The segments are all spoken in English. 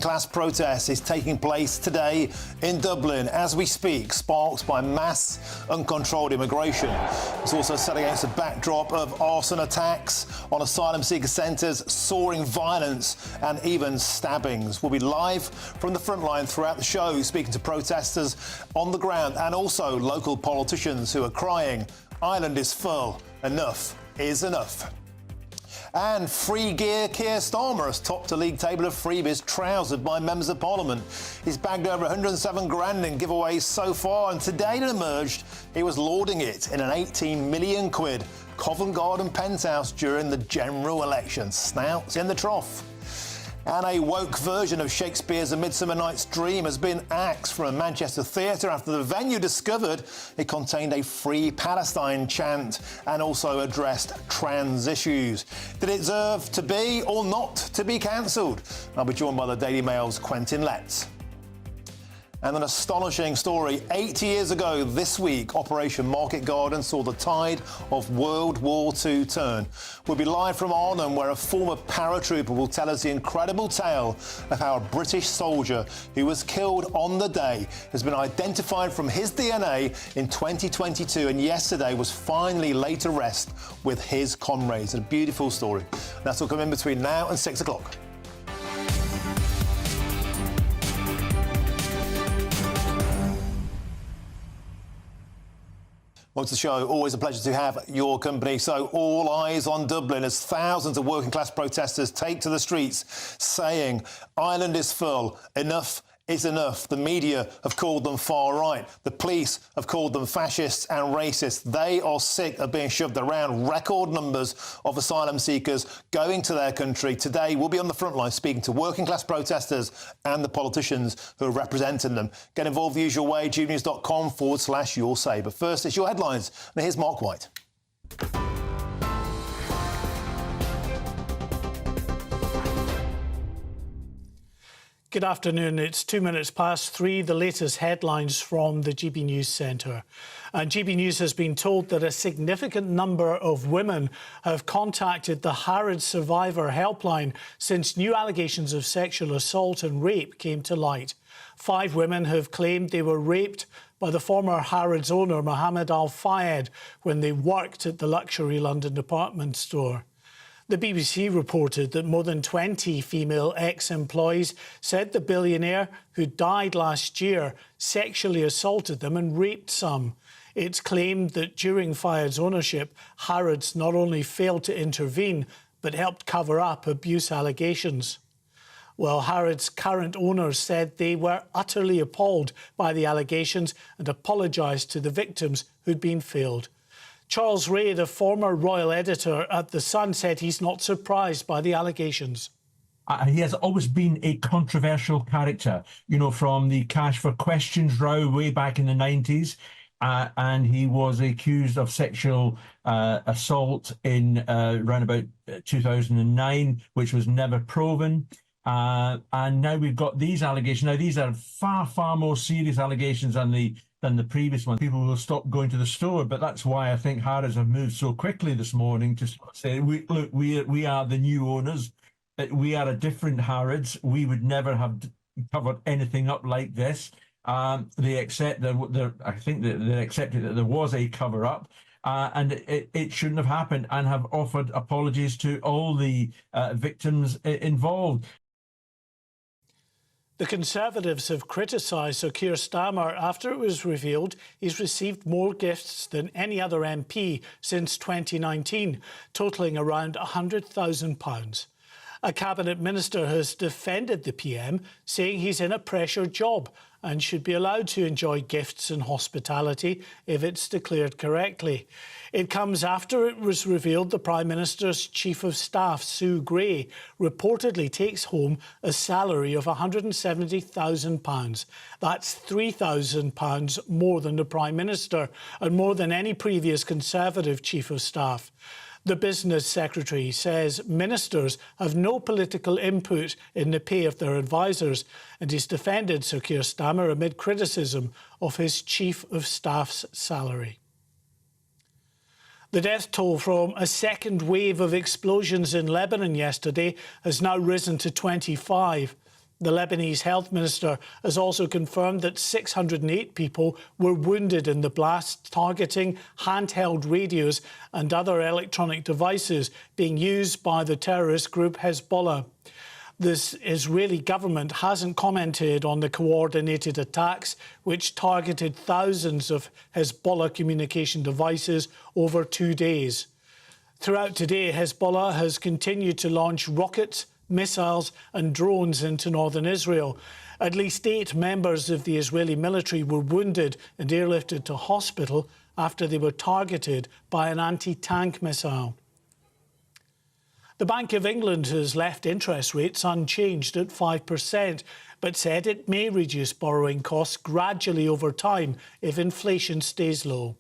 Class protest is taking place today in Dublin as we speak, sparked by mass uncontrolled immigration. It's also set against a backdrop of arson attacks on asylum seeker centres, soaring violence and even stabbings. We'll be live from the front line throughout the show, speaking to protesters on the ground and also local politicians who are crying, "Ireland is full, enough is enough." And free gear Keir Starmer has topped a league table of freebies trousered by members of Parliament. He's bagged over 107 grand in giveaways so far, and today it emerged he was lauding it in an 18 million quid Covent Garden penthouse during the general election. Snouts in the trough. And a woke version of Shakespeare's A Midsummer Night's Dream has been axed from a Manchester theatre after the venue discovered it contained a Free Palestine chant and also addressed trans issues. Did it deserve to be or not to be cancelled? I'll be joined by the Daily Mail's Quentin Letts. And an astonishing story. 80 years ago this week, Operation Market Garden saw the tide of World War II turn. We'll be live from Arnhem, where a former paratrooper will tell us the incredible tale of how a British soldier who was killed on the day has been identified from his DNA in 2022 and yesterday was finally laid to rest with his comrades. A beautiful story. That's all coming in between now and 6 o'clock. Welcome to the show. Always a pleasure to have your company. So all eyes on Dublin as thousands of working class protesters take to the streets saying Ireland is full, enough is enough. The media have called them far right. The police have called them fascists and racists. They are sick of being shoved around. Record numbers of asylum seekers going to their country. Today, we'll be on the front line speaking to working class protesters and the politicians who are representing them. Get involved the usual way, gbnews.com/your say. But first, it's your headlines. And here's Mark White. Good afternoon. It's 2 minutes past 3. The latest headlines from the GB News Centre. And GB News has been told that a significant number of women have contacted the Harrods Survivor Helpline since new allegations of sexual assault and rape came to light. 5 women have claimed they were raped by the former Harrods owner Mohammed Al Fayed when they worked at the luxury London department store. The BBC reported that more than 20 female ex-employees said the billionaire, who died last year, sexually assaulted them and raped some. It's claimed that during Fayed's ownership, Harrods not only failed to intervene, but helped cover up abuse allegations. Well, Harrods' current owners said they were utterly appalled by the allegations and apologised to the victims who'd been failed. Charles Ray, the former royal editor at The Sun, said he's not surprised by the allegations. He has always been a controversial character, you know, from the Cash for Questions row way back in the 90s. And he was accused of sexual assault in around about 2009, which was never proven. And now we've got these allegations. Now, these are far, far more serious allegations than the previous one. People will stop going to the store, but that's why I think Harrods have moved so quickly this morning to say, we are the new owners. We are a different Harrods. We would never have covered anything up like this. They accept that I think that they accepted that there was a cover up. And it shouldn't have happened, and have offered apologies to all the victims involved. The Conservatives have criticised Sir Keir Starmer after it was revealed he's received more gifts than any other MP since 2019, totalling around £100,000. A cabinet minister has defended the PM, saying he's in a pressure job and should be allowed to enjoy gifts and hospitality if it's declared correctly. It comes after it was revealed the Prime Minister's Chief of Staff, Sue Gray, reportedly takes home a salary of £170,000. That's £3,000 more than the Prime Minister and more than any previous Conservative Chief of Staff. The Business Secretary says ministers have no political input in the pay of their advisers, and he's defended Sir Keir Starmer amid criticism of his Chief of Staff's salary. The death toll from a second wave of explosions in Lebanon yesterday has now risen to 25. The Lebanese health minister has also confirmed that 608 people were wounded in the blast, targeting handheld radios and other electronic devices being used by the terrorist group Hezbollah. The Israeli government hasn't commented on the coordinated attacks, which targeted thousands of Hezbollah communication devices over 2 days. Throughout today, Hezbollah has continued to launch rockets, missiles and drones into northern Israel. At least 8 members of the Israeli military were wounded and airlifted to hospital after they were targeted by an anti-tank missile. The Bank of England has left interest rates unchanged at 5%, but said it may reduce borrowing costs gradually over time if inflation stays low.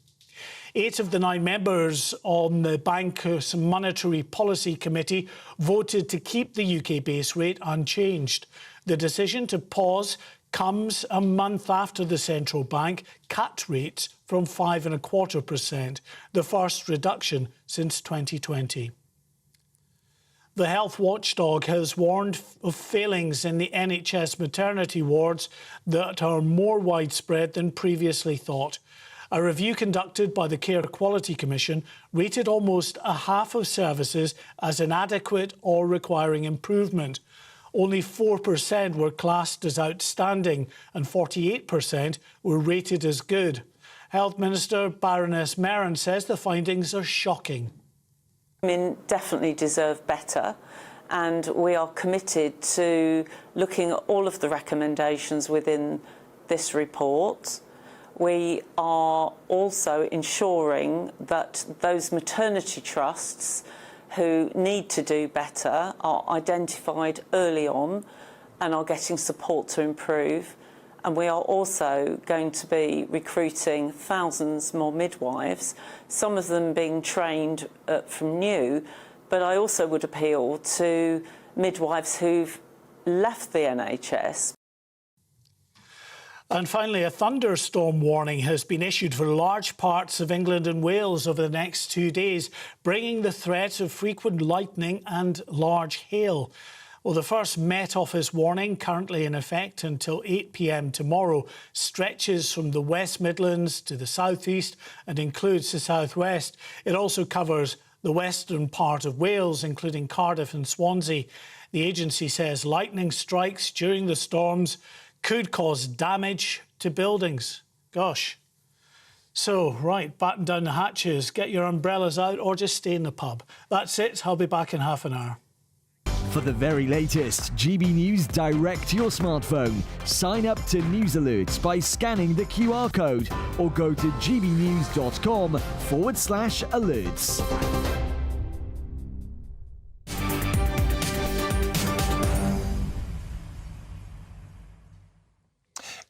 8 of the 9 members on the Bank's Monetary Policy Committee voted to keep the UK base rate unchanged. The decision to pause comes a month after the central bank cut rates from 5.25%, the first reduction since 2020. The health watchdog has warned of failings in the NHS maternity wards that are more widespread than previously thought. A review conducted by the Care Quality Commission rated almost a half of services as inadequate or requiring improvement. Only 4% were classed as outstanding and 48% were rated as good. Health Minister Baroness Merran says the findings are shocking. Women definitely deserve better, and we are committed to looking at all of the recommendations within this report. We are also ensuring that those maternity trusts who need to do better are identified early on and are getting support to improve. And we are also going to be recruiting thousands more midwives, some of them being trained from new. But I also would appeal to midwives who've left the NHS. And finally, a thunderstorm warning has been issued for large parts of England and Wales over the next 2 days, bringing the threat of frequent lightning and large hail. Well, the first Met Office warning, currently in effect until 8 p.m. tomorrow, stretches from the West Midlands to the southeast and includes the southwest. It also covers the western part of Wales, including Cardiff and Swansea. The agency says lightning strikes during the storms could cause damage to buildings. Gosh. So, right, batten down the hatches, get your umbrellas out or just stay in the pub. That's it. I'll be back in half an hour. For the very latest GB News direct to your smartphone, sign up to News Alerts by scanning the QR code or go to gbnews.com/alerts.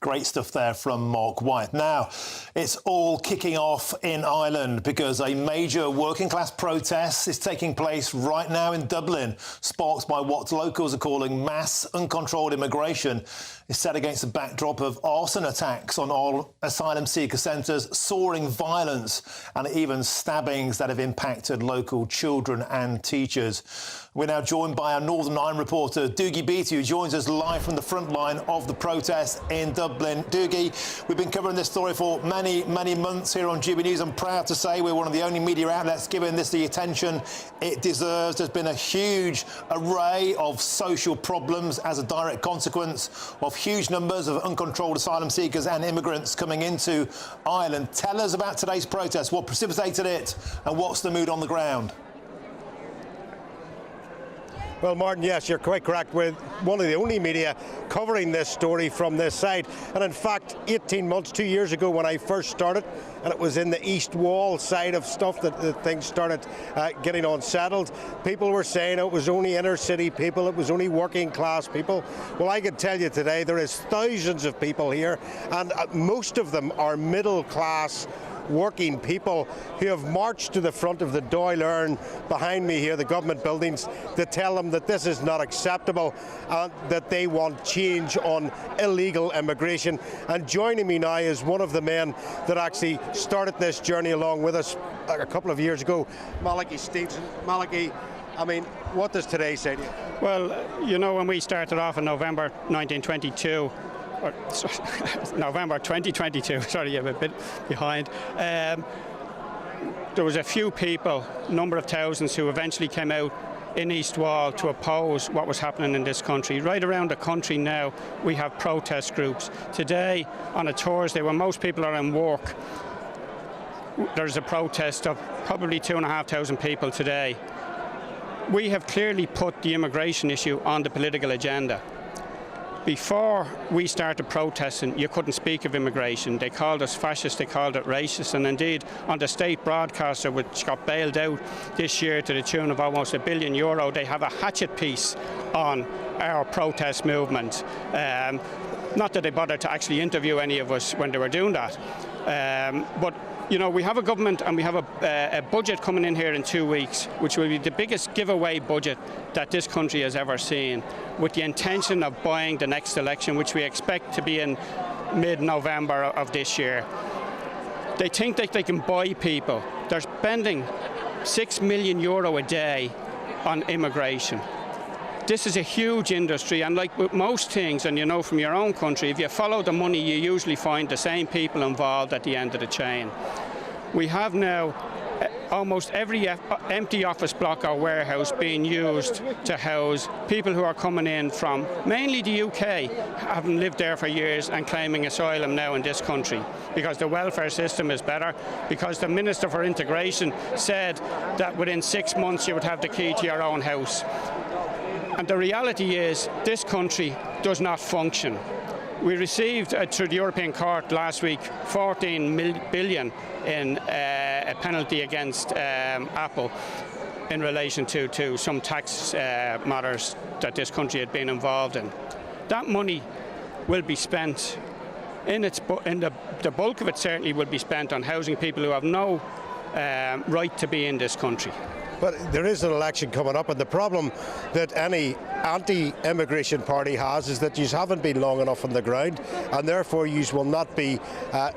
Great stuff there from Mark White. Now, it's all kicking off in Ireland because a major working class protest is taking place right now in Dublin, sparked by what locals are calling mass uncontrolled immigration. It's set against the backdrop of arson attacks on all asylum seeker centres, soaring violence and even stabbings that have impacted local children and teachers. We're now joined by our Northern Ireland reporter, Dougie Beattie, who joins us live from the front line of the protest in Dublin. Dougie, we've been covering this story for many months here on GB News. I'm proud to say we're one of the only media outlets giving this the attention it deserves. There's been a huge array of social problems as a direct consequence of huge numbers of uncontrolled asylum seekers and immigrants coming into Ireland. Tell us about today's protest, what precipitated it and what's the mood on the ground? Well, Martin, yes, you're quite correct. We're one of the only media covering this story from this side. And in fact, 18 months, 2 years ago when I first started, and it was in the East Wall side of stuff that things started getting unsettled. People were saying it was only inner city people, it was only working class people. Well, I can tell you today there is thousands of people here, and most of them are middle class working people who have marched to the front of the Dáil Éireann behind me here, the government buildings, to tell them that this is not acceptable and that they want change on illegal immigration. And joining me now is one of the men that actually started this journey along with us a couple of years ago, Malachy Stevenson. Malachy, I mean, what does today say to you? Well, you know, when we started off in November 1922, or November 2022, sorry, I'm a bit behind, there was a few people, number of thousands, who eventually came out in East Wall to oppose what was happening in this country. Right around the country now, we have protest groups. Today, on a Thursday, when most people are in work, there's a protest of probably 2,500 people today. We have clearly put the immigration issue on the political agenda. Before we started protesting, you couldn't speak of immigration. They called us fascist, they called it racist, and indeed on the state broadcaster, which got bailed out this year to the tune of almost €1 billion, they have a hatchet piece on our protest movement. Not that they bothered to actually interview any of us when they were doing that. But you know, we have a government and we have a budget coming in here in 2 weeks, which will be the biggest giveaway budget that this country has ever seen, with the intention of buying the next election, which we expect to be in mid-November of this year. They think that they can buy people. They're spending €6 million a day on immigration. This is a huge industry, and like with most things, and you know from your own country, if you follow the money, you usually find the same people involved at the end of the chain. We have now almost every empty office block or warehouse being used to house people who are coming in from mainly the UK, having lived there for years and claiming asylum now in this country, because the welfare system is better, because the Minister for Integration said that within 6 months you would have the key to your own house. And the reality is, this country does not function. We received, through the European Court last week, 14 billion in a penalty against Apple in relation to some tax matters that this country had been involved in. That money will be spent, the bulk of it certainly will be spent on housing people who have no right to be in this country. But there is an election coming up, and the problem that any anti-immigration party has is that you haven't been long enough on the ground, and therefore you will not be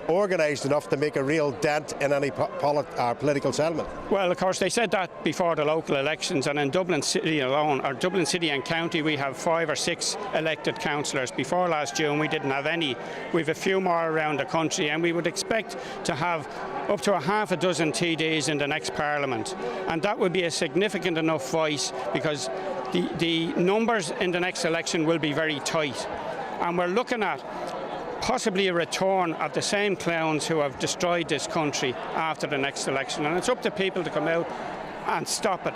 organised enough to make a real dent in any political settlement. Well, of course, they said that before the local elections, and in Dublin City alone, or Dublin City and County, we have 5 or 6 elected councillors. Before last June, we didn't have any. We have a few more around the country, and we would expect to have up to half a dozen TDs in the next Parliament, and that would be a significant enough voice, because the numbers in the next election will be very tight, and we're looking at possibly a return of the same clowns who have destroyed this country after the next election, and it's up to people to come out and stop it.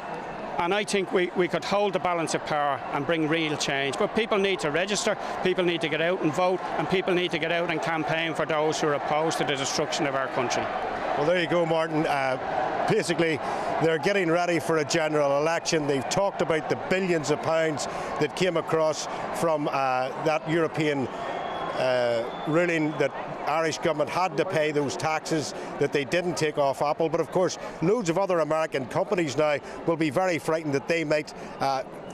And I think we could hold the balance of power and bring real change. But people need to register, people need to get out and vote, and people need to get out and campaign for those who are opposed to the destruction of our country. Well, there you go, Martin. Basically, they're getting ready for a general election. They've talked about the billions of pounds that came across from that European ruling that Irish government had to pay those taxes that they didn't take off Apple. But of course, loads of other American companies now will be very frightened that they might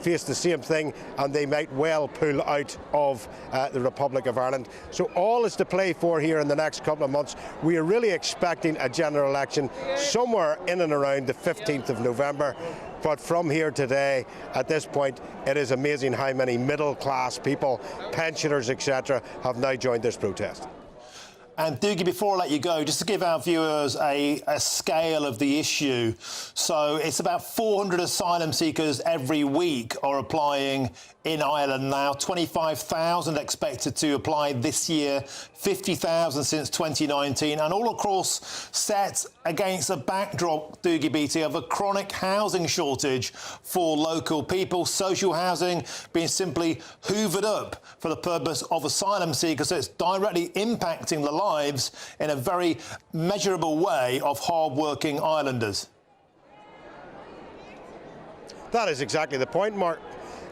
face the same thing, and they might well pull out of the Republic of Ireland. So all is to play for here in the next couple of months. We are really expecting a general election somewhere in and around the 15th of November. But from here today, at this point, it is amazing how many middle-class people, pensioners, etc., have now joined this protest. And Doogie, before I let you go, just to give our viewers a scale of the issue. So it's about 400 asylum seekers every week are applying in Ireland now. 25,000 expected to apply this year, 50,000 since 2019, and all across set against a backdrop, Doogie Beattie, of a chronic housing shortage for local people. Social housing being simply hoovered up for the purpose of asylum seekers, so it's directly impacting the lives in a very measurable way of hard-working islanders. That is exactly the point, Mark.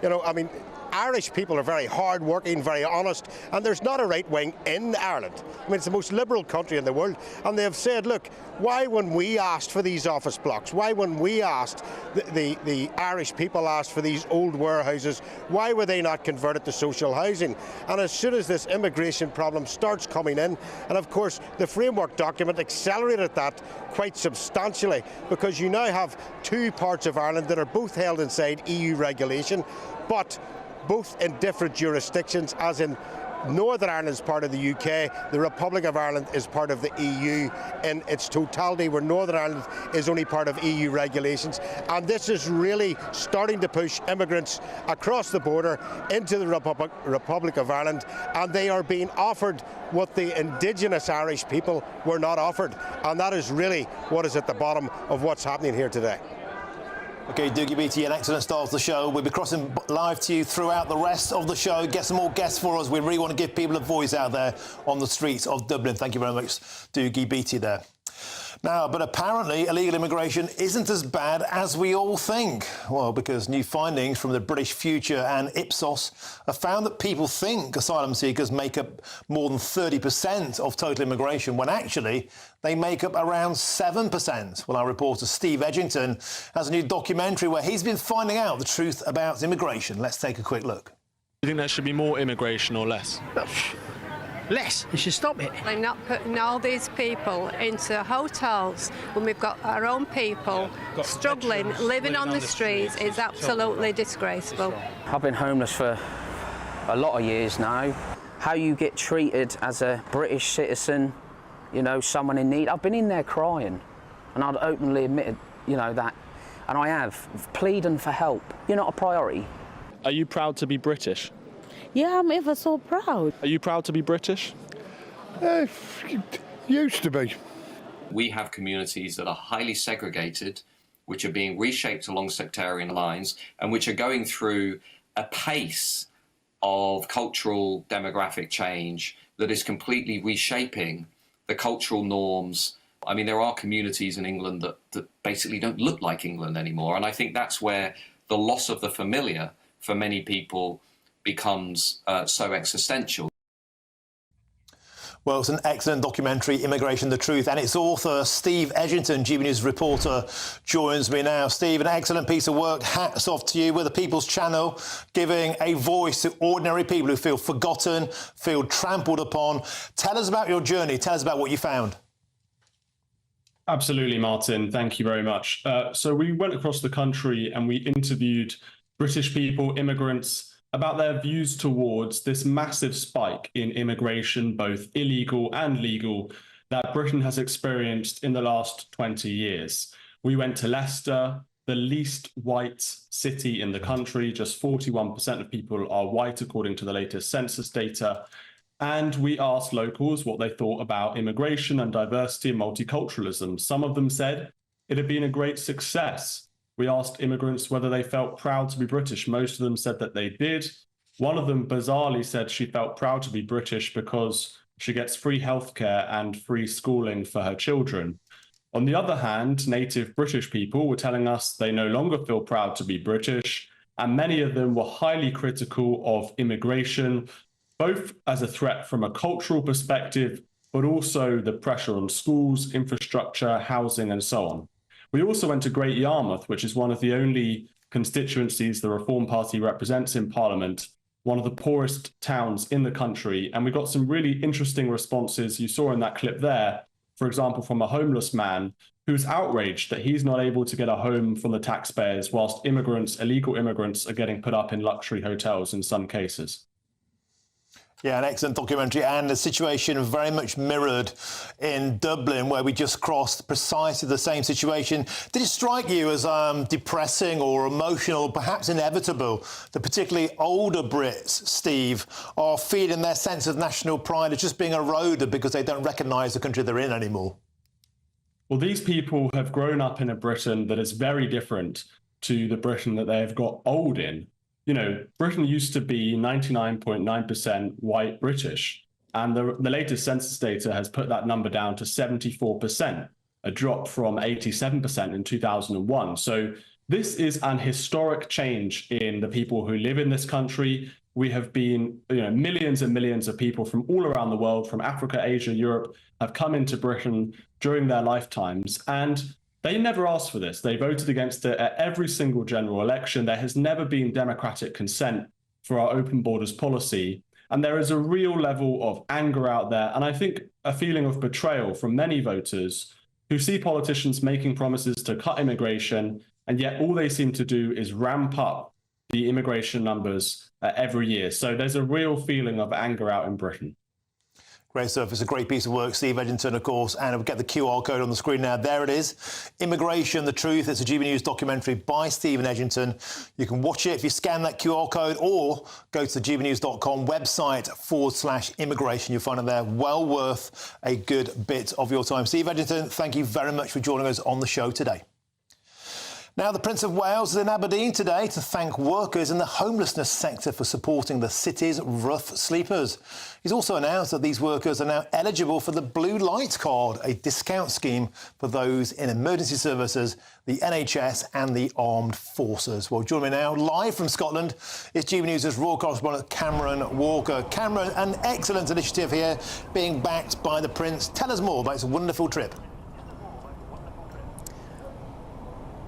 You know, I mean, Irish people are very hard-working, very honest, and there's not a right wing in Ireland. I mean, it's the most liberal country in the world, and they have said, look, why when we asked for these office blocks, why when we asked, the Irish people asked for these old warehouses, why were they not converted to social housing? And as soon as this immigration problem starts coming in, and of course the framework document accelerated that quite substantially, because you now have two parts of Ireland that are both held inside EU regulation, but both in different jurisdictions, as in Northern Ireland is part of the UK, the Republic of Ireland is part of the EU in its totality, where Northern Ireland is only part of EU regulations. And this is really starting to push immigrants across the border into the Republic of Ireland, and they are being offered what the indigenous Irish people were not offered. And that is really what is at the bottom of what's happening here today. OK, Dougie Beattie, an excellent start to the show. We'll be crossing live to you throughout the rest of the show. Get some more guests for us. We really want to give people a voice out there on the streets of Dublin. Thank you very much, Dougie Beattie there. Now, but apparently illegal immigration isn't as bad as we all think. Well, because new findings from the British Future and Ipsos have found that people think asylum seekers make up more than 30% of total immigration, when actually they make up around 7%. Well, our reporter Steve Edgington has a new documentary where he's been finding out the truth about immigration. Let's take a quick look. Do you think there should be more immigration or less? Less. You should stop it. They're not putting all these people into hotels when we've got our own people struggling, living on the streets. It's absolutely disgraceful. I've been homeless for a lot of years now. How you get treated as a British citizen, you know, someone in need. I've been in there crying, and I'd openly admitted, you know, that. And I have, pleading for help. You're not a priority. Are you proud to be British? Yeah, I'm ever so proud. Are you proud to be British? Used to be. We have communities that are highly segregated, which are being reshaped along sectarian lines, and which are going through a pace of cultural demographic change that is completely reshaping the cultural norms. I mean, there are communities in England that basically don't look like England anymore, and I think that's where the loss of the familiar for many people becomes so existential. Well, it's an excellent documentary, Immigration, the Truth, and its author, Steve Edgington, GBNews reporter, joins me now. Steve, an excellent piece of work. Hats off to you with the People's Channel, giving a voice to ordinary people who feel forgotten, feel trampled upon. Tell us about your journey. Tell us about what you found. Absolutely, Martin. Thank you very much. So we went across the country and we interviewed British people, immigrants, about their views towards this massive spike in immigration, both illegal and legal, that Britain has experienced in the last 20 years. We went to Leicester, the least white city in the country. Just 41% of people are white, according to the latest census data. And we asked locals what they thought about immigration and diversity and multiculturalism. Some of them said it had been a great success. We asked immigrants whether they felt proud to be British. Most of them said that they did. One of them bizarrely said she felt proud to be British because she gets free healthcare and free schooling for her children. On the other hand, native British people were telling us they no longer feel proud to be British, and many of them were highly critical of immigration, both as a threat from a cultural perspective, but also the pressure on schools, infrastructure, housing, and so on. We also went to Great Yarmouth, which is one of the only constituencies the Reform Party represents in Parliament, one of the poorest towns in the country. And we got some really interesting responses you saw in that clip there, for example, from a homeless man who's outraged that he's not able to get a home from the taxpayers, whilst immigrants, illegal immigrants, are getting put up in luxury hotels in some cases. Yeah, an excellent documentary, and the situation very much mirrored in Dublin, where we just crossed precisely the same situation. Did it strike you as depressing or emotional, perhaps inevitable, that particularly older Brits, Steve, are feeling their sense of national pride as just being eroded because they don't recognise the country they're in anymore? Well, these people have grown up in a Britain that is very different to the Britain that they have got old in. You know, Britain used to be 99.9% white British, and the latest census data has put that number down to 74%, a drop from 87% in 2001. So This is an historic change in the people who live in this country. We have been, millions and millions of people from all around the world, from Africa, Asia, Europe, have come into Britain during their lifetimes, and they never asked for this. They voted against it at every single general election. There has never been democratic consent for our open borders policy. And there is a real level of anger out there, and I think a feeling of betrayal from many voters who see politicians making promises to cut immigration, and yet all they seem to do is ramp up the immigration numbers every year. So there's a real feeling of anger out in Britain. Great stuff. It's a great piece of work, Steve Edgington, of course, and we'll get the QR code on the screen now. There it is. Immigration, the Truth. It's a GB News documentary by Stephen Edgington. You can watch it if you scan that QR code or go to the gbnews.com website /immigration. You'll find it there. Well worth a good bit of your time. Steve Edgington, thank you very much for joining us on the show today. Now, the Prince of Wales is in Aberdeen today to thank workers in the homelessness sector for supporting the city's rough sleepers. He's also announced that these workers are now eligible for the Blue Light Card, a discount scheme for those in emergency services, the NHS and the armed forces. Well, joining me now, live from Scotland, is GB News' Royal Correspondent Cameron Walker. Cameron, an excellent initiative here, being backed by the Prince. Tell us more about this wonderful trip.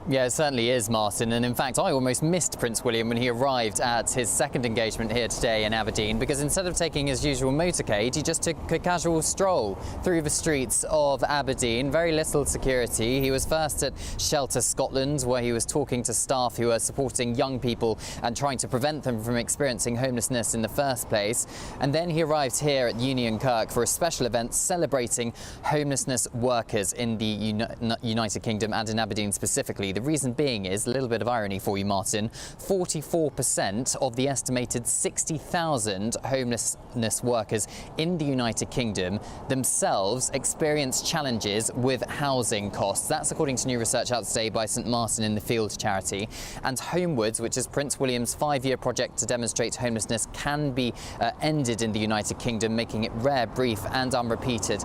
Yeah, it certainly is, Martin. And in fact, I almost missed Prince William when he arrived at his second engagement here today in Aberdeen, because instead of taking his usual motorcade, he just took a casual stroll through the streets of Aberdeen. Very little security. He was first at Shelter Scotland, where he was talking to staff who are supporting young people and trying to prevent them from experiencing homelessness in the first place. And then he arrived here at Union Kirk for a special event celebrating homelessness workers in the United Kingdom and in Aberdeen specifically. The reason being is, a little bit of irony for you, Martin, 44% of the estimated 60,000 homelessness workers in the United Kingdom themselves experience challenges with housing costs. That's according to new research out today by St Martin in the Field charity. And Homewards, which is Prince William's 5-year project to demonstrate homelessness can be ended in the United Kingdom, making it rare, brief and unrepeated,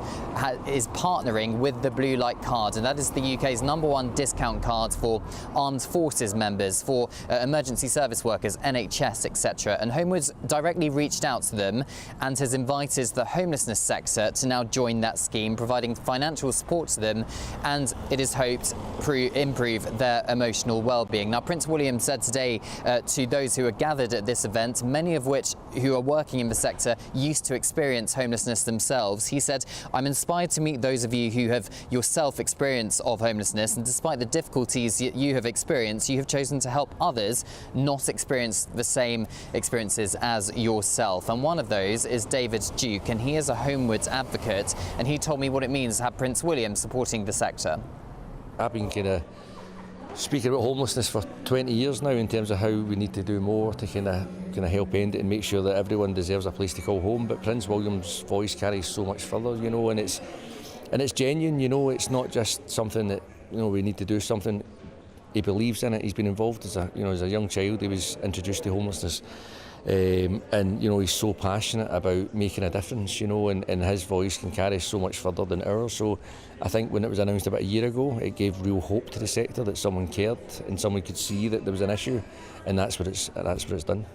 is partnering with the Blue Light Card. And that is the UK's #1 discount card for armed forces members, for emergency service workers, NHS, etc. And Homewards directly reached out to them and has invited the homelessness sector to now join that scheme, providing financial support to them, and it is hoped improve their emotional well-being. Now, Prince William said today to those who are gathered at this event, many of which who are working in the sector used to experience homelessness themselves. He said, "I'm inspired to meet those of you who have yourself experience of homelessness, and despite the difficulties you have experienced, you have chosen to help others not experience the same experiences as yourself." And one of those is David Duke, and he is a Homewards advocate, and he told me what it means to have Prince William supporting the sector. I've been kind of speaking about homelessness for 20 years now in terms of how we need to do more to kind of help end it and make sure that everyone deserves a place to call home. But Prince William's voice carries so much further, and it's genuine. It's not just something that we need to do something. He believes in it. He's been involved as a young child. He was introduced to homelessness, and he's so passionate about making a difference. And his voice can carry so much further than ours. So I think when it was announced about a year ago, it gave real hope to the sector that someone cared and someone could see that there was an issue, and that's what it's done.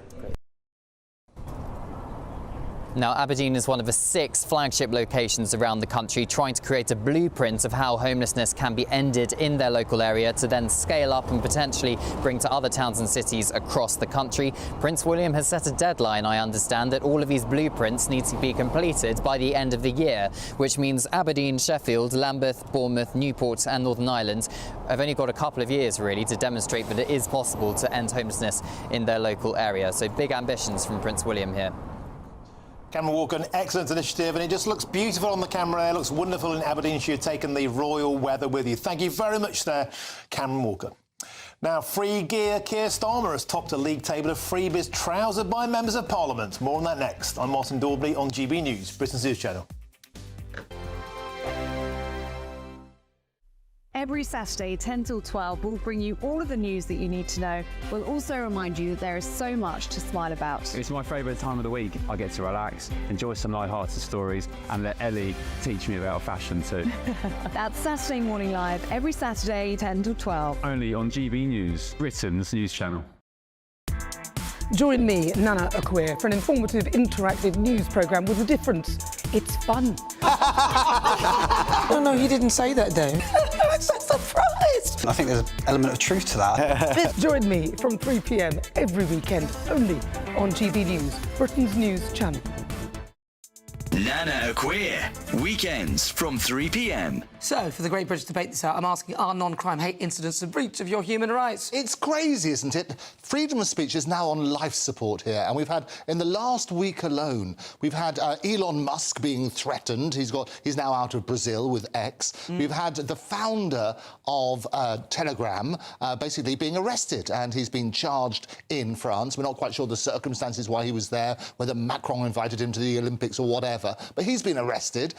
Now, Aberdeen is one of the 6 flagship locations around the country trying to create a blueprint of how homelessness can be ended in their local area to then scale up and potentially bring to other towns and cities across the country. Prince William has set a deadline, I understand, that all of these blueprints need to be completed by the end of the year, which means Aberdeen, Sheffield, Lambeth, Bournemouth, Newport and Northern Ireland have only got a couple of years really to demonstrate that it is possible to end homelessness in their local area. So big ambitions from Prince William here. Cameron Walker, an excellent initiative, and it just looks beautiful on the camera there. It looks wonderful in Aberdeenshire, taking the royal weather with you. Thank you very much there, Cameron Walker. Now, free gear Keir Starmer has topped a league table of freebies trousered by members of Parliament. More on that next. I'm Martin Daubney on GB News, Britain's News Channel. Every Saturday, 10 till 12, we'll bring you all of the news that you need to know. We'll also remind you that there is so much to smile about. It's my favourite time of the week. I get to relax, enjoy some light-hearted stories, and let Ellie teach me about fashion too. That's Saturday Morning Live, every Saturday, 10 till 12. Only on GB News, Britain's news channel. Join me, Nana Akweer, for an informative, interactive news programme with a difference. It's fun. No, he didn't say that, Dave. I'm so surprised. I think there's an element of truth to that. Join me from 3 p.m. every weekend, only on GB News, Britain's news channel. Nana Akweer, weekends from 3 p.m. So, for the Great British Debate this hour, I'm asking, are non-crime hate incidents a breach of your human rights? It's crazy, isn't it? Freedom of speech is now on life support here, and we've had, in the last week alone, we've had Elon Musk being threatened. He's now out of Brazil with X. We've had the founder of Telegram basically being arrested, and he's been charged in France. We're not quite sure the circumstances why he was there, whether Macron invited him to the Olympics or whatever, but he's been arrested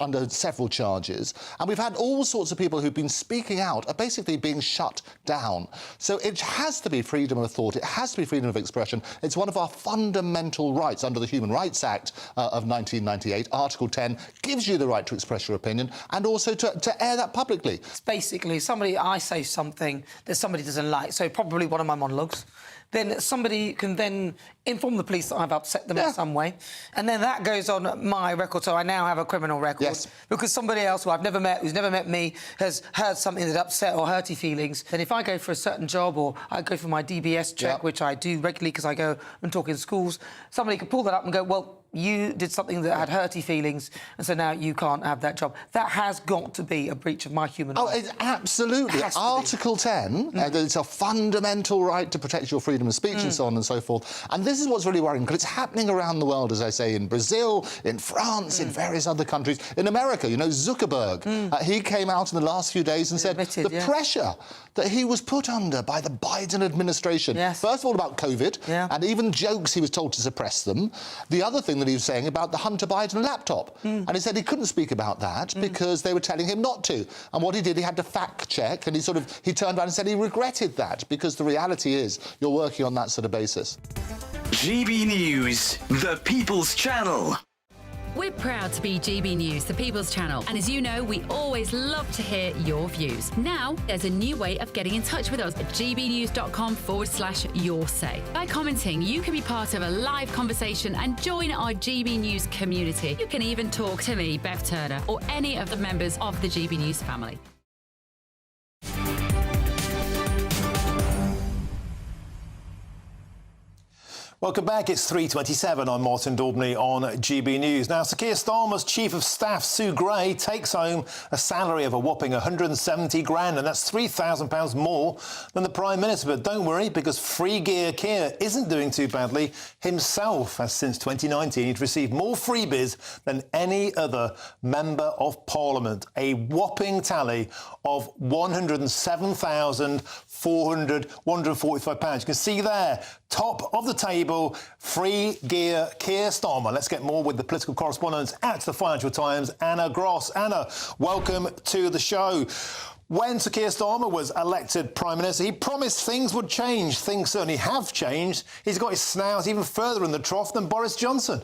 under several charges. And we've had all sorts of people who've been speaking out are basically being shut down. So it has to be freedom of thought. It has to be freedom of expression. It's one of our fundamental rights under the Human Rights Act of 1998. Article 10 gives you the right to express your opinion and also to air that publicly. It's basically I say something that somebody doesn't like, so probably one of my monologues. Then somebody can then inform the police that I've upset them in some way. And then that goes on my record, so I now have a criminal record. Yes. Because somebody else who I've never met, who's never met me, has heard something that upset or hurt your feelings. Then if I go for a certain job or I go for my DBS check, which I do regularly because I go and talk in schools, somebody could pull that up and go, well, you did something that had hurty feelings, and so now you can't have that job. That has got to be a breach of my human rights. Oh, it's absolutely. Article 10, it's a fundamental right to protect your freedom of speech and so on and so forth. And this is what's really worrying, because it's happening around the world, as I say, in Brazil, in France, in various other countries. In America, you know, Zuckerberg, he came out in the last few days and said the pressure that he was put under by the Biden administration, first of all about COVID, and even jokes he was told to suppress them. The other thing that he was saying about the Hunter Biden laptop. And he said he couldn't speak about that because they were telling him not to. And what he did, he had to fact check, and he turned around and said he regretted that, because the reality is you're working on that sort of basis. GB News, the People's Channel. We're proud to be GB News, the People's Channel. And as you know, we always love to hear your views. Now, there's a new way of getting in touch with us at gbnews.com/yoursay. By commenting, you can be part of a live conversation and join our GB News community. You can even talk to me, Bev Turner, or any of the members of the GB News family. Welcome back. It's 3:27. I'm Martin Daubney on GB News. Now, Sir Keir Starmer's Chief of Staff, Sue Gray, takes home a salary of a whopping 170 grand, and that's £3,000 more than the Prime Minister. But don't worry, because Free Gear Keir isn't doing too badly himself, as since 2019 he'd received more freebies than any other Member of Parliament. A whopping tally of £107,145. You can see there, top of the table, Free Gear Keir Starmer. Let's get more with the political correspondent at the Financial Times, Anna Gross. Anna, welcome to the show. When Sir Keir Starmer was elected Prime Minister, he promised things would change. Things certainly have changed. He's got his snout even further in the trough than Boris Johnson.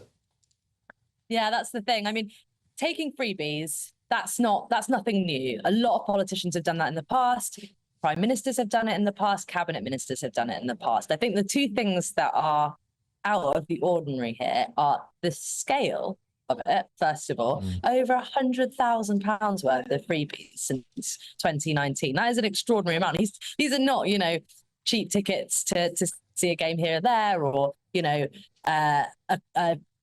Yeah, that's the thing. I mean, taking freebies, that's nothing new. A lot of politicians have done that in the past. Prime ministers have done it in the past. Cabinet ministers have done it in the past. I think the two things that are out of the ordinary here are the scale of it, first of all. Over £100,000 worth of freebies since 2019. That is an extraordinary amount. These are not, cheap tickets to see a game here or there, or, a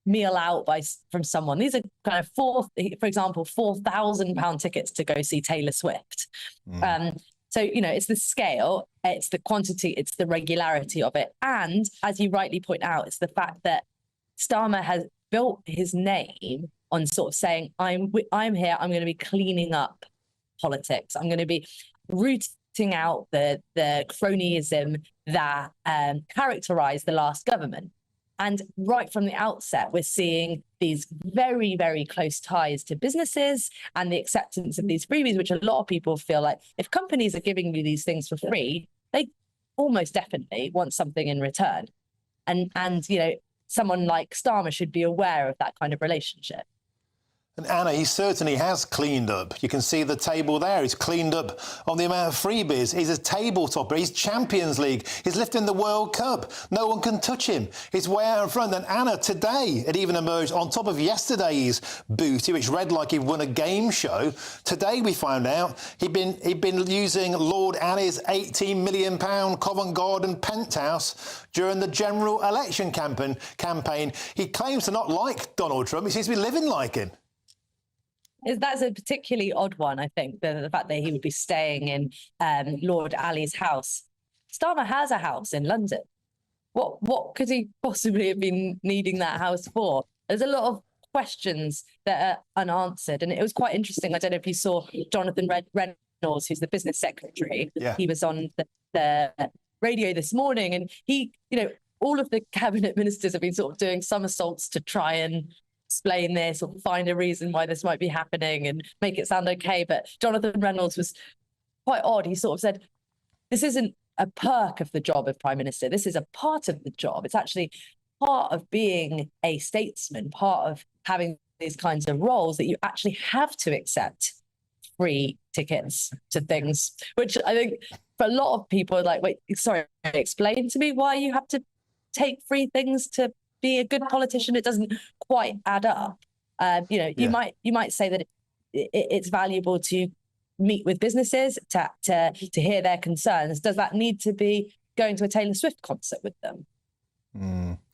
meal out from someone. These are kind of for example, £4,000 tickets to go see Taylor Swift. So, it's the scale, it's the quantity, it's the regularity of it. And as you rightly point out, it's the fact that Starmer has built his name on sort of saying, I'm here, I'm going to be cleaning up politics. I'm going to be rooting out the cronyism that characterised the last government. And right from the outset, we're seeing these very, very close ties to businesses and the acceptance of these freebies, which a lot of people feel like if companies are giving you these things for free, they almost definitely want something in return. And you know, someone like Starmer should be aware of that kind of relationship. And Anna, he certainly has cleaned up. You can see the table there. He's cleaned up on the amount of freebies. He's a table topper. He's Champions League. He's lifting the World Cup. No one can touch him. He's way out in front. And Anna, today, it even emerged on top of yesterday's booty, which read like he'd won a game show. Today, we found out he'd been using Lord Annie's £18 million Covent Garden penthouse during the general election campaign. He claims to not like Donald Trump. He seems to be living like him. That's a particularly odd one, I think, the fact that he would be staying in Lord Ali's house. Starmer has a house in London. What could he possibly have been needing that house for? There's a lot of questions that are unanswered. And it was quite interesting. I don't know if you saw Jonathan Reynolds, who's the business secretary. Yeah. He was on the radio this morning, and he, you know, all of the cabinet ministers have been sort of doing somersaults to try and explain this or find a reason why this might be happening and make it sound okay. But Jonathan Reynolds was quite odd. He sort of said, this isn't a perk of the job of Prime Minister. This is a part of the job. It's actually part of being a statesman, part of having these kinds of roles that you actually have to accept free tickets to things, which I think for a lot of people are like, wait, sorry, explain to me why you have to take free things to be a good politician. It doesn't quite add up. You know, you might say that it's valuable to meet with businesses to hear their concerns. Does that need to be going to a Taylor Swift concert with them?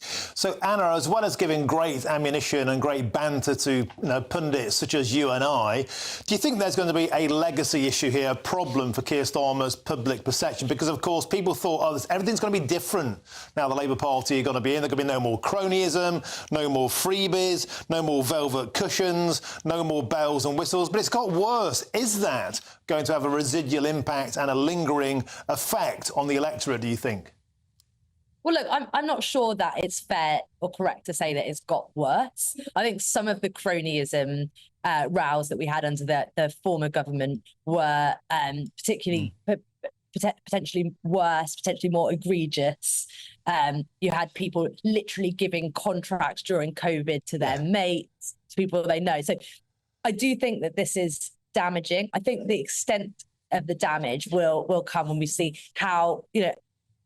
So, Anna, as well as giving great ammunition and great banter to pundits such as you and I, do you think there's going to be a legacy issue here, a problem for Keir Starmer's public perception? Because, of course, people thought, everything's going to be different now the Labour Party are going to be in. There's going to be no more cronyism, no more freebies, no more velvet cushions, no more bells and whistles. But it's got worse. Is that going to have a residual impact and a lingering effect on the electorate, do you think? Well, look, I'm not sure that it's fair or correct to say that it's got worse. I think some of the cronyism rows that we had under the former government were particularly potentially worse, potentially more egregious. You had people literally giving contracts during COVID to their mates, to people they know. So I do think that this is damaging. I think the extent of the damage will come when we see how,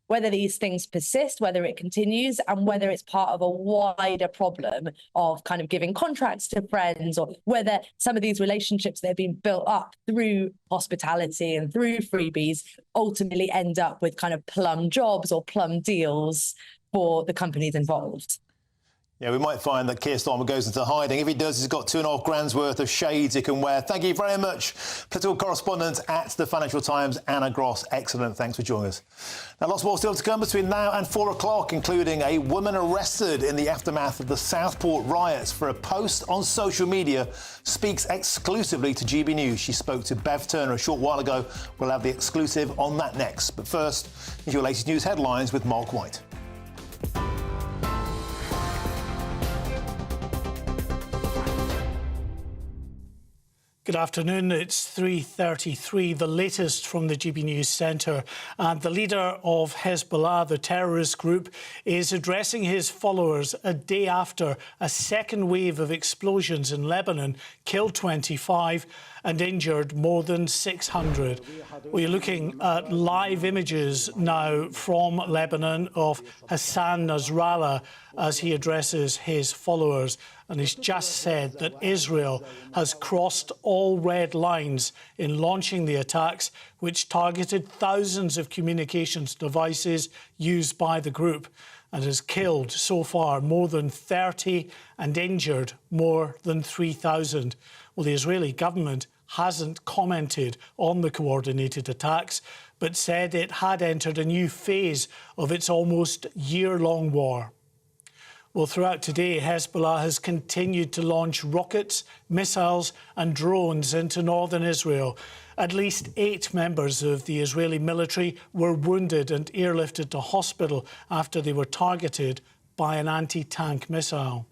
whether these things persist, whether it continues, and whether it's part of a wider problem of kind of giving contracts to friends, or whether some of these relationships that have been built up through hospitality and through freebies ultimately end up with kind of plum jobs or plum deals for the companies involved. Yeah, we might find that Keir Starmer goes into hiding. If he does, he's got £2.5 grand's worth of shades he can wear. Thank you very much, political correspondent at the Financial Times, Anna Gross. Excellent. Thanks for joining us. Now, lots more still to come between now and 4 o'clock, including a woman arrested in the aftermath of the Southport riots for a post on social media speaks exclusively to GB News. She spoke to Bev Turner a short while ago. We'll have the exclusive on that next. But first, here's your latest news headlines with Mark White. Good afternoon. It's 3:33. The latest from the GB News Centre. And the leader of Hezbollah, the terrorist group, is addressing his followers a day after a second wave of explosions in Lebanon killed 25 and injured more than 600. We're looking at live images now from Lebanon of Hassan Nasrallah as he addresses his followers. And he's just said that Israel has crossed all red lines in launching the attacks, which targeted thousands of communications devices used by the group, and has killed so far more than 30 and injured more than 3,000. Well, the Israeli government hasn't commented on the coordinated attacks, but said it had entered a new phase of its almost year-long war. Well, throughout today, Hezbollah has continued to launch rockets, missiles and drones into northern Israel. At least 8 members of the Israeli military were wounded and airlifted to hospital after they were targeted by an anti-tank missile.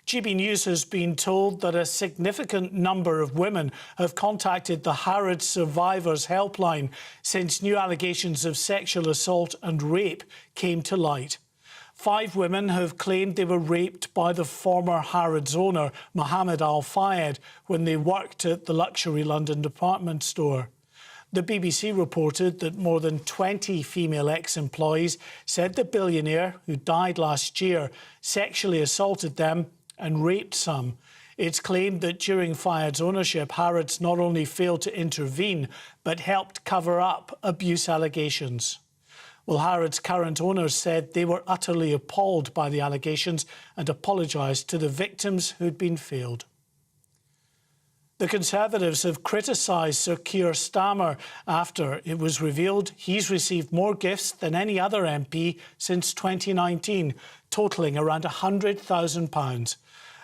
GB News has been told that a significant number of women have contacted the Harrods Survivors Helpline since new allegations of sexual assault and rape came to light. 5 women have claimed they were raped by the former Harrods owner, Mohammed Al-Fayed, when they worked at the luxury London department store. The BBC reported that more than 20 female ex-employees said the billionaire, who died last year, sexually assaulted them and raped some. It's claimed that during Fayed's ownership, Harrods not only failed to intervene, but helped cover up abuse allegations. Well, Harrods' current owners said they were utterly appalled by the allegations and apologised to the victims who'd been failed. The Conservatives have criticised Sir Keir Starmer after it was revealed he's received more gifts than any other MP since 2019, totalling around £100,000.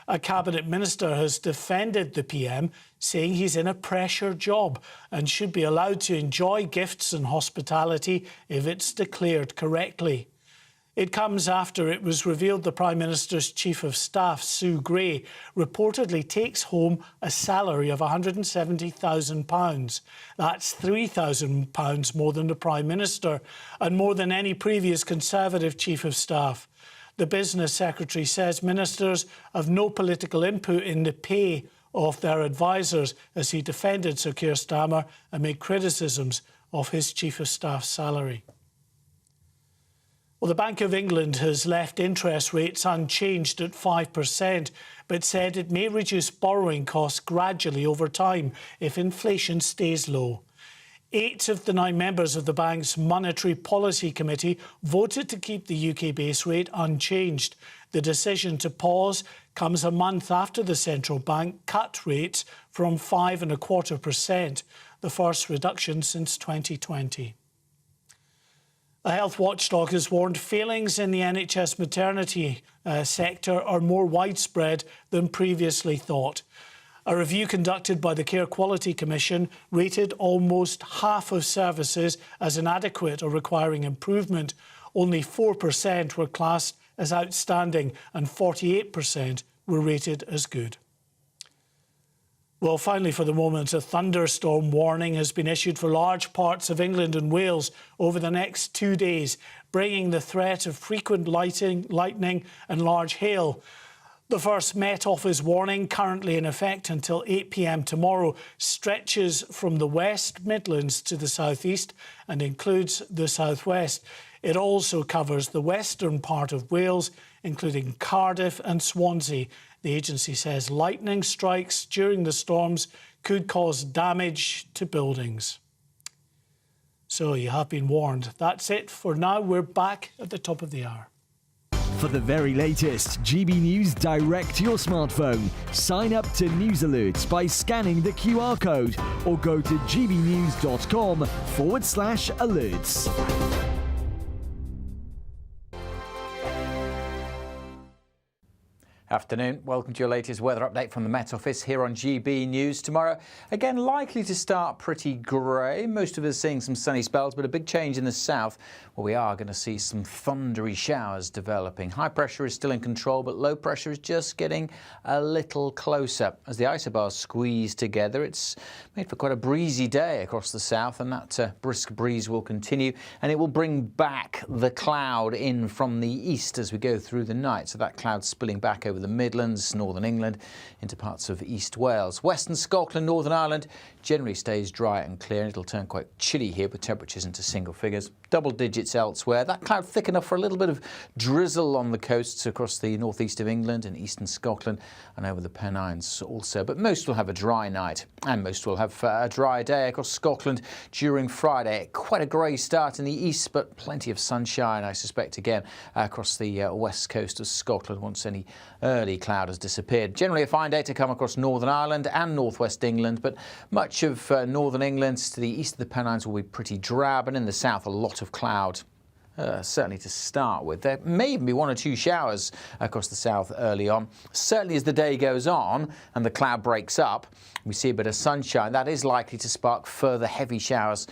A cabinet minister has defended the PM, saying he's in a pressure job and should be allowed to enjoy gifts and hospitality if it's declared correctly. It comes after it was revealed the Prime Minister's Chief of Staff, Sue Gray, reportedly takes home a salary of £170,000. That's £3,000 more than the Prime Minister and more than any previous Conservative Chief of Staff. The Business Secretary says ministers have no political input in the pay of their advisers as he defended Sir Keir Starmer and made criticisms of his Chief of Staff's salary. Well, the Bank of England has left interest rates unchanged at 5%, but said it may reduce borrowing costs gradually over time if inflation stays low. 8 of the 9 members of the bank's Monetary Policy Committee voted to keep the UK base rate unchanged. The decision to pause comes a month after the central bank cut rates from 5.25%, the first reduction since 2020. A health watchdog has warned failings in the NHS maternity sector are more widespread than previously thought. A review conducted by the Care Quality Commission rated almost half of services as inadequate or requiring improvement. Only 4% were classed as outstanding and 48% were rated as good. Well, finally, for the moment, a thunderstorm warning has been issued for large parts of England and Wales over the next 2 days, bringing the threat of frequent lightning and large hail. The first Met Office warning, currently in effect until 8 p.m. tomorrow, stretches from the West Midlands to the southeast and includes the southwest. It also covers the western part of Wales, including Cardiff and Swansea. The agency says lightning strikes during the storms could cause damage to buildings. So you have been warned. That's it for now. We're back at the top of the hour. For the very latest GB News direct to your smartphone, sign up to News Alerts by scanning the QR code or go to gbnews.com/alerts. Afternoon. Welcome to your latest weather update from the Met Office here on GB News. Tomorrow, again, likely to start pretty grey. Most of us seeing some sunny spells, but a big change in the south, where we are going to see some thundery showers developing. High pressure is still in control, but low pressure is just getting a little closer. As the isobars squeeze together, it's made for quite a breezy day across the south, and that brisk breeze will continue, and it will bring back the cloud in from the east as we go through the night. So that cloud spilling back over the Midlands, northern England, into parts of East Wales. Western Scotland, Northern Ireland generally stays dry and clear, and it'll turn quite chilly here with temperatures into single figures. Double digits elsewhere. That cloud thick enough for a little bit of drizzle on the coasts across the northeast of England and eastern Scotland and over the Pennines also. But most will have a dry night, and most will have a dry day across Scotland during Friday. Quite a grey start in the east, but plenty of sunshine, I suspect, again across the west coast of Scotland once any early cloud has disappeared. Generally a fine day to come across Northern Ireland and northwest England, but much of northern England to the east of the Pennines will be pretty drab, and in the south a lot of cloud. Certainly to start with. There may even be 1 or 2 showers across the south early on. Certainly as the day goes on and the cloud breaks up, we see a bit of sunshine. That is likely to spark further heavy showers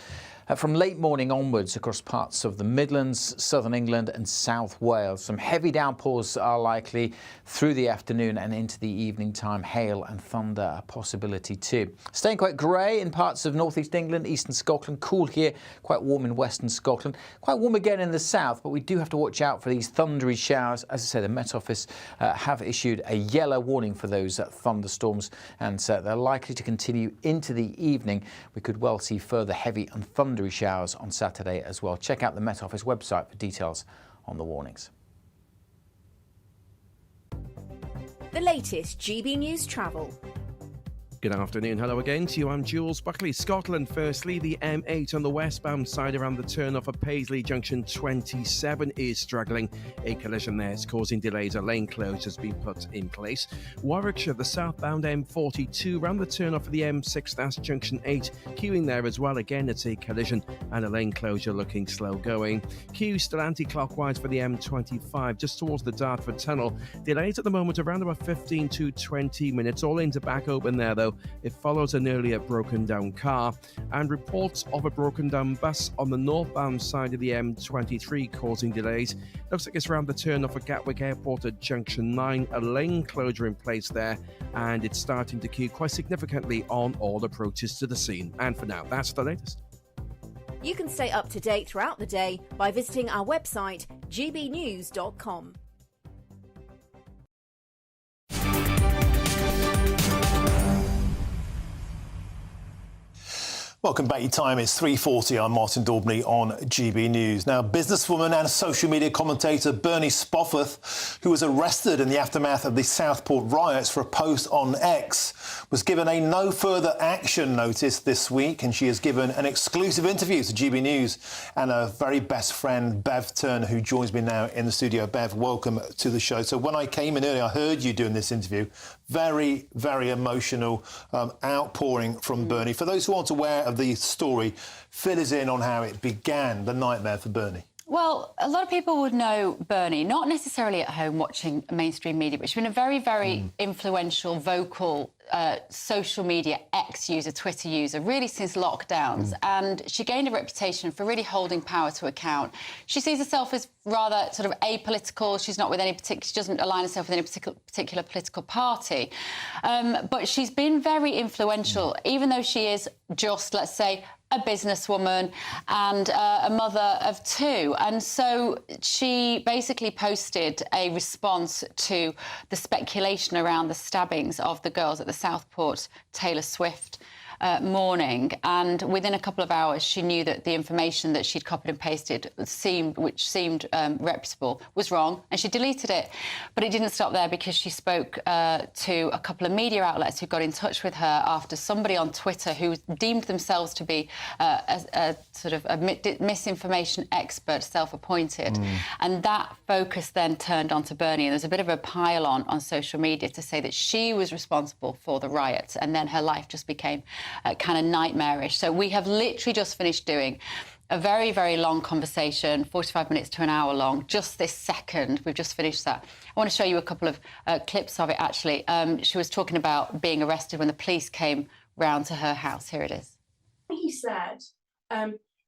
From late morning onwards across parts of the Midlands, southern England and South Wales. Some heavy downpours are likely through the afternoon and into the evening time. Hail and thunder a possibility too. Staying quite grey in parts of northeast England, eastern Scotland. Cool here, quite warm in western Scotland. Quite warm again in the south, but we do have to watch out for these thundery showers. As I say, the Met Office have issued a yellow warning for those thunderstorms, and they're likely to continue into the evening. We could well see further heavy and thundery showers on Saturday as well. Check out the Met Office website for details on the warnings. The latest GB News travel. Good afternoon. Hello again to you. I'm Jules Buckley. Scotland, firstly, the M8 on the westbound side around the turn-off of Paisley Junction 27 is struggling. A collision there is causing delays. A lane closure has been put in place. Warwickshire, the southbound M42 around the turn-off of the M6 Junction 8. Queuing there as well. Again, it's a collision and a lane closure looking slow going. Queue still anti-clockwise for the M25 just towards the Dartford Tunnel. Delays at the moment around about 15 to 20 minutes. All lanes are back open there though. It follows an earlier broken down car, and reports of a broken down bus on the northbound side of the M23 causing delays. Looks like it's around the turn off of Gatwick Airport at Junction 9, a lane closure in place there, and it's starting to queue quite significantly on all approaches to the scene. And for now, that's the latest. You can stay up to date throughout the day by visiting our website, gbnews.com. Welcome back. Your time is 3:40. I'm Martin Daubney on GB News. Now, businesswoman and social media commentator Bernie Spofforth, who was arrested in the aftermath of the Southport riots for a post on X, was given a no further action notice this week, and she has given an exclusive interview to GB News and her very best friend Bev Turner, who joins me now in the studio. Bev, welcome to the show. So when I came in earlier, I heard you doing this interview. Very, very emotional outpouring from Bernie. For those who aren't aware of the story, fill us in on how it began, the nightmare for Bernie. Well, a lot of people would know Bernie, not necessarily at home watching mainstream media, but she's been a very, very influential, vocal social media X user, Twitter user, really since lockdowns. And she gained a reputation for really holding power to account. She sees herself as rather sort of apolitical. She's not with any particular, she doesn't align herself with any particular political party. But she's been very influential, even though she is just, let's say, a businesswoman and a mother of two. And so she basically posted a response to the speculation around the stabbings of the girls at the Southport Taylor Swift morning, and within a couple of hours she knew that the information that she'd copied and pasted which seemed reputable was wrong, and she deleted it. But it didn't stop there, because she spoke to a couple of media outlets who got in touch with her after somebody on Twitter who deemed themselves to be a sort of a misinformation expert, self-appointed, and that focus then turned onto Bernie, and there's a bit of a pile on social media to say that she was responsible for the riots, and then her life just became kind of nightmarish. So we have literally just finished doing a very, very long conversation, 45 minutes to an hour long, just this second. We've just finished that. I want to show you a couple of clips of it, actually. She was talking about being arrested when the police came round to her house. Here it is. He said,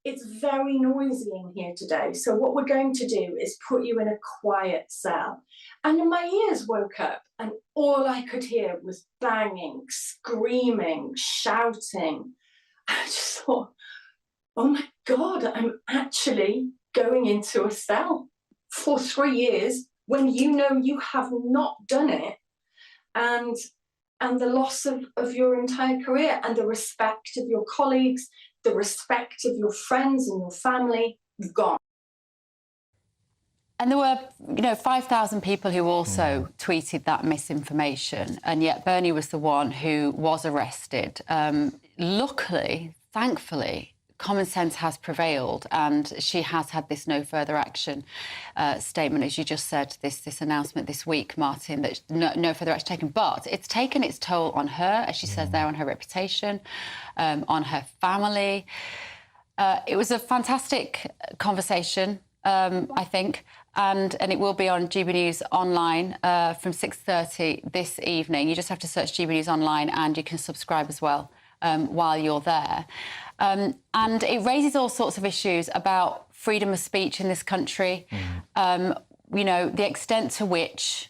it's very noisy in here today, so what we're going to do is put you in a quiet cell. And then my ears woke up, and all I could hear was banging, screaming, shouting. I just thought, oh my God, I'm actually going into a cell for 3 years when you know you have not done it, and the loss of your entire career, and the respect of your colleagues, the respect of your friends and your family, gone. And there were, 5,000 people who also tweeted that misinformation, and yet Bernie was the one who was arrested. Luckily, thankfully, common sense has prevailed, and she has had this no further action statement, as you just said, this announcement this week, Martin, that no further action taken. But it's taken its toll on her, as she says there, on her reputation, on her family. It was a fantastic conversation, I think, and it will be on GB News Online from 6:30 this evening. You just have to search GB News Online, and you can subscribe as well while you're there. And it raises all sorts of issues about freedom of speech in this country. You know, the extent to which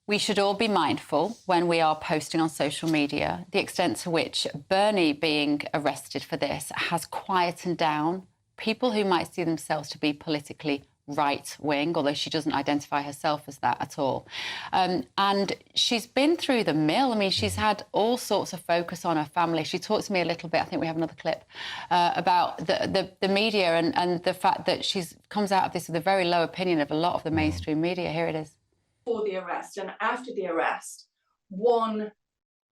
we should all be mindful when we are posting on social media, the extent to which Bernie being arrested for this has quietened down people who might see themselves to be politically right-wing, although she doesn't identify herself as that at all. And she's been through the mill. I mean, she's had all sorts of focus on her family. She talked to me a little bit, I think we have another clip, about the media and the fact that she's comes out of this with a very low opinion of a lot of the mainstream media. Here it is. For the arrest and after the arrest, one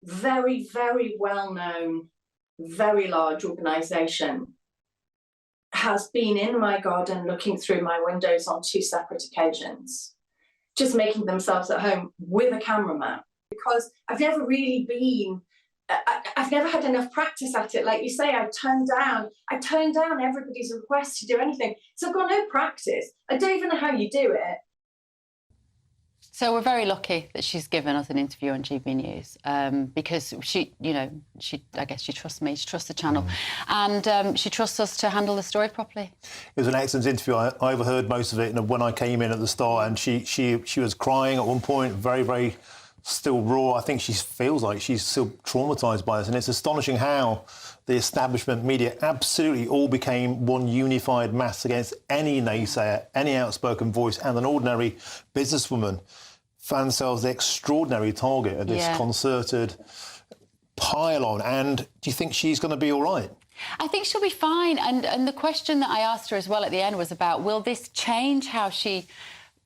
very, very well-known, very large organisation has been in my garden looking through my windows on 2 separate occasions, just making themselves at home with a cameraman, because I've never really been, I've never had enough practice at it. Like you say, I turned down everybody's request to do anything. So I've got no practice. I don't even know how you do it. So we're very lucky that she's given us an interview on GB News because she, you know, I guess she trusts me, she trusts the channel, and she trusts us to handle the story properly. It was an excellent interview. I overheard most of it when I came in at the start, and she was crying at one point, very, very still raw. I think she feels like she's still traumatised by this, and it's astonishing how the establishment media absolutely all became one unified mass against any naysayer, any outspoken voice, and an ordinary businesswoman found themselves the extraordinary target of this concerted pile-on. And do you think she's going to be all right? I think she'll be fine. And the question that I asked her as well at the end was about, will this change how she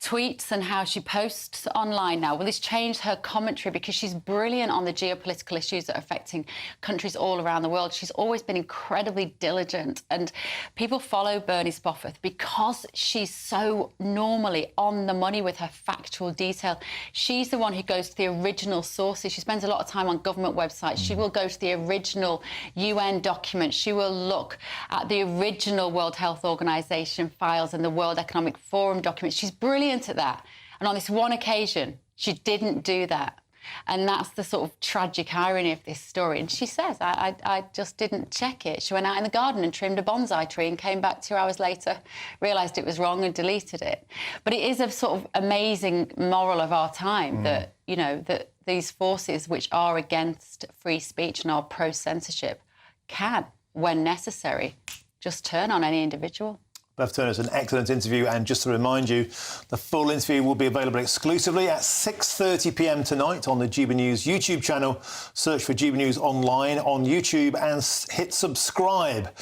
tweets and how she posts online now? Will this change her commentary? Because she's brilliant on the geopolitical issues that are affecting countries all around the world. She's always been incredibly diligent, and people follow Bernie Spofforth because she's so normally on the money with her factual detail. She's the one who goes to the original sources. She spends a lot of time on government websites. She will go to the original UN documents. She will look at the original World Health Organization files and the World Economic Forum documents. She's brilliant at that. And on this one occasion, she didn't do that. And that's the sort of tragic irony of this story. And she says, I just didn't check it. She went out in the garden and trimmed a bonsai tree and came back 2 hours later, realised it was wrong and deleted it. But it is a sort of amazing moral of our time that, you know, that these forces which are against free speech and are pro-censorship can, when necessary, just turn on any individual. Bev Turner's an excellent interview, and just to remind you, the full interview will be available exclusively at 6:30 p.m. tonight on the GB News YouTube channel. Search for GB News online on YouTube and hit subscribe.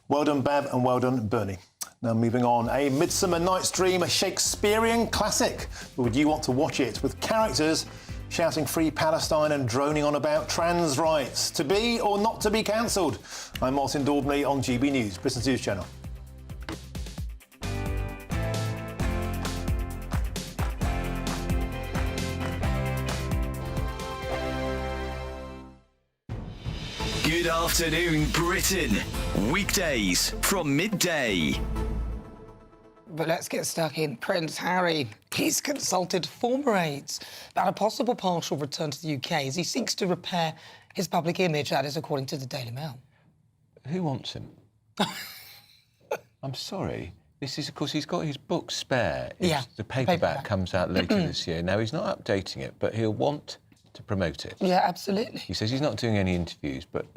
Well done, Bev, and well done, Bernie. Now, moving on, A Midsummer Night's Dream, a Shakespearean classic. Would you want to watch it with characters shouting Free Palestine and droning on about trans rights? To be or not to be cancelled? I'm Martin Daubney on GB News, Britain's News Channel. Good afternoon, Britain. Weekdays from midday. But let's get stuck in. Prince Harry, he's consulted former aides about a possible partial return to the UK as he seeks to repair his public image, that is according to the Daily Mail. Who wants him? I'm sorry. This is, of course, he's got his book Spare. The paperback comes out later this year. Now, he's not updating it, but he'll want to promote it. Yeah, absolutely. He says he's not doing any interviews, but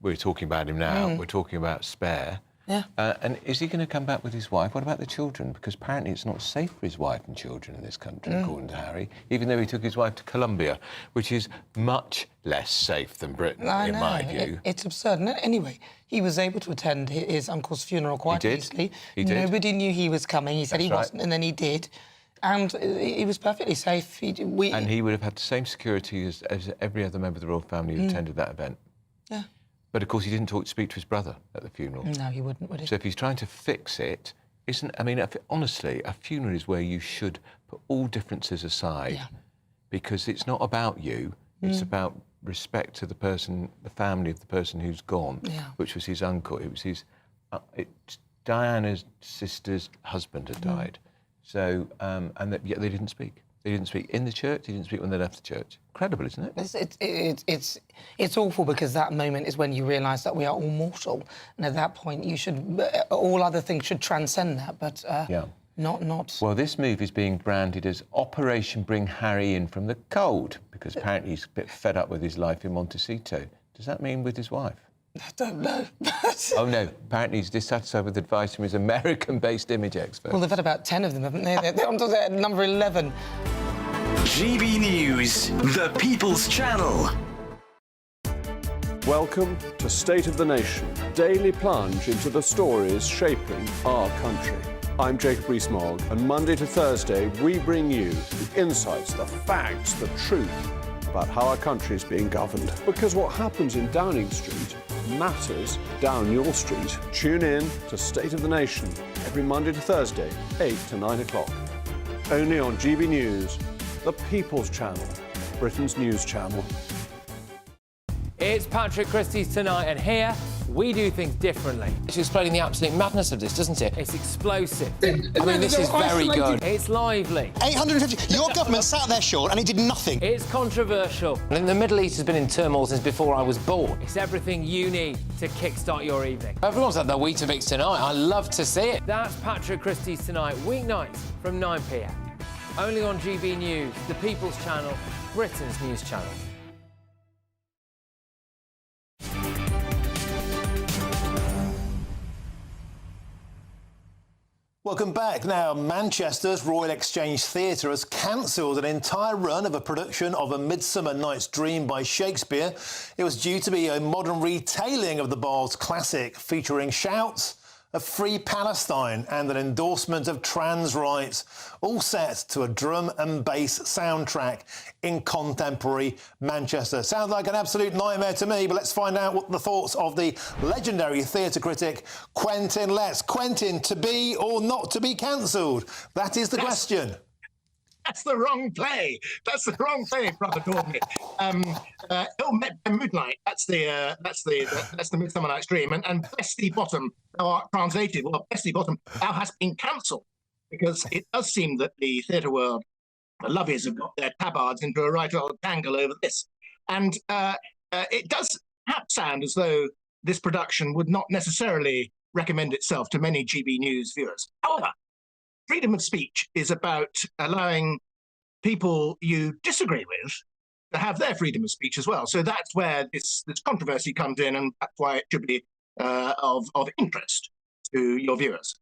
we're talking about him now, we're talking about Spare. Yeah. And is he going to come back with his wife? What about the children? Because apparently it's not safe for his wife and children in this country, according to Harry, even though he took his wife to Colombia, which is much less safe than Britain, in my view. It's absurd. Anyway, he was able to attend his uncle's funeral quite easily. He did. Nobody knew he was coming. He said he wasn't, and then he did. And he was perfectly safe. And he would have had the same security as every other member of the royal family who attended that event. Yeah. But, of course, he didn't speak to his brother at the funeral. No, he wouldn't, would he? So if he's trying to fix it, honestly, a funeral is where you should put all differences aside because it's not about you. It's about respect to the person, the family of the person who's gone, which was his uncle. It was his... Diana's sister's husband had died. So, and yet they didn't speak. They didn't speak in the church. They didn't speak when they left the church. Incredible, isn't it? It's awful, because that moment is when you realise that we are all mortal, and at that point you should all other things should transcend that. But not. Well, this move is being branded as Operation Bring Harry In from the Cold, because apparently he's a bit fed up with his life in Montecito. Does that mean with his wife? I don't know. Oh, no. Apparently he's dissatisfied with advice from his American-based image expert. Well, they've had about 10 of them, haven't they? They're on to their number 11. GB News, the People's Channel. Welcome to State of the Nation, daily plunge into the stories shaping our country. I'm Jacob Rees-Mogg, and Monday to Thursday we bring you the insights, the facts, the truth about how our country is being governed. Because what happens in Downing Street matters down your street. Tune in to State of the Nation every Monday to Thursday, 8 to 9 o'clock. Only on GB News, the People's Channel, Britain's news channel. It's Patrick Christie's Tonight, and here we do things differently. It's explaining the absolute madness of this, doesn't it? It's explosive. I mean, this is very good. It's lively. 850. Your government sat there, Sean, and it did nothing. It's controversial. And the Middle East has been in turmoil since before I was born. It's everything you need to kickstart your evening. Everyone's had their Weetabix tonight. I love to see it. That's Patrick Christie's Tonight, weeknights from 9 p.m. Only on GB News, the People's Channel, Britain's news channel. Welcome back. Now, Manchester's Royal Exchange Theatre has cancelled an entire run of a production of A Midsummer Night's Dream by Shakespeare. It was due to be a modern retelling of the Bard's classic, featuring shouts of Free Palestine and an endorsement of trans rights, all set to a drum and bass soundtrack in contemporary Manchester. Sounds like an absolute nightmare to me, but let's find out what the thoughts of the legendary theatre critic Quentin Letts. Quentin, to be or not to be cancelled? That is the question. That's the wrong play. That's the wrong play, Brother Daubney. Ill Met by Moonlight. That's the Midsummer Night's Dream. And Bestie Bottom, thou art translated. Well, Bestie Bottom, thou hast been cancelled, because it does seem that the theatre world, the lovies, have got their tabards into a right old tangle over this. And it does perhaps sound as though this production would not necessarily recommend itself to many GB News viewers. However, freedom of speech is about allowing people you disagree with to have their freedom of speech as well. So that's where this controversy comes in, and that's why it should be of interest to your viewers.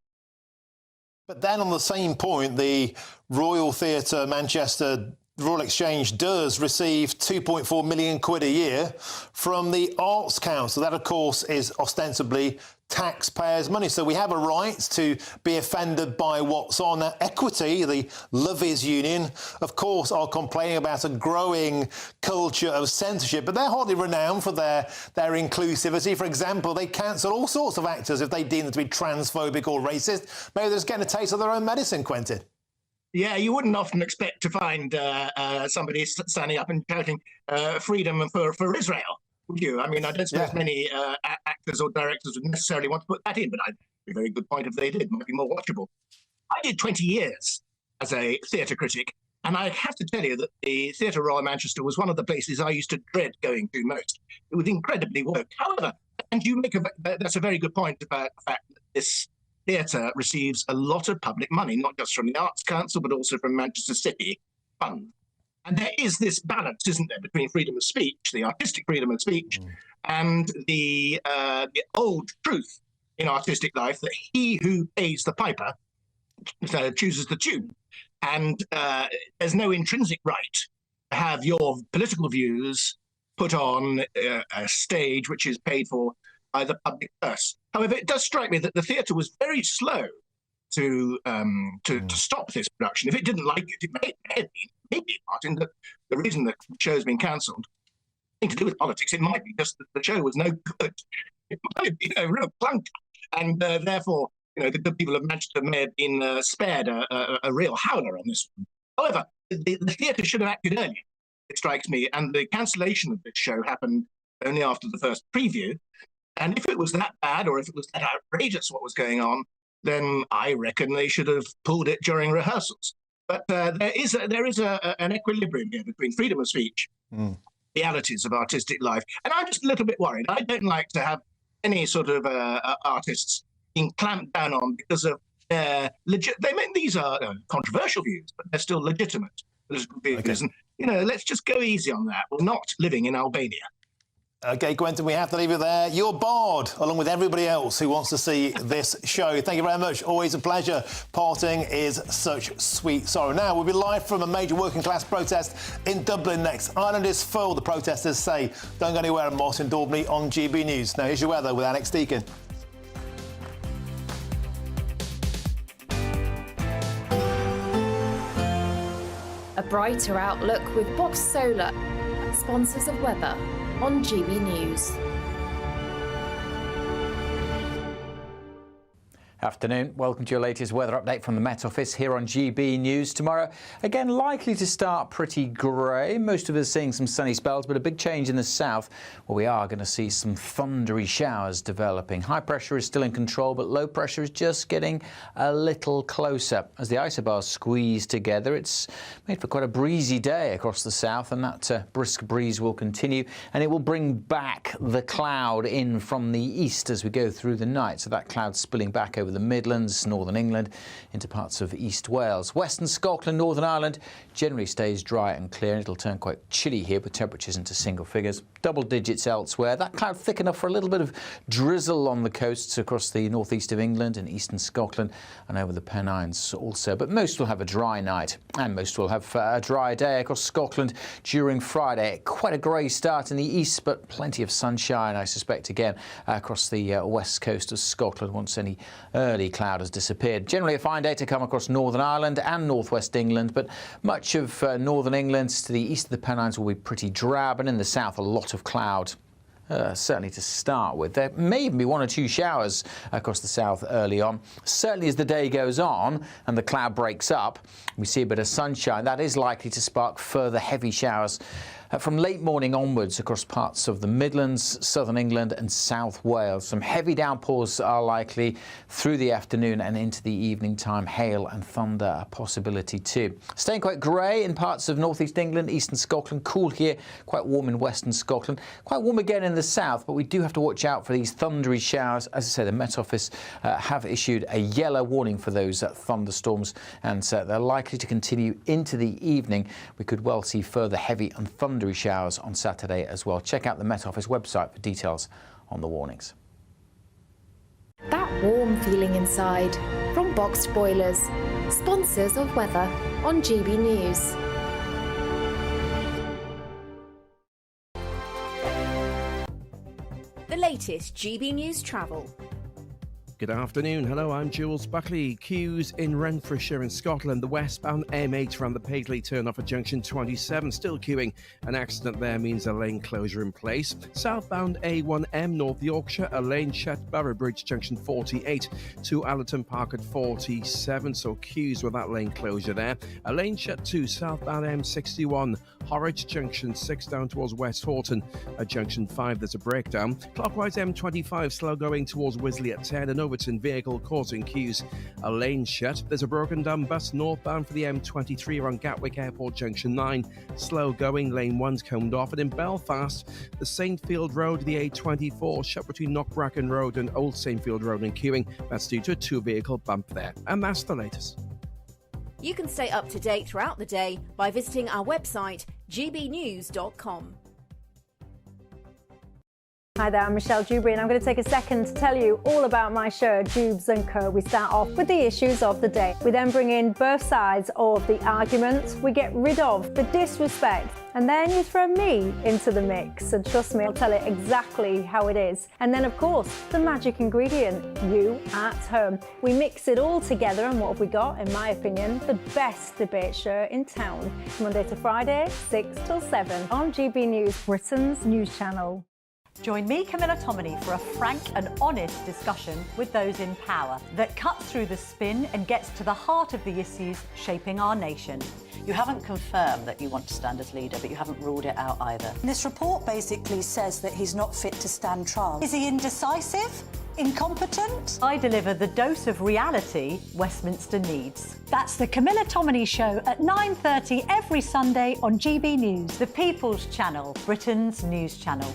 But then on the same point, the Royal Theatre Manchester Royal Exchange does receive 2.4 million quid a year from the Arts Council. That, of course, is ostensibly taxpayers' money. So we have a right to be offended by what's on. Equity, the Lovies Union, of course, are complaining about a growing culture of censorship, but they're hardly renowned for their inclusivity. For example, they cancel all sorts of actors if they deem them to be transphobic or racist. Maybe they're just getting a taste of their own medicine, Quentin. Yeah, you wouldn't often expect to find somebody standing up and shouting freedom for Israel, would you? I mean, I don't suppose many actors or directors would necessarily want to put that in, but I'd be a very good point if they did. It might be more watchable. I did 20 years as a theatre critic, and I have to tell you that the Theatre Royal Manchester was one of the places I used to dread going to most. It was incredibly woke. However, and you make that's a very good point about the fact that this theatre receives a lot of public money, not just from the Arts Council, but also from Manchester City Fund. And there is this balance, isn't there, between freedom of speech, the artistic freedom of speech, and the old truth in artistic life that he who pays the piper chooses the tune. And there's no intrinsic right to have your political views put on a stage which is paid for by the public purse. However, it does strike me that the theatre was very slow to stop this production. If it didn't like it, it may be part in the reason the show's been cancelled. Nothing to do with politics. It might be just that the show was no good. It might be a real plunk, and therefore, the good people of Manchester may have been spared a real howler on this one. However, the theatre should have acted earlier, it strikes me, and the cancellation of this show happened only after the first preview. And if it was that bad, or if it was that outrageous what was going on, then I reckon they should have pulled it during rehearsals. But there is an equilibrium here between freedom of speech, realities of artistic life, and I'm just a little bit worried. I don't like to have any sort of artists being clamped down on because of these are controversial views, but they're still legitimate political views. And, let's just go easy on that. We're not living in Albania. OK, Quentin, we have to leave it there. You're barred, along with everybody else who wants to see this show. Thank you very much. Always a pleasure. Parting is such sweet sorrow. Now, we'll be live from a major working-class protest in Dublin next. Ireland is full, the protesters say. Don't go anywhere, Moss in Daubney on GB News. Now, here's your weather with Alex Deakin. A brighter outlook with Box Solar, sponsors of weather on GB News. Afternoon. Welcome to your latest weather update from the Met Office here on GB News. Tomorrow, again, likely to start pretty grey. Most of us seeing some sunny spells, but a big change in the south, where we are going to see some thundery showers developing. High pressure is still in control, but low pressure is just getting a little closer. As the isobars squeeze together, it's made for quite a breezy day across the south, and that brisk breeze will continue, and it will bring back the cloud in from the east as we go through the night. So that cloud spilling back over the Midlands, northern England, into parts of East Wales. Western Scotland, Northern Ireland generally stays dry and clear, and it'll turn quite chilly here with temperatures into single figures. Double digits elsewhere. That cloud thick enough for a little bit of drizzle on the coasts across the northeast of England and eastern Scotland and over the Pennines also. But most will have a dry night, and most will have a dry day across Scotland during Friday. Quite a grey start in the east, but plenty of sunshine, I suspect, again across the west coast of Scotland once any early cloud has disappeared. Generally a fine day to come across Northern Ireland and northwest England, but much of northern England to the east of the Pennines will be pretty drab, and in the south a lot of cloud. Certainly to start with. There may even be one or two showers across the south early on. Certainly as the day goes on and the cloud breaks up, we see a bit of sunshine. That is likely to spark further heavy showers from late morning onwards across parts of the Midlands, southern England and South Wales. Some heavy downpours are likely through the afternoon and into the evening time. Hail and thunder a possibility too. Staying quite grey in parts of northeast England, eastern Scotland. Cool here, quite warm in western Scotland. Quite warm again in the south, but we do have to watch out for these thundery showers. As I say, the Met Office have issued a yellow warning for those thunderstorms, and they're likely to continue into the evening. We could well see further heavy and thundery showers on Saturday as well. Check out the Met Office website for details on the warnings. That warm feeling inside from Boxed Boilers, sponsors of weather on GB News. The latest GB News travel. Good afternoon. Hello, I'm Jules Buckley. Queues in Renfrewshire in Scotland. The westbound M8 around the Paisley turn off at junction 27. Still queuing. An accident there means a lane closure in place. Southbound A1M North Yorkshire, a lane shut Boroughbridge junction 48 to Allerton Park at 47. So queues with that lane closure there. A lane shut to southbound M61 Horwich junction 6 down towards West Horton. At junction 5 there's a breakdown. Clockwise M25 slow going towards Wisley at 10 and Overton vehicle causing queues. A lane shut. There's a broken down bus northbound for the M23 around Gatwick Airport junction 9. Slow going, lane 1's combed off. And in Belfast, the Saintfield Road, the A24 shut between Knockbracken Road and Old Saintfield Road and queuing. That's due to a 2-vehicle bump there. And that's the latest. You can stay up to date throughout the day by visiting our website gbnews.com. Hi there, I'm Michelle Dewberry and I'm going to take a second to tell you all about my show, Dubes & Co. We start off with the issues of the day. We then bring in both sides of the argument. We get rid of the disrespect. And then you throw me into the mix. And trust me, I'll tell it exactly how it is. And then, of course, the magic ingredient, you at home. We mix it all together and what have we got, in my opinion, the best debate show in town. Monday to Friday, 6 till 7 on GB News, Britain's news channel. Join me, Camilla Tominey, for a frank and honest discussion with those in power that cuts through the spin and gets to the heart of the issues shaping our nation. You haven't confirmed that you want to stand as leader, but you haven't ruled it out either. This report basically says that he's not fit to stand trial. Is he indecisive? Incompetent? I deliver the dose of reality Westminster needs. That's the Camilla Tominey Show at 9:30 every Sunday on GB News, the People's Channel, Britain's news channel.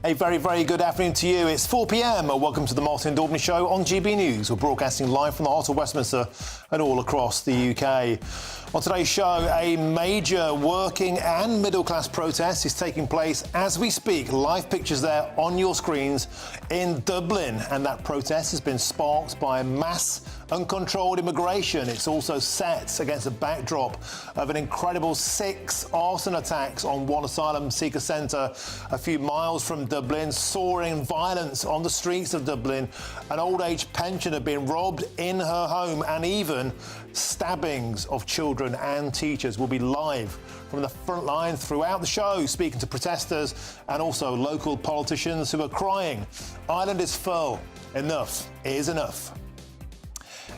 A very, very good afternoon to you. It's 4 p.m. Welcome to the Martin Daubney Show on GB News. We're broadcasting live from the heart of Westminster and all across the UK. On today's show, a major working and middle-class protest is taking place as we speak. Live pictures there on your screens in Dublin. And that protest has been sparked by mass uncontrolled immigration. It's also set against a backdrop of an incredible 6 arson attacks on one asylum seeker centre a few miles from Dublin, soaring violence on the streets of Dublin, an old-age pensioner being robbed in her home, and even stabbings of children and teachers. Will be live from the front line throughout the show, speaking to protesters and also local politicians who are crying, Ireland is full, enough is enough.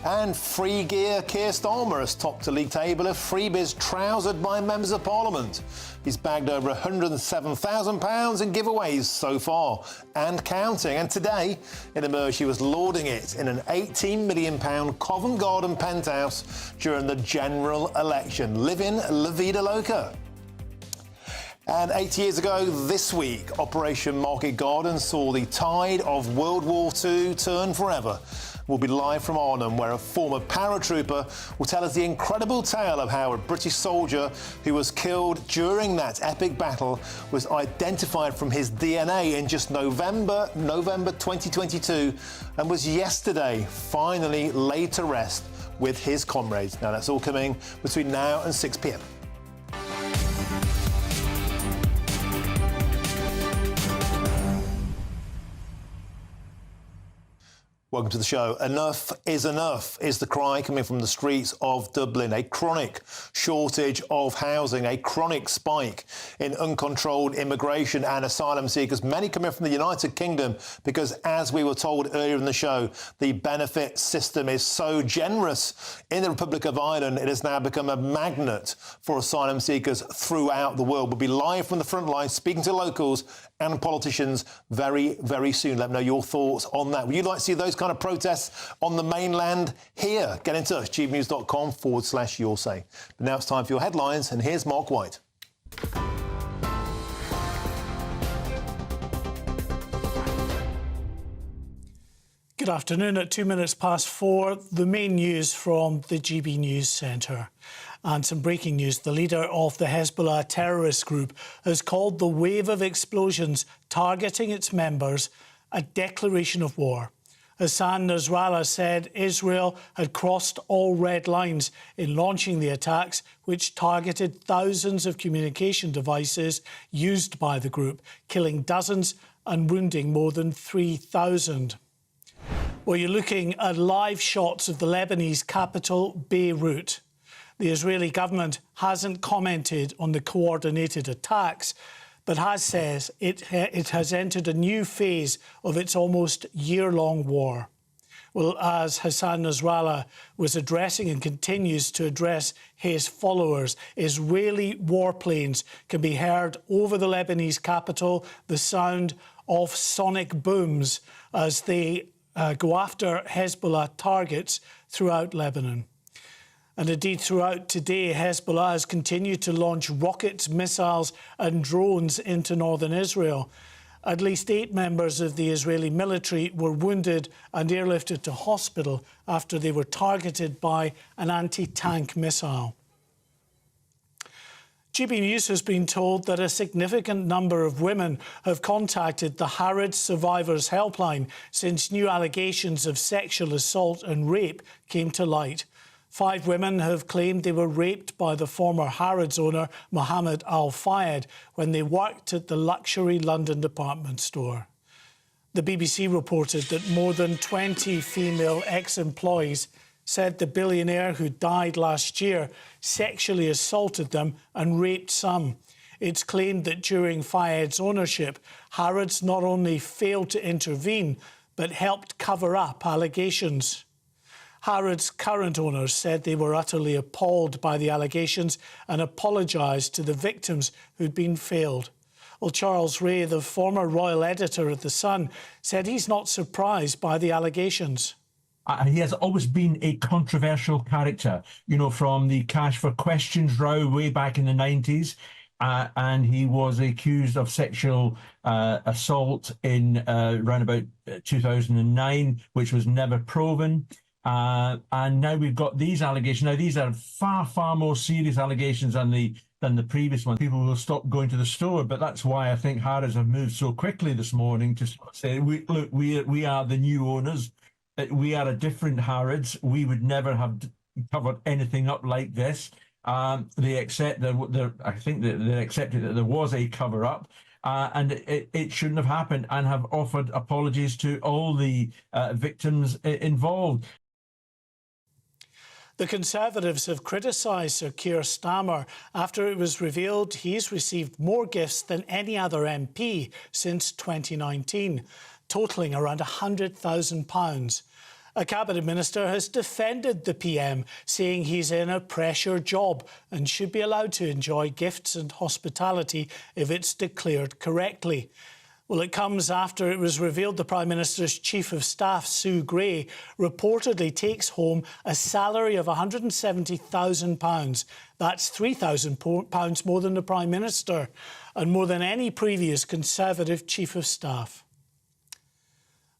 And free gear Keir Starmer has topped a league table of freebies trousered by members of Parliament. He's bagged over £107,000 in giveaways so far and counting. And today, it emerged he was lauding it in an £18 million Covent Garden penthouse during the general election. Living La Vida Loca. And 8 years ago this week, Operation Market Garden saw the tide of World War II turn forever. We'll be live from Arnhem, where a former paratrooper will tell us the incredible tale of how a British soldier who was killed during that epic battle was identified from his DNA in just November 2022 and was yesterday finally laid to rest with his comrades. Now, that's all coming between now and 6 p.m. Welcome to the show. Enough is the cry coming from the streets of Dublin. A chronic shortage of housing, a chronic spike in uncontrolled immigration and asylum seekers, many coming from the United Kingdom because, as we were told earlier in the show, the benefit system is so generous in the Republic of Ireland, it has now become a magnet for asylum seekers throughout the world. We'll be live from the front line, speaking to locals and politicians very, very soon. Let me know your thoughts on that. Would you like to see those kind of protests on the mainland here? Get in touch, gbnews.com/your say. But now it's time for your headlines, and here's Mark White. Good afternoon. At 2 minutes past 4, the main news from the GB News Centre. And some breaking news. The leader of the Hezbollah terrorist group has called the wave of explosions targeting its members a declaration of war. Hassan Nasrallah said Israel had crossed all red lines in launching the attacks, which targeted thousands of communication devices used by the group, killing dozens and wounding more than 3,000. Well, you're looking at live shots of the Lebanese capital, Beirut. The Israeli government hasn't commented on the coordinated attacks, but has said it has entered a new phase of its almost year-long war. Well, as Hassan Nasrallah was addressing and continues to address his followers, Israeli warplanes can be heard over the Lebanese capital, the sound of sonic booms as they go after Hezbollah targets throughout Lebanon. And indeed, throughout today, Hezbollah has continued to launch rockets, missiles and drones into northern Israel. At least 8 members of the Israeli military were wounded and airlifted to hospital after they were targeted by an anti-tank missile. GB News has been told that a significant number of women have contacted the Harrods Survivors Helpline since new allegations of sexual assault and rape came to light. 5 women have claimed they were raped by the former Harrods owner, Mohammed Al-Fayed, when they worked at the luxury London department store. The BBC reported that more than 20 female ex-employees said the billionaire who died last year sexually assaulted them and raped some. It's claimed that during Fayed's ownership, Harrods not only failed to intervene, but helped cover up allegations. Harrods' current owners said they were utterly appalled by the allegations and apologised to the victims who'd been failed. Well, Charles Ray, the former royal editor of The Sun, said he's not surprised by the allegations. He has always been a controversial character, you know, from the Cash for Questions row way back in the 90s. And he was accused of sexual assault in around about 2009, which was never proven. And now we've got these allegations. Now, these are far, far more serious allegations than the previous one. People will stop going to the store, but that's why I think Harrods have moved so quickly this morning to say, look, we are the new owners. We are a different Harrods. We would never have covered anything up like this. They accept I think that they accepted that there was a cover-up. And it shouldn't have happened, and have offered apologies to all the victims involved. The Conservatives have criticised Sir Keir Starmer after it was revealed he's received more gifts than any other MP since 2019, totalling around £100,000. A cabinet minister has defended the PM, saying he's in a pressure job and should be allowed to enjoy gifts and hospitality if it's declared correctly. Well, it comes after it was revealed the Prime Minister's Chief of Staff, Sue Gray, reportedly takes home a salary of £170,000. That's £3,000 more than the Prime Minister and more than any previous Conservative Chief of Staff.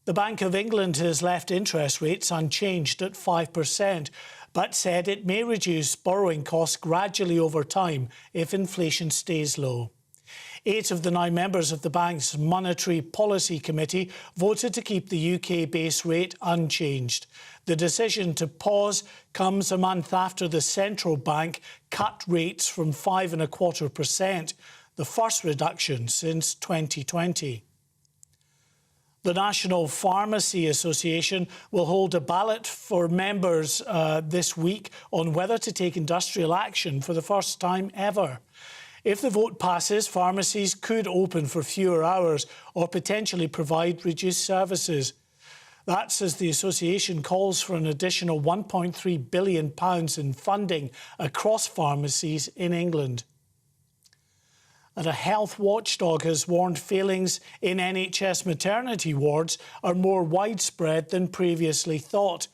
The Bank of England has left interest rates unchanged at 5%, but said it may reduce borrowing costs gradually over time if inflation stays low. 8 of the 9 members of the bank's Monetary Policy Committee voted to keep the UK base rate unchanged. The decision to pause comes a month after the central bank cut rates from 5.25%, the first reduction since 2020. The National Pharmacy Association will hold a ballot for members this week on whether to take industrial action for the first time ever. If the vote passes, pharmacies could open for fewer hours or potentially provide reduced services. That's as the association calls for an additional £1.3 billion in funding across pharmacies in England. And a health watchdog has warned failings in NHS maternity wards are more widespread than previously thought.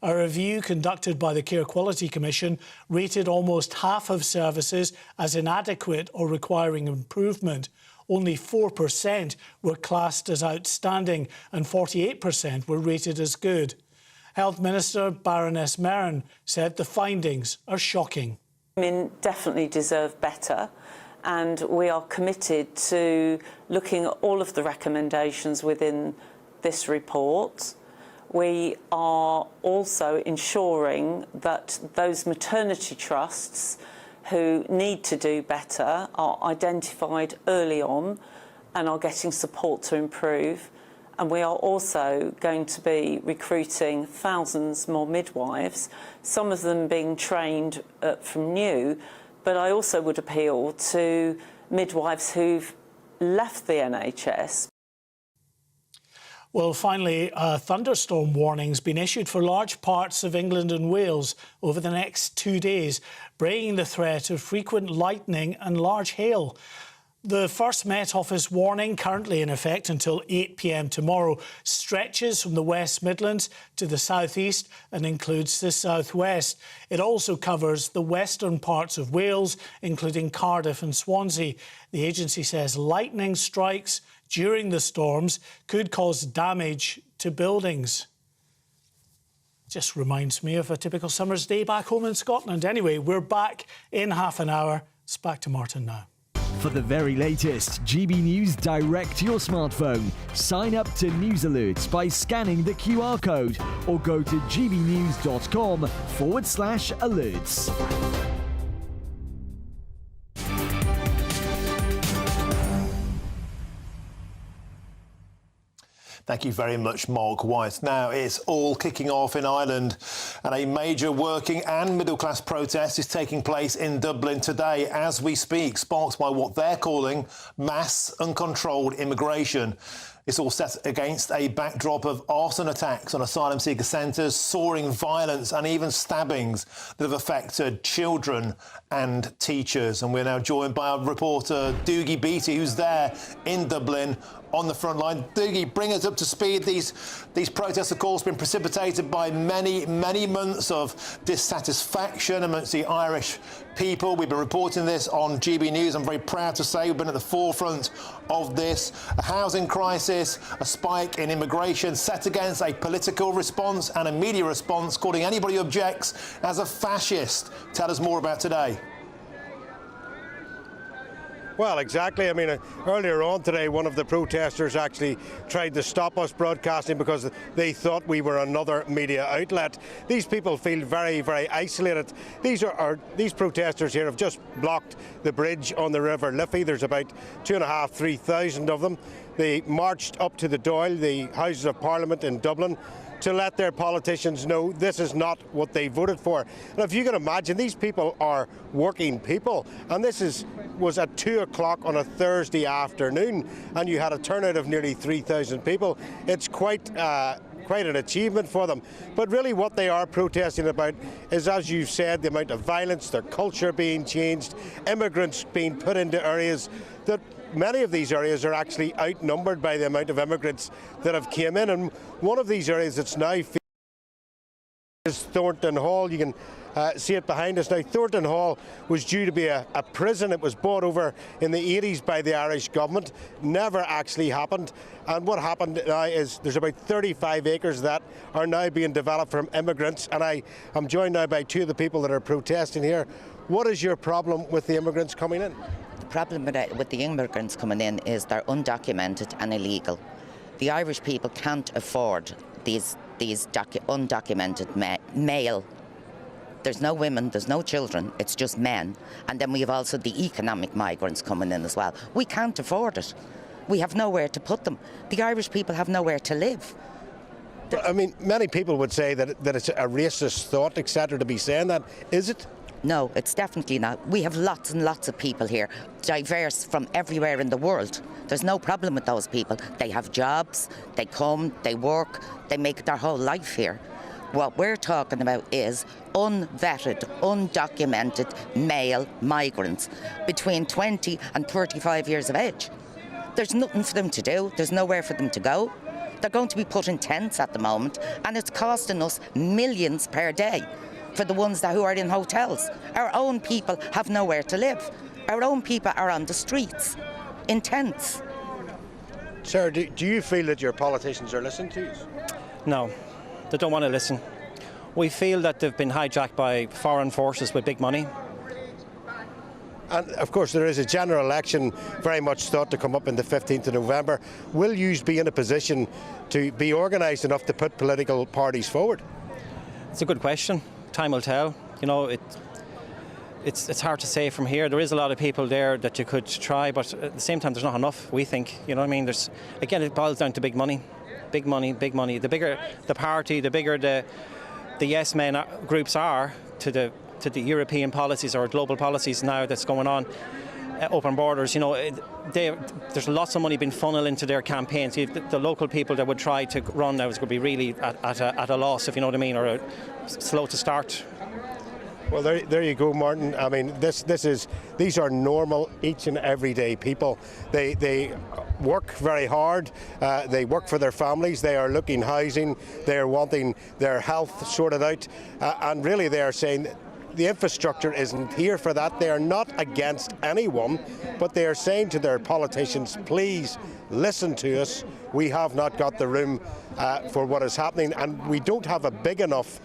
A review conducted by the Care Quality Commission rated almost half of services as inadequate or requiring improvement. Only 4% were classed as outstanding and 48% were rated as good. Health Minister Baroness Mehren said the findings are shocking. Women definitely deserve better, and we are committed to looking at all of the recommendations within this report. We are also ensuring that those maternity trusts who need to do better are identified early on and are getting support to improve. And we are also going to be recruiting thousands more midwives, some of them being trained from new. But I also would appeal to midwives who've left the NHS. Well, finally, a thunderstorm warning's been issued for large parts of England and Wales over the next 2 days, bringing the threat of frequent lightning and large hail. The first Met Office warning, currently in effect until 8 p.m. tomorrow, stretches from the West Midlands to the southeast and includes the southwest. It also covers the western parts of Wales, including Cardiff and Swansea. The agency says lightning strikes during the storms could cause damage to buildings. Just reminds me of a typical summer's day back home in Scotland. Anyway, we're back in half an hour. It's back to Martin now. For the very latest GB News direct to your smartphone, sign up to News Alerts by scanning the QR code or go to gbnews.com/alerts. Thank you very much, Mark White. Now, it's all kicking off in Ireland, and a major working and middle-class protest is taking place in Dublin today as we speak, sparked by what they're calling mass uncontrolled immigration. It's all set against a backdrop of arson attacks on asylum seeker centres, soaring violence and even stabbings that have affected children and teachers. And we're now joined by our reporter Doogie Beattie, who's there in Dublin on the front line. Doogie, bring us up to speed. These protests, of course, been precipitated by many months of dissatisfaction amongst the Irish people. We've been reporting this on GB News. I'm very proud to say we've been at the forefront of this. A housing crisis, a spike in immigration set against a political response and a media response, calling anybody who objects as a fascist. Tell us more about today. Well, exactly. I mean, earlier on today, one of the protesters actually tried to stop us broadcasting because they thought we were another media outlet. These people feel very isolated. These protesters here have just blocked the bridge on the River Liffey. There's about 2,500–3,000 of them. They marched up to the Dáil, the Houses of Parliament in Dublin, to let their politicians know this is not what they voted for. And if you can imagine, these people are working people, and this was at 2 o'clock on a Thursday afternoon, and you had a turnout of nearly 3,000 people. It's quite an achievement for them. But really what they are protesting about is, as you've said, the amount of violence, their culture being changed, immigrants being put into areas that many of these areas are actually outnumbered by the amount of immigrants that have came in. And one of these areas that's now is Thornton Hall. You can see it behind us now. Thornton Hall was due to be a prison. It was bought over in the 80s by the Irish government. Never actually happened. And what happened now is there's about 35 acres that are now being developed from immigrants. And I'm joined now by two of the people that are protesting here. What is your problem with the immigrants coming in? The problem with the immigrants coming in is they're undocumented and illegal. The Irish people can't afford these undocumented male. There's no women, there's no children, it's just men. And then we have also the economic migrants coming in as well. We can't afford it. We have nowhere to put them. The Irish people have nowhere to live. But, I mean, many people would say that it's a racist thought, etc., to be saying that. Is it? No, it's definitely not. We have lots and lots of people here, diverse from everywhere in the world. There's no problem with those people. They have jobs, they come, they work, they make their whole life here. What we're talking about is unvetted, undocumented male migrants between 20 and 35 years of age. There's nothing for them to do. There's nowhere for them to go. They're going to be put in tents at the moment, and it's costing us millions per day for the ones who are in hotels. Our own people have nowhere to live. Our own people are on the streets, in tents. Sir, do you feel that your politicians are listening to you? No, they don't want to listen. We feel that they've been hijacked by foreign forces with big money. And of course there is a general election very much thought to come up on the 15th of November. Will you be in a position to be organised enough to put political parties forward? It's a good question. Time will tell. You know, it's hard to say from here. There is a lot of people there that you could try, but at the same time, there's not enough, we think. You know what I mean? Again, it boils down to big money. Big money, big money. The bigger the party, the bigger the yes men groups are to the European policies or global policies now that's going on. Open borders, you know, there's lots of money being funneled into their campaigns. The local people that would try to run now is going to be really at a loss, if you know what I mean, or slow to start. Well, there you go, Martin. I mean, these are normal, each and everyday people. They work very hard. They work for their families. They are looking housing. They are wanting their health sorted out, and really they are saying the infrastructure isn't here for that. They are not against anyone, but they are saying to their politicians, please listen to us. We have not got the room for what is happening, and we don't have a big enough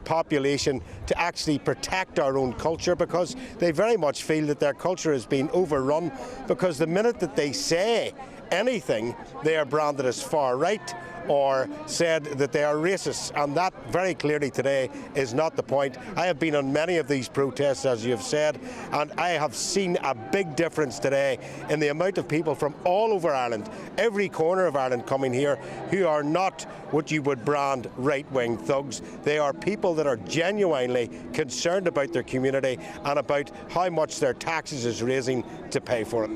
population to actually protect our own culture, because they very much feel that their culture is being overrun, because the minute that they say anything, they are branded as far right or said that they are racist, and that very clearly today is not the point. I have been on many of these protests, as you have said, and I have seen a big difference today in the amount of people from all over Ireland, every corner of Ireland coming here, who are not what you would brand right-wing thugs. They are people that are genuinely concerned about their community and about how much their taxes is raising to pay for it.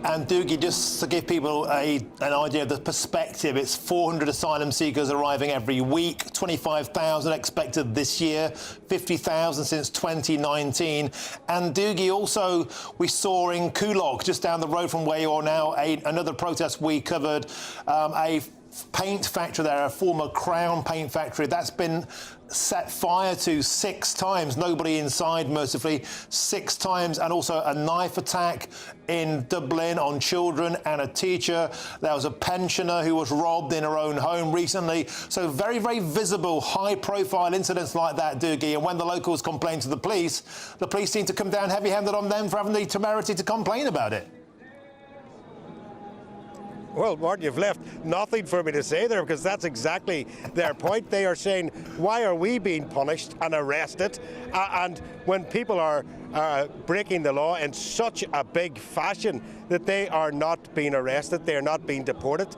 And Doogie, just to give people an idea of the perspective, it's 400 asylum seekers arriving every week, 25,000 expected this year, 50,000 since 2019. And Doogie, also we saw in Coolock, just down the road from where you are now, another protest we covered, a paint factory there, a former Crown paint factory, that's been set fire to 6 times. Nobody inside, mercifully, 6 times. And also a knife attack in Dublin on children and a teacher. There was a pensioner who was robbed in her own home recently. So very, very visible, high-profile incidents like that, Doogie. And when the locals complain to the police seem to come down heavy-handed on them for having the temerity to complain about it. Well, Martin, you've left nothing for me to say there, because that's exactly their point. They are saying, why are we being punished and arrested? And when people are breaking the law in such a big fashion that they are not being arrested, they are not being deported.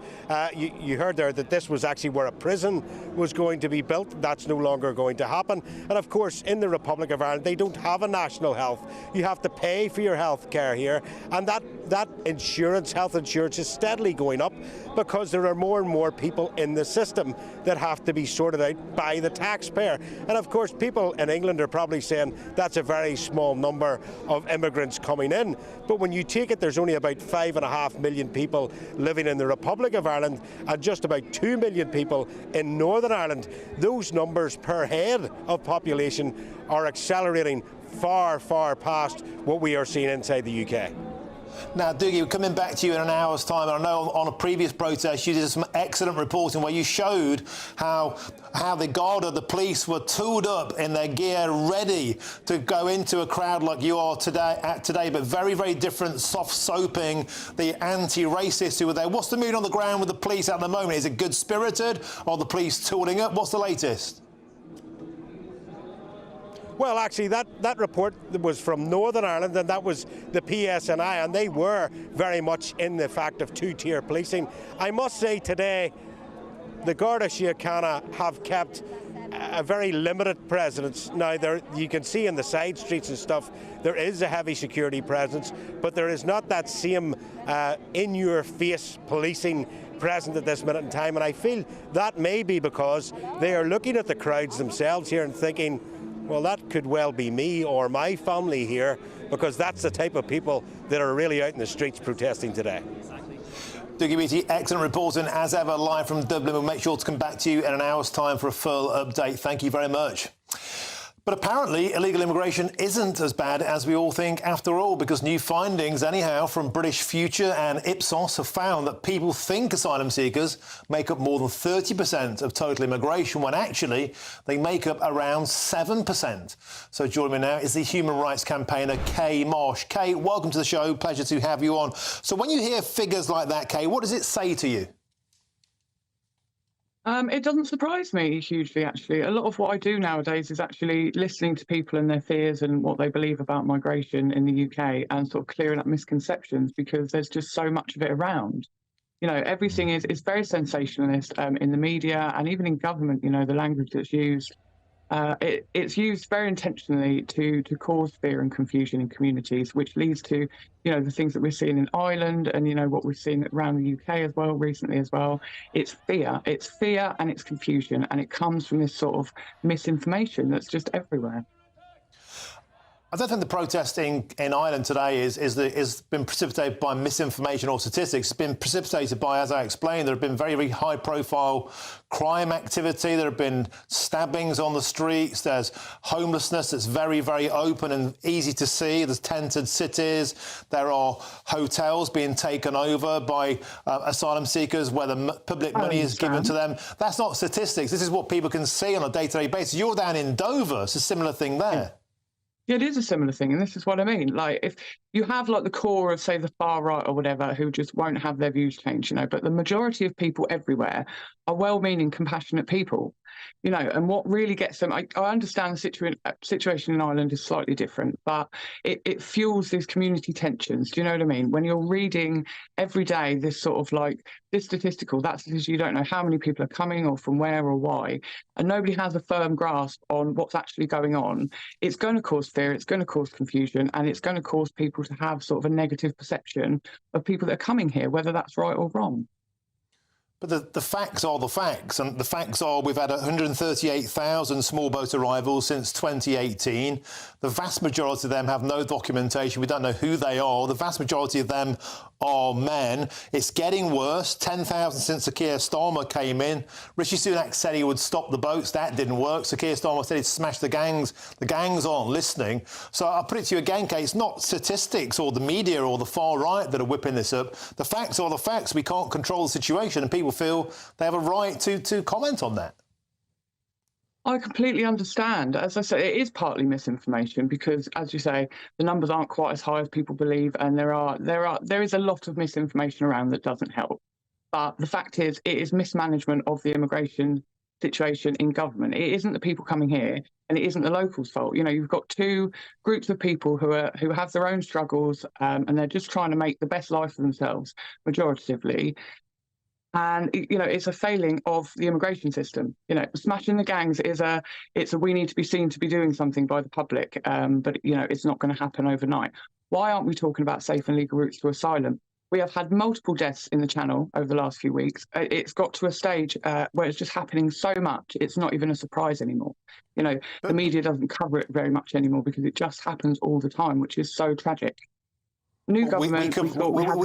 You heard there that this was actually where a prison was going to be built. That's no longer going to happen. And of course, in the Republic of Ireland, they don't have a national health. You have to pay for your health care here. And that insurance, health insurance, is steadily going up because there are more and more people in the system that have to be sorted out by the taxpayer. And of course, people in England are probably saying that's a very small number of immigrants coming in. But when you take it, there's only about 5.5 million people living in the Republic of Ireland and just about 2 million people in Northern Ireland. Those numbers per head of population are accelerating far, far past what we are seeing inside the UK. Now, Doogie, we're coming back to you in an hour's time. I know on a previous protest you did some excellent reporting where you showed how the Garda, the police, were tooled up in their gear, ready to go into a crowd like you are today, but very, very different, soft-soaping the anti-racists who were there. What's the mood on the ground with the police at the moment? Is it good-spirited, or the police tooling up? What's the latest? Well, actually, that report was from Northern Ireland, and that was the PSNI, and they were very much in the fact of two-tier policing. I must say today, the Garda Síochána have kept a very limited presence. Now, you can see in the side streets and stuff, there is a heavy security presence, but there is not that same in-your-face policing present at this minute in time, and I feel that may be because they are looking at the crowds themselves here and thinking, well, that could well be me or my family here, because that's the type of people that are really out in the streets protesting today. Doogie Beattie, excellent reporting as ever, live from Dublin. We'll make sure to come back to you in an hour's time for a full update. Thank you very much. But apparently illegal immigration isn't as bad as we all think after all, because new findings, anyhow, from British Future and Ipsos have found that people think asylum seekers make up more than 30% of total immigration, when actually they make up around 7%. So joining me now is the human rights campaigner Kay Marsh. Kay, welcome to the show. Pleasure to have you on. So when you hear figures like that, Kay, what does it say to you? It doesn't surprise me hugely, actually. A lot of what I do nowadays is actually listening to people and their fears and what they believe about migration in the UK and sort of clearing up misconceptions, because there's just so much of it around. You know, everything is very sensationalist in the media and even in government. You know, the language that's used, it's used very intentionally to cause fear and confusion in communities, which leads to, you know, the things that we're seeing in Ireland and, you know, what we've seen around the UK as well, recently as well. It's fear and it's confusion, and it comes from this sort of misinformation that's just everywhere. I don't think the protesting in Ireland today is been precipitated by misinformation or statistics. It's been precipitated by, as I explained, there have been very, very high-profile crime activity. There have been stabbings on the streets. There's homelessness that's very, very open and easy to see. There's tented cities. There are hotels being taken over by asylum seekers where the public money is given to them. That's not statistics. This is what people can see on a day-to-day basis. You're down in Dover. It's a similar thing there. Yeah, it is a similar thing, and this is what I mean. Like, if you have like the core of, say, the far right or whatever, who just won't have their views changed, you know, but the majority of people everywhere are well-meaning, compassionate people, you know, and what really gets them, I understand the situation in Ireland is slightly different, but it fuels these community tensions. Do you know what I mean? When you're reading every day this sort of like this statistical, that's because you don't know how many people are coming or from where or why, and nobody has a firm grasp on what's actually going on. It's going to cause fear, it's going to cause confusion, and it's going to cause people to have sort of a negative perception of people that are coming here, whether that's right or wrong. But the facts are the facts, and the facts are we've had 138,000 small boat arrivals since 2018. The vast majority of them have no documentation. We don't know who they are. The vast majority of them are men. It's getting worse. 10,000 since Sir Keir Starmer came in. Rishi Sunak said he would stop the boats. That didn't work. Sir Keir Starmer said he'd smash the gangs. The gangs aren't listening. So I'll put it to you again, Kate, it's not statistics or the media or the far right that are whipping this up. The facts are the facts. We can't control the situation, and people feel they have a right to comment on that. I completely understand. As I said, it is partly misinformation because, as you say, the numbers aren't quite as high as people believe, and there is a lot of misinformation around that doesn't help. But the fact is, it is mismanagement of the immigration situation in government. It isn't the people coming here, and it isn't the locals' fault. You know, you've got two groups of people who have their own struggles, and they're just trying to make the best life for themselves, majoritatively. And, you know, it's a failing of the immigration system. You know, smashing the gangs it's a we need to be seen to be doing something by the public. But, you know, it's not going to happen overnight. Why aren't we talking about safe and legal routes to asylum? We have had multiple deaths in the Channel over the last few weeks. It's got to a stage where it's just happening so much, it's not even a surprise anymore. You know, the media doesn't cover it very much anymore because it just happens all the time, which is so tragic. New government.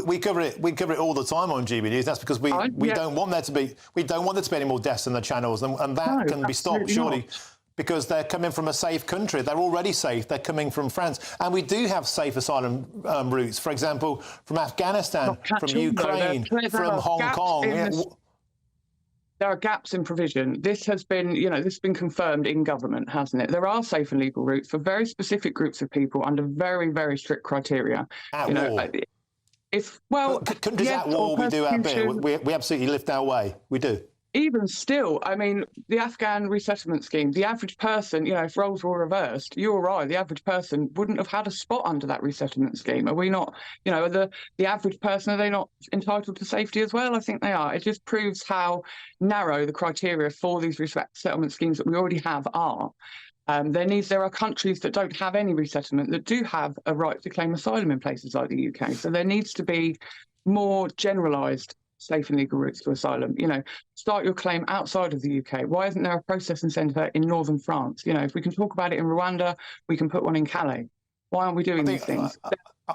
We cover it all the time on GB News. That's because we don't want there to be any more deaths in the channels, and that can be stopped surely because they're coming from a safe country. They're already safe. They're coming from France, and we do have safe asylum routes. For example, from Afghanistan, from Ukraine, from Hong Kong. There are gaps in provision. This has been, you know, this has been confirmed in government, hasn't it? There are safe and legal routes for very specific groups of people under very, very strict criteria. At war. Countries at war, we do our bit. We absolutely lift our way. We do. Even still, I mean, the Afghan resettlement scheme, the average person, you know, if roles were reversed, you're right, the average person wouldn't have had a spot under that resettlement scheme. Are we not, you know, the average person, are they not entitled to safety as well? I think they are. It just proves how narrow the criteria for these resettlement schemes that we already have are. There are countries that don't have any resettlement that do have a right to claim asylum in places like the UK. So there needs to be more generalised safe and legal routes to asylum. You know, start your claim outside of the UK. Why isn't there a processing centre in northern France? You know, if we can talk about it in Rwanda, we can put one in Calais. Why aren't we doing these things?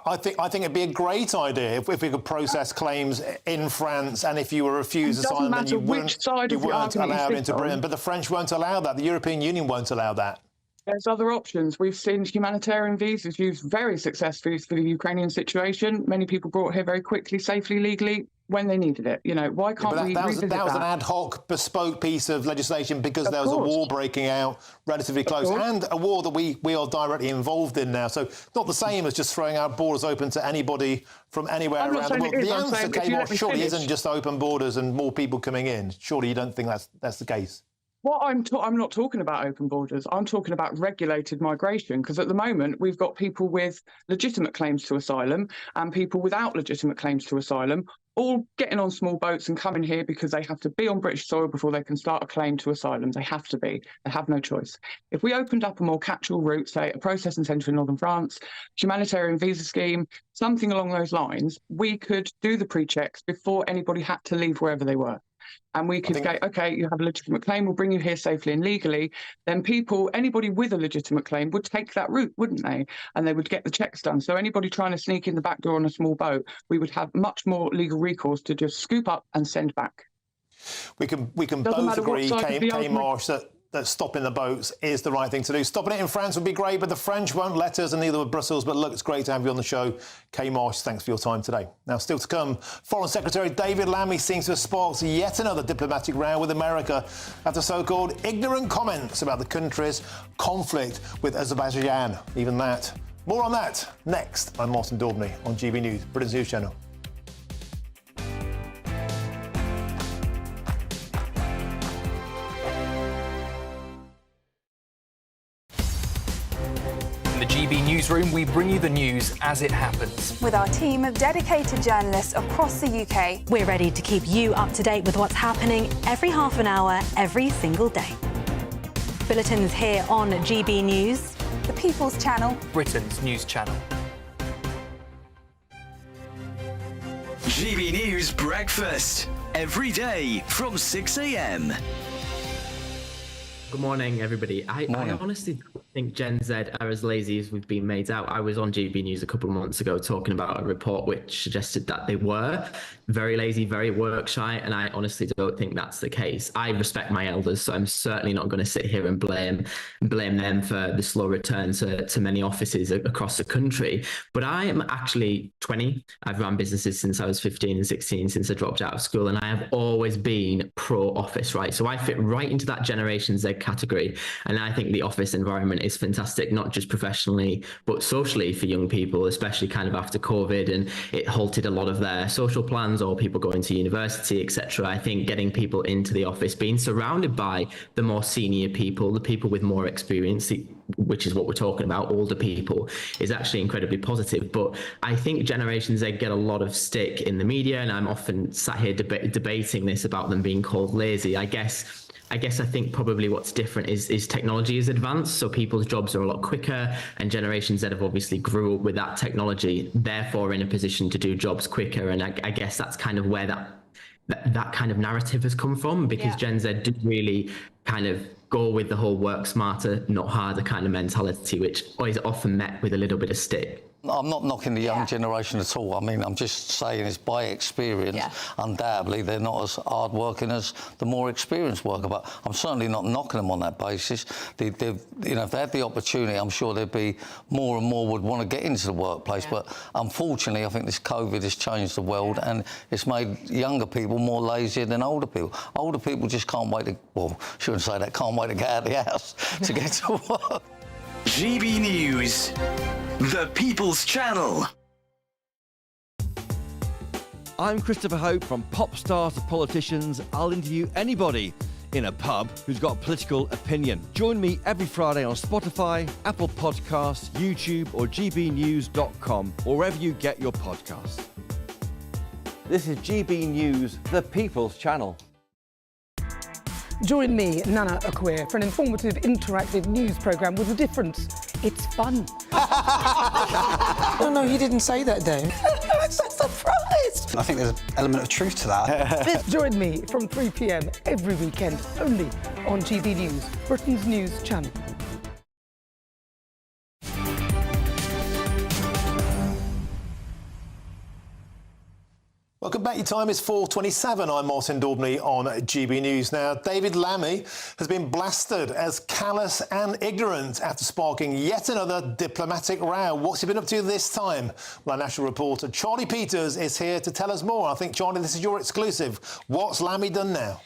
I think it'd be a great idea if we could process claims in France, and if you were refused asylum, then you weren't allowed into Britain. But the French won't allow that. The European Union won't allow that. There's other options. We've seen humanitarian visas used very successfully for the Ukrainian situation. Many people brought here very quickly, safely, legally, when they needed it. You know, why can't we revisit that? That was an ad hoc, bespoke piece of legislation because there was a war breaking out relatively close, and a war that we are directly involved in now. So not the same as just throwing our borders open to anybody from anywhere around the world. The answer, Kate, surely isn't just open borders and more people coming in. Surely you don't think that's the case? Well, I'm not talking about open borders. I'm talking about regulated migration, because at the moment we've got people with legitimate claims to asylum and people without legitimate claims to asylum all getting on small boats and coming here because they have to be on British soil before they can start a claim to asylum. They have to be. They have no choice. If we opened up a more catch-all route, say a processing centre in northern France, humanitarian visa scheme, something along those lines, we could do the pre-checks before anybody had to leave wherever they were. And we could go, OK, you have a legitimate claim, we'll bring you here safely and legally. Then anybody with a legitimate claim would take that route, wouldn't they? And they would get the checks done. So anybody trying to sneak in the back door on a small boat, we would have much more legal recourse to just scoop up and send back. We can both agree, Kay Marsh, that stopping the boats is the right thing to do. Stopping it in France would be great, but the French won't let us, and neither will Brussels. But look, it's great to have you on the show. Kay Marsh, thanks for your time today. Now, still to come, Foreign Secretary David Lammy seems to have sparked yet another diplomatic row with America after so-called ignorant comments about the country's conflict with Azerbaijan. Even that. More on that next. I'm Martin Daubney on GB News, Britain's news channel. From the GB Newsroom, we bring you the news as it happens. With our team of dedicated journalists across the UK. We're ready to keep you up to date with what's happening every half an hour, every single day. Bulletins here on GB News. The People's Channel. Britain's news channel. GB News Breakfast. Every day from 6 a.m. Good morning, everybody. I honestly don't think Gen Z are as lazy as we've been made out. I was on GB News a couple of months ago talking about a report which suggested that they were very lazy, very work shy, and I honestly don't think that's the case. I respect my elders, so I'm certainly not going to sit here and blame them for the slow return to many offices across the country. But I am actually 20. I've run businesses since I was 15 and 16, since I dropped out of school, and I have always been pro-office, right? So I fit right into that Generation Z category, and I think the office environment is fantastic, not just professionally but socially for young people, especially kind of after COVID, and it halted a lot of their social plans or people going to university, etc. I think getting people into the office, being surrounded by the more senior people, the people with more experience, which is what we're talking about, older people, is actually incredibly positive. But I think Generation Z get a lot of stick in the media, and I'm often sat here debating this about them being called lazy. I guess I think probably what's different is technology is advanced, so people's jobs are a lot quicker, and Generation Z have obviously grew up with that technology, therefore in a position to do jobs quicker. And I guess that's kind of where that kind of narrative has come from, because Gen Z do really kind of go with the whole work smarter, not harder kind of mentality, which is often met with a little bit of stick. I'm not knocking the young generation at all. I mean, I'm just saying it's by experience. Undoubtedly, they're not as hard-working as the more experienced worker, but I'm certainly not knocking them on that basis. If they had the opportunity, I'm sure there'd be more and more would want to get into the workplace. But unfortunately, I think this COVID has changed the world, and it's made younger people more lazy than older people. Older people just can't wait to, well, shouldn't say that, can't wait to get out of the house to get to work. GB News, the People's Channel. I'm Christopher Hope. From pop stars to politicians, I'll interview anybody in a pub who's got a political opinion. Join me every Friday on Spotify, Apple Podcasts, YouTube or gbnews.com, or wherever you get your podcasts. This is GB News, the People's Channel. Join me, Nana Akwe, for an informative, interactive news programme with a difference. It's fun. No, he didn't say that, Dave. I'm so surprised. I think there's an element of truth to that. Join me from 3 p.m. every weekend, only on GB News, Britain's news channel. Welcome back. Your time is 4:27. I'm Martin Daubney on GB News. Now, David Lammy has been blasted as callous and ignorant after sparking yet another diplomatic row. What's he been up to this time? Well, our national reporter Charlie Peters is here to tell us more. I think, Charlie, this is your exclusive. What's Lammy done now?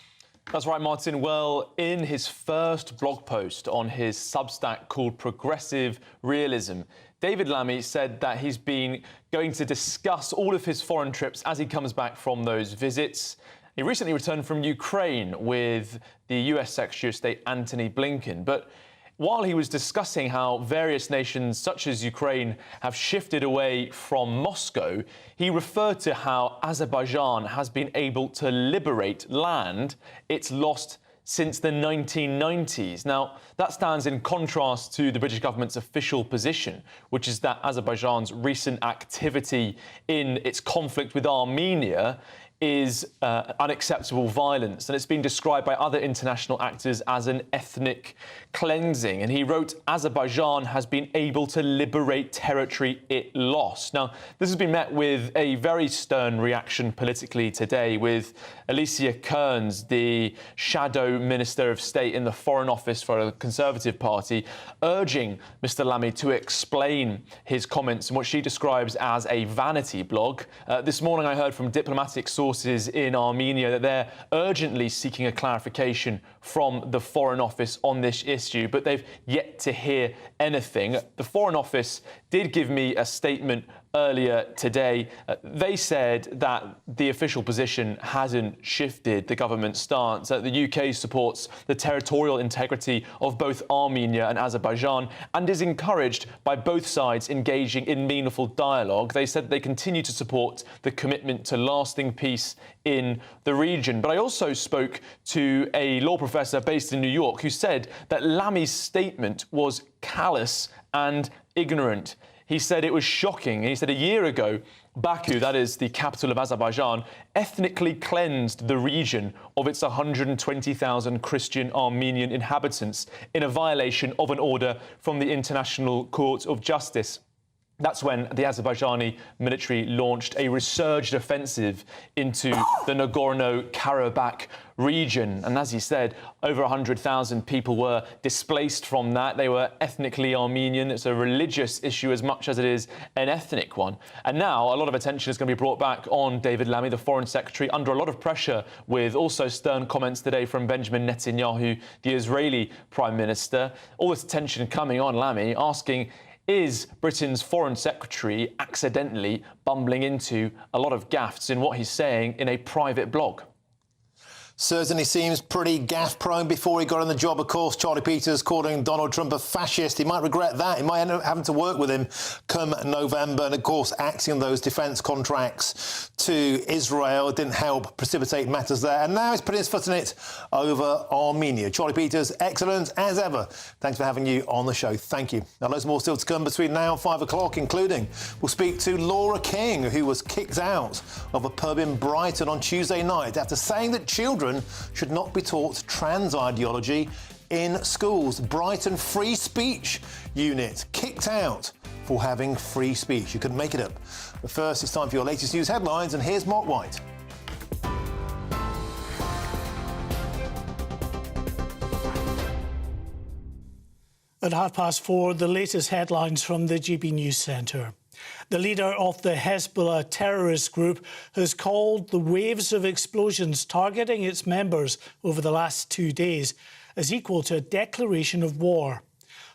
That's right, Martin. Well, in his first blog post on his Substack called Progressive Realism, David Lammy said that he's been going to discuss all of his foreign trips as he comes back from those visits. He recently returned from Ukraine with the US Secretary of State Antony Blinken. But while he was discussing how various nations such as Ukraine have shifted away from Moscow, he referred to how Azerbaijan has been able to liberate land it's lost since the 1990s. Now, that stands in contrast to the British government's official position, which is that Azerbaijan's recent activity in its conflict with Armenia is unacceptable violence, and it's been described by other international actors as an ethnic cleansing. And he wrote, Azerbaijan has been able to liberate territory it lost. Now, this has been met with a very stern reaction politically today, with Alicia Kearns, the shadow Minister of State in the Foreign Office for a Conservative Party, urging Mr. Lammy to explain his comments in what she describes as a vanity blog. This morning I heard from diplomatic sources in Armenia that they're urgently seeking a clarification from the Foreign Office on this issue, but they've yet to hear anything. The Foreign Office did give me a statement earlier today. They said that the official position hasn't shifted the government's stance, that the UK supports the territorial integrity of both Armenia and Azerbaijan and is encouraged by both sides engaging in meaningful dialogue. They said they continue to support the commitment to lasting peace in the region. But I also spoke to a law professor based in New York who said that Lamy's statement was callous and ignorant. He said it was shocking. He said a year ago, Baku, that is the capital of Azerbaijan, ethnically cleansed the region of its 120,000 Christian Armenian inhabitants in a violation of an order from the International Court of Justice. That's when the Azerbaijani military launched a resurged offensive into the Nagorno-Karabakh region. And as he said, over 100,000 people were displaced from that. They were ethnically Armenian. It's a religious issue as much as it is an ethnic one. And now a lot of attention is going to be brought back on David Lammy, the Foreign Secretary, under a lot of pressure, with also stern comments today from Benjamin Netanyahu, the Israeli Prime Minister. All this attention coming on Lammy, asking, is Britain's Foreign Secretary accidentally bumbling into a lot of gaffes in what he's saying in a private blog? Certainly seems pretty gaffe-prone before he got on the job, of course. Charlie Peters calling Donald Trump a fascist. He might regret that. He might end up having to work with him come November. And, of course, axing on those defence contracts to Israel didn't help precipitate matters there. And now he's putting his foot in it over Armenia. Charlie Peters, excellent as ever. Thanks for having you on the show. Thank you. Now, loads more still to come between now and 5 o'clock, including we'll speak to Laura King, who was kicked out of a pub in Brighton on Tuesday night after saying that children should not be taught trans ideology in schools. Brighton Free Speech Unit kicked out for having free speech. You couldn't make it up. But first, it's time for your latest news headlines, and here's Mark White. At 4:30, the latest headlines from the GB News Centre. The leader of the Hezbollah terrorist group has called the waves of explosions targeting its members over the last 2 days as equal to a declaration of war.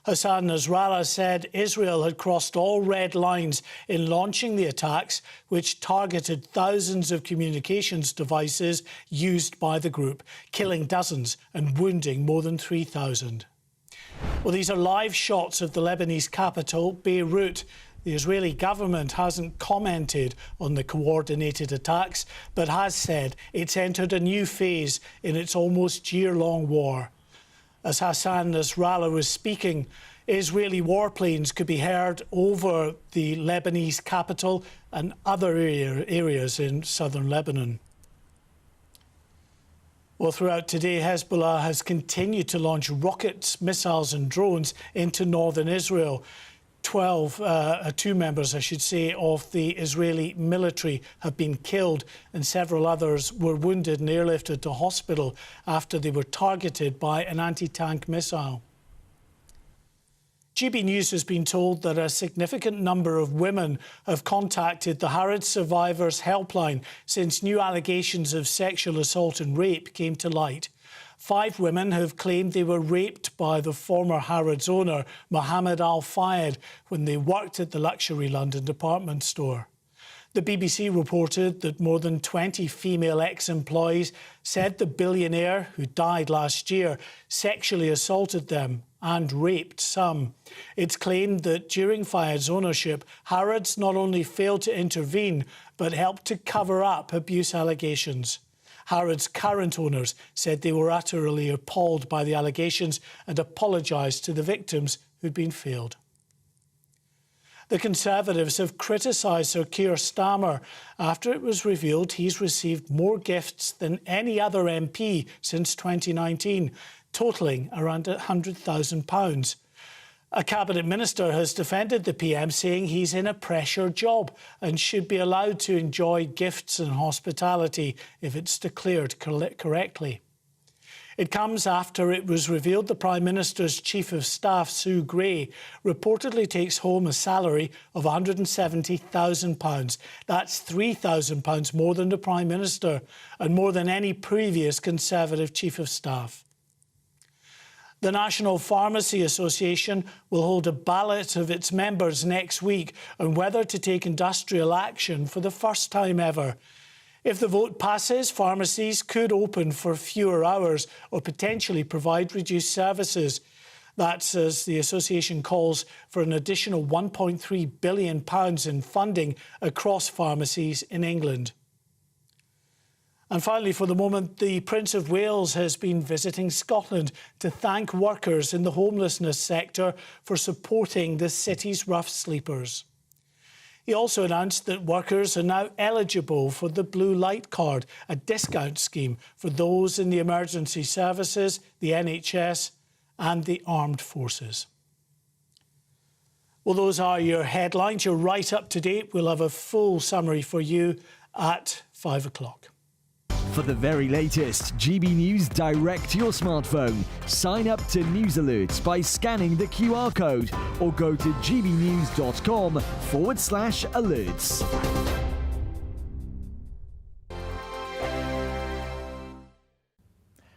Hassan Nasrallah said Israel had crossed all red lines in launching the attacks, which targeted thousands of communications devices used by the group, killing dozens and wounding more than 3,000. Well, these are live shots of the Lebanese capital, Beirut. The Israeli government hasn't commented on the coordinated attacks, but has said it's entered a new phase in its almost year-long war. As Hassan Nasrallah was speaking, Israeli warplanes could be heard over the Lebanese capital and other areas in southern Lebanon. Well, throughout today, Hezbollah has continued to launch rockets, missiles and drones into northern Israel. 2 members, I should say, of the Israeli military have been killed and several others were wounded and airlifted to hospital after they were targeted by an anti-tank missile. GB News has been told that a significant number of women have contacted the Harrods Survivors Helpline since new allegations of sexual assault and rape came to light. 5 women have claimed they were raped by the former Harrods owner, Mohammed Al-Fayed, when they worked at the luxury London department store. The BBC reported that more than 20 female ex-employees said the billionaire, who died last year, sexually assaulted them and raped some. It's claimed that during Fayed's ownership, Harrods not only failed to intervene, but helped to cover up abuse allegations. Harrods' current owners said they were utterly appalled by the allegations and apologised to the victims who'd been failed. The Conservatives have criticised Sir Keir Starmer after it was revealed he's received more gifts than any other MP since 2019, totalling around £100,000. A cabinet minister has defended the PM, saying he's in a pressure job and should be allowed to enjoy gifts and hospitality if it's declared correctly. It comes after it was revealed the Prime Minister's Chief of Staff, Sue Gray, reportedly takes home a salary of £170,000. That's £3,000 more than the Prime Minister and more than any previous Conservative Chief of Staff. The National Pharmacy Association will hold a ballot of its members next week on whether to take industrial action for the first time ever. If the vote passes, pharmacies could open for fewer hours or potentially provide reduced services. That's as the association calls for an additional £1.3 billion in funding across pharmacies in England. And finally, for the moment, the Prince of Wales has been visiting Scotland to thank workers in the homelessness sector for supporting the city's rough sleepers. He also announced that workers are now eligible for the Blue Light Card, a discount scheme for those in the emergency services, the NHS and the armed forces. Well, those are your headlines. You're right up to date. We'll have a full summary for you at 5 o'clock. For the very latest GB News direct to your smartphone, sign up to News Alerts by scanning the QR code or go to gbnews.com/alerts.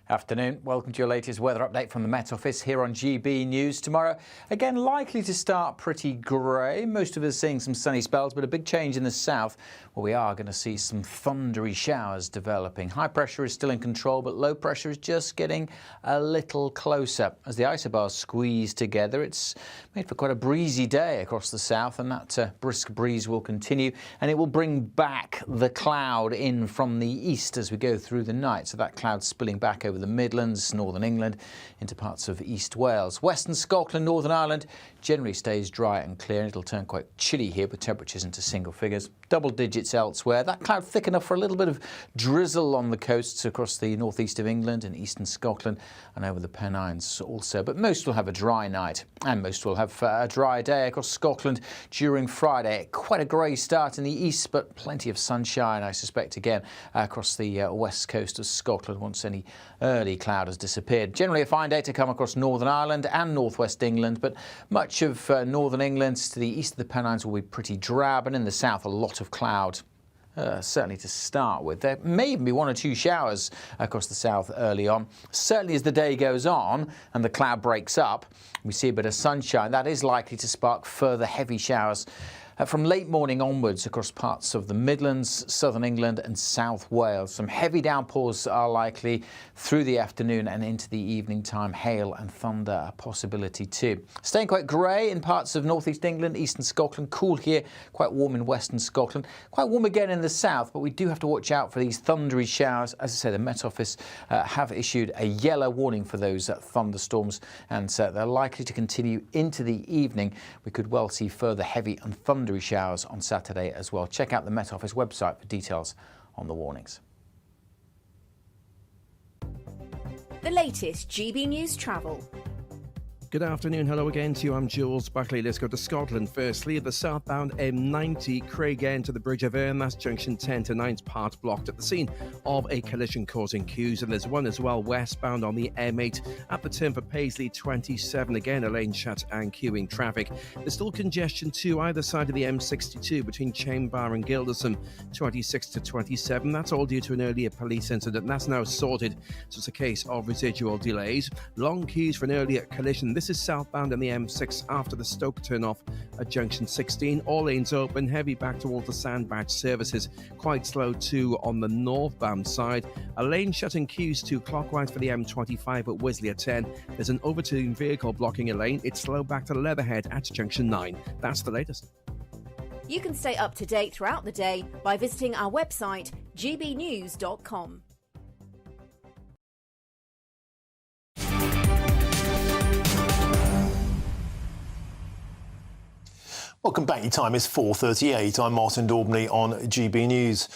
Afternoon. Welcome to your latest weather update from the Met Office here on GB News. Tomorrow, again, likely to start pretty grey. Most of us seeing some sunny spells, but a big change in the south, where we are going to see some thundery showers developing. High pressure is still in control, but low pressure is just getting a little closer. As the isobars squeeze together, it's made for quite a breezy day across the south, and that brisk breeze will continue, and it will bring back the cloud in from the east as we go through the night. So that cloud spilling back over the Midlands, northern England, into parts of East Wales. Western Scotland, Northern Ireland generally stays dry and clear, and it'll turn quite chilly here with temperatures into single figures. Double digits elsewhere. That cloud thick enough for a little bit of drizzle on the coasts across the northeast of England and eastern Scotland and over the Pennines also. But most will have a dry night, and most will have a dry day across Scotland during Friday. Quite a grey start in the east, but plenty of sunshine, I suspect, again across the west coast of Scotland once any early cloud has disappeared. Generally a fine day to come across Northern Ireland and northwest England, but much of northern England to the east of the Pennines will be pretty drab, and in the south a lot of cloud. Certainly to start with. There may even be one or two showers across the south early on. Certainly as the day goes on and the cloud breaks up, we see a bit of sunshine. That is likely to spark further heavy showers from late morning onwards across parts of the Midlands, southern England and South Wales. Some heavy downpours are likely through the afternoon and into the evening time. Hail and thunder a possibility too. Staying quite grey in parts of northeast England, eastern Scotland. Cool here, quite warm in western Scotland. Quite warm again in the south, but we do have to watch out for these thundery showers. As I say, the Met Office have issued a yellow warning for those thunderstorms, and they're likely to continue into the evening. We could well see further heavy and thundery showers on Saturday as well. Check out the Met Office website for details on the warnings. The latest GB News travel. Good afternoon. Hello again to you. I'm Jules Buckley. Let's go to Scotland firstly. The southbound M90 Craig End to the Bridge of Erne. That's junction 10 to 9's part blocked at the scene of a collision causing queues. And there's one as well westbound on the M8 at the turn for Paisley 27. Again, a lane shut and queuing traffic. There's still congestion to either side of the M62 between Chamber and Gilderson 26 to 27. That's all due to an earlier police incident. That's now sorted. So it's a case of residual delays. Long queues for an earlier collision. This is southbound on the M6 after the Stoke turn-off at junction 16. All lanes open, heavy back towards the Sandbach services. Quite slow too on the northbound side. A lane shutting queues to clockwise for the M25 at Wisley at 10. There's an overturned vehicle blocking a lane. It's slow back to Leatherhead at junction 9. That's the latest. You can stay up to date throughout the day by visiting our website, gbnews.com. Welcome back. Your time is 4:38. I'm Martin Daubney on GB News.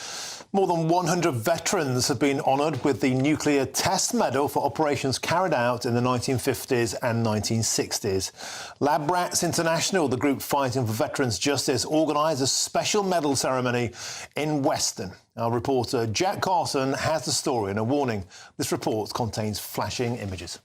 More than 100 veterans have been honoured with the Nuclear Test Medal for operations carried out in the 1950s and 1960s. Lab Rats International, the group fighting for veterans' justice, organised a special medal ceremony in Weston. Our reporter Jack Carson has the story and a warning. This report contains flashing images.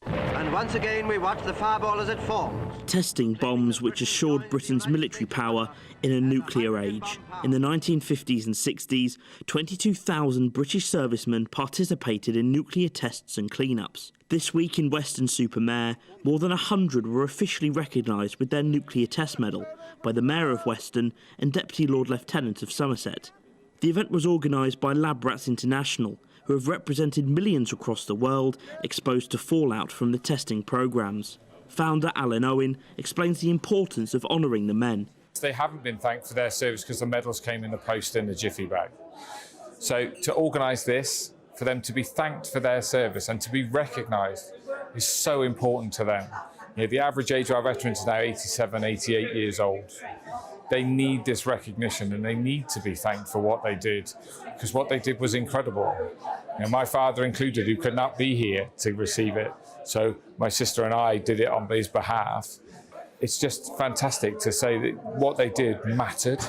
And And once again, we watch the fireball as it forms. Testing bombs which assured Britain's military power in a nuclear age. In the 1950s and 60s, 22,000 British servicemen participated in nuclear tests and clean-ups. This week in Weston-super-Mare, more than 100 were officially recognised with their nuclear test medal by the Mayor of Weston and Deputy Lord Lieutenant of Somerset. The event was organised by Lab Rats International, who have represented millions across the world exposed to fallout from the testing programmes. Founder Alan Owen explains the importance of honouring the men. They haven't been thanked for their service because the medals came in the post in the jiffy bag. So to organise this, for them to be thanked for their service and to be recognised is so important to them. You know, the average age of our veterans is now 87, 88 years old. They need this recognition and they need to be thanked for what they did, because what they did was incredible. You know, my father included, who could not be here to receive it, so my sister and I did it on his behalf. It's just fantastic to say that what they did mattered.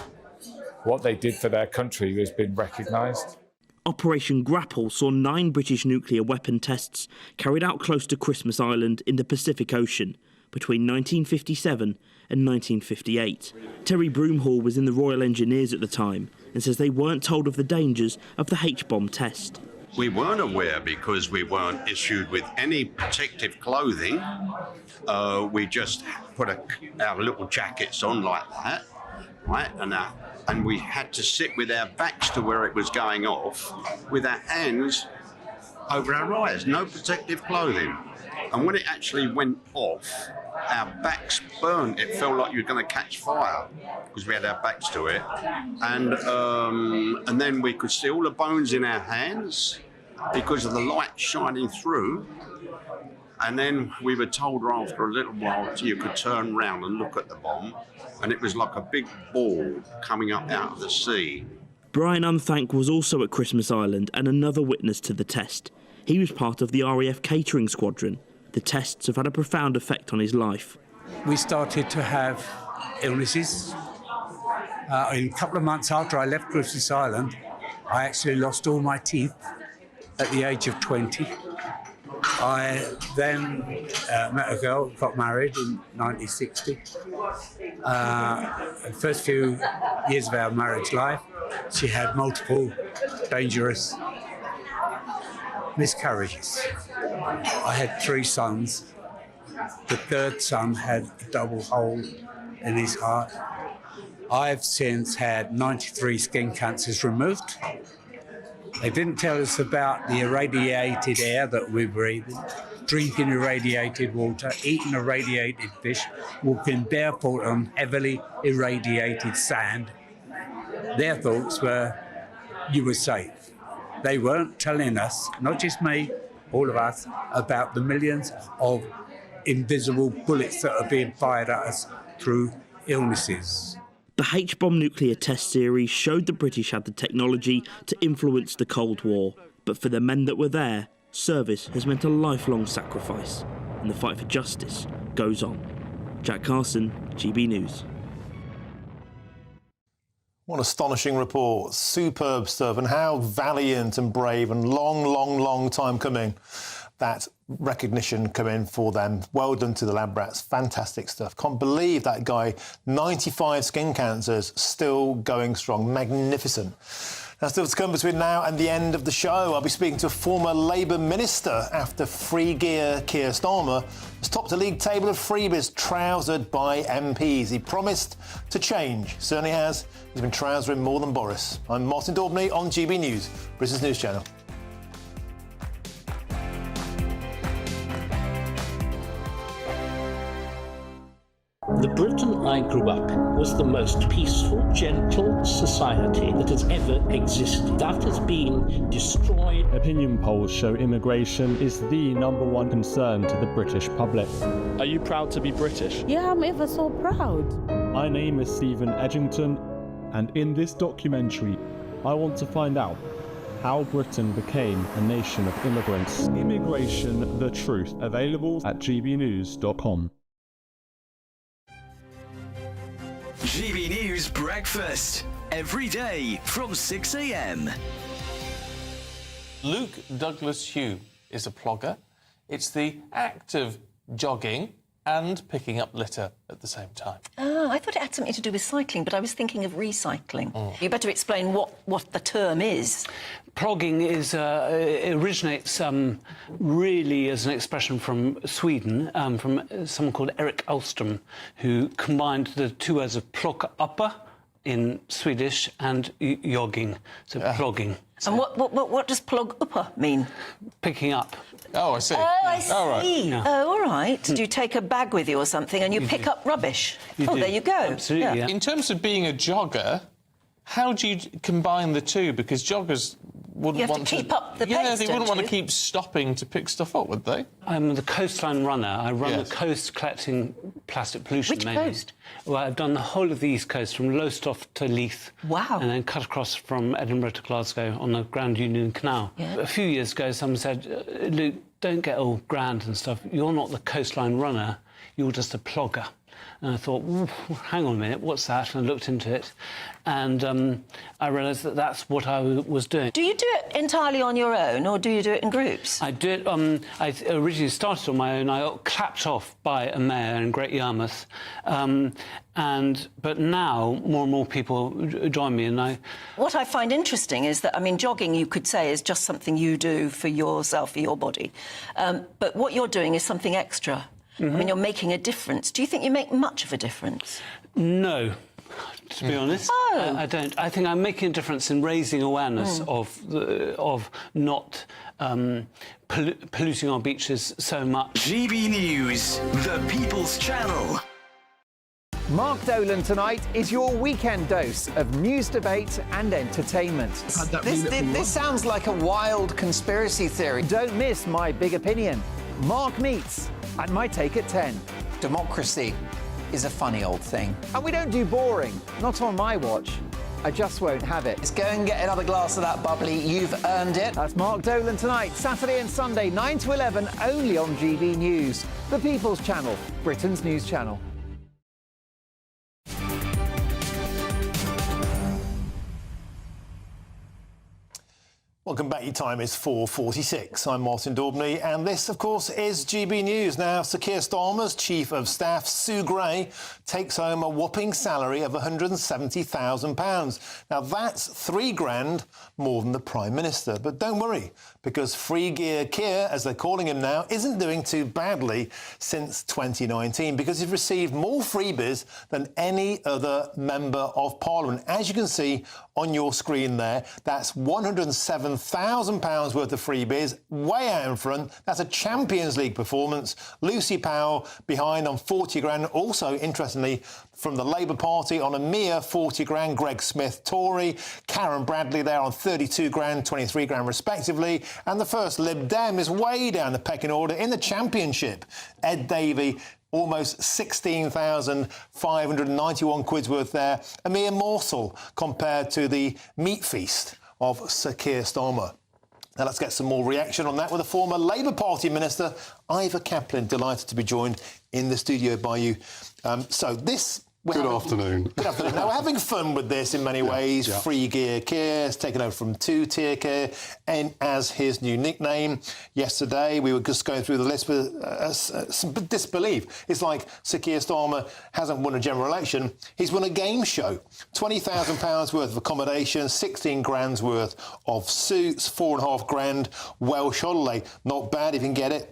What they did for their country has been recognised. Operation Grapple saw 9 British nuclear weapon tests carried out close to Christmas Island in the Pacific Ocean between 1957 and 1958. Terry Broomhall was in the Royal Engineers at the time and says they weren't told of the dangers of the H-bomb test. We weren't aware because we weren't issued with any protective clothing. We just put our little jackets on like that, right? And we had to sit with our backs to where it was going off, with our hands over our eyes, no protective clothing. And when it actually went off, our backs burned. It felt like you were going to catch fire because we had our backs to it. And then we could see all the bones in our hands because of the light shining through. And then we were told after a little while you could turn round and look at the bomb, and it was like a big ball coming up out of the sea. Brian Unthank was also at Christmas Island and another witness to the test. He was part of the RAF catering squadron. The tests have had a profound effect on his life. We started to have illnesses. In a couple of months after I left Christmas Island, I actually lost all my teeth at the age of 20. I then met a girl, got married in 1960. The first few years of our marriage life, she had multiple dangerous miscarriages. I had 3 sons. The third son had a double hole in his heart. I've since had 93 skin cancers removed. They didn't tell us about the irradiated air that we breathe in, drinking irradiated water, eating irradiated fish, walking barefoot on heavily irradiated sand. Their thoughts were, you were safe. They weren't telling us, not just me, all of us, about the millions of invisible bullets that are being fired at us through illnesses. The H-bomb nuclear test series showed the British had the technology to influence the Cold War. But for the men that were there, service has meant a lifelong sacrifice. And the fight for justice goes on. Jack Carson, GB News. What astonishing report. Superb stuff, and how valiant and brave and long time coming that recognition coming for them. Well done to the lab rats. Fantastic stuff. Can't believe that guy, 95 skin cancers, still going strong. Magnificent. Now, still to come between now and the end of the show, I'll be speaking to a former Labour minister after free gear Keir Starmer has topped a league table of freebies trousered by MPs. He promised to change. Certainly has. He's been trousering more than Boris. I'm Martin Daubney on GB News, Britain's news channel. The Britain I grew up in was the most peaceful, gentle society that has ever existed. That has been destroyed. Opinion polls show immigration is the #1 concern to the British public. Are you proud to be British? Yeah, I'm ever so proud. My name is Stephen Edgington, and in this documentary, I want to find out how Britain became a nation of immigrants. Immigration, the truth, available at gbnews.com. GB News Breakfast, every day from 6 a.m. Luke Douglas Hugh is a plogger. It's the act of jogging and picking up litter at the same time. Ah, I thought it had something to do with cycling, but I was thinking of recycling. You better explain what the term is. Plogging it originates really as an expression from Sweden, from someone called Erik Austen, who combined the two words of plocka uppa in Swedish and jogging, so plogging. And what does plog uppa mean? Picking up. Oh, I see. Oh, I see. All right. Yeah. Oh, all right. Do you take a bag with you or something and you pick up rubbish? There you go. Absolutely, yeah. In terms of being a jogger, how do you combine the two? Because joggers wouldn't You have want to keep up the Yeah, pace, they wouldn't don't want to you? keep stopping to pick stuff up, would they? I'm the coastline runner. I run Yes. the coast collecting plastic pollution. Which mainly. coast? Well, I've done the whole of the East Coast, from Lowestoft to Leith. Wow. And then cut across from Edinburgh to Glasgow on the Grand Union Canal. Yeah. A few years ago, someone said, Luke, don't get all grand and stuff. You're not the coastline runner, you're just a plogger. And I thought, hang on a minute, what's that? And I looked into it, and I realised that that's what I was doing. Do you do it entirely on your own, or do you do it in groups? I do it. I originally started on my own. I got clapped off by a mayor in Great Yarmouth, but now more and more people join me, and I. What I find interesting is that, I mean, jogging, you could say, is just something you do for yourself, for your body. But what you're doing is something extra. I mean, you're making a difference. Do you think you make much of a difference? No, to be honest. Oh. I don't. I think I'm making a difference in raising awareness of not polluting our beaches so much. GB News, the People's Channel. Mark Dolan tonight is your weekend dose of news, debate and entertainment. This sounds like a wild conspiracy theory. Don't miss My Big Opinion. Mark meets at My Take at 10. Democracy is a funny old thing. And we don't do boring, not on my watch. I just won't have it. Let's go and get another glass of that bubbly. You've earned it. That's Mark Dolan tonight, Saturday and Sunday, 9 to 11, only on GB News, the People's Channel, Britain's news channel. Welcome back. Your time is 4:46. I'm Martin Daubney, and this, of course, is GB News. Now, Sir Keir Starmer's Chief of Staff, Sue Gray, takes home a whopping salary of £170,000. Now, that's £3,000 more than the Prime Minister. But don't worry, because Free Gear Keir, as they're calling him now, isn't doing too badly since 2019, because he's received more freebies than any other Member of Parliament. As you can see on your screen there, that's £107,000 worth of freebies, way out in front. That's a Champions League performance. Lucy Powell behind on 40 grand. Also, interestingly, from the Labour Party on a mere 40 grand, Greg Smith, Tory. Karen Bradley there on 32 grand, 23 grand respectively. And the first Lib Dem is way down the pecking order in the Championship. Ed Davey, almost 16,591 quid's worth there. A mere morsel compared to the meat feast of Sir Keir Starmer. Now let's get some more reaction on that with a former Labour Party Minister, Ivor Kaplan. Delighted to be joined in the studio by you. Good afternoon. Good afternoon. Now, we're having fun with this in many ways. Yeah. Free Gear Keir has taken over from Two-Tier Keir and as his new nickname. Yesterday, we were just going through the list with some disbelief. It's like Sir Keir Starmer hasn't won a general election. He's won a game show. £20,000 worth of accommodation, 16 grand's worth of suits, 4.5 grand Welsh holiday. Not bad if you can get it.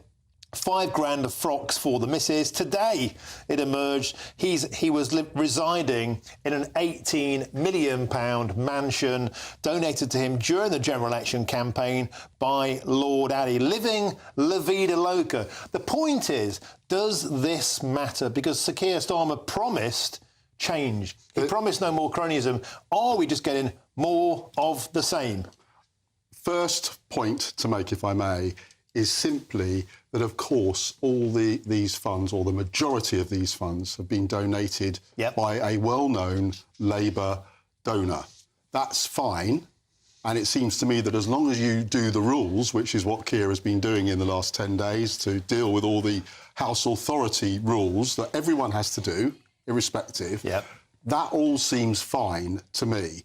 5 grand of frocks for the missus. Today, it emerged he was residing in an £18 million mansion donated to him during the general election campaign by Lord Addy, living La Vida Loca. The point is, does this matter? Because Sir Keir Starmer promised change. He promised no more cronyism. Are we just getting more of the same? First point to make, if I may, is simply that, of course, all these funds, or the majority of these funds, have been donated by a well-known Labour donor. That's fine, and it seems to me that as long as you do the rules, which is what Keir has been doing in the last 10 days, to deal with all the House authority rules that everyone has to do, irrespective, that all seems fine to me.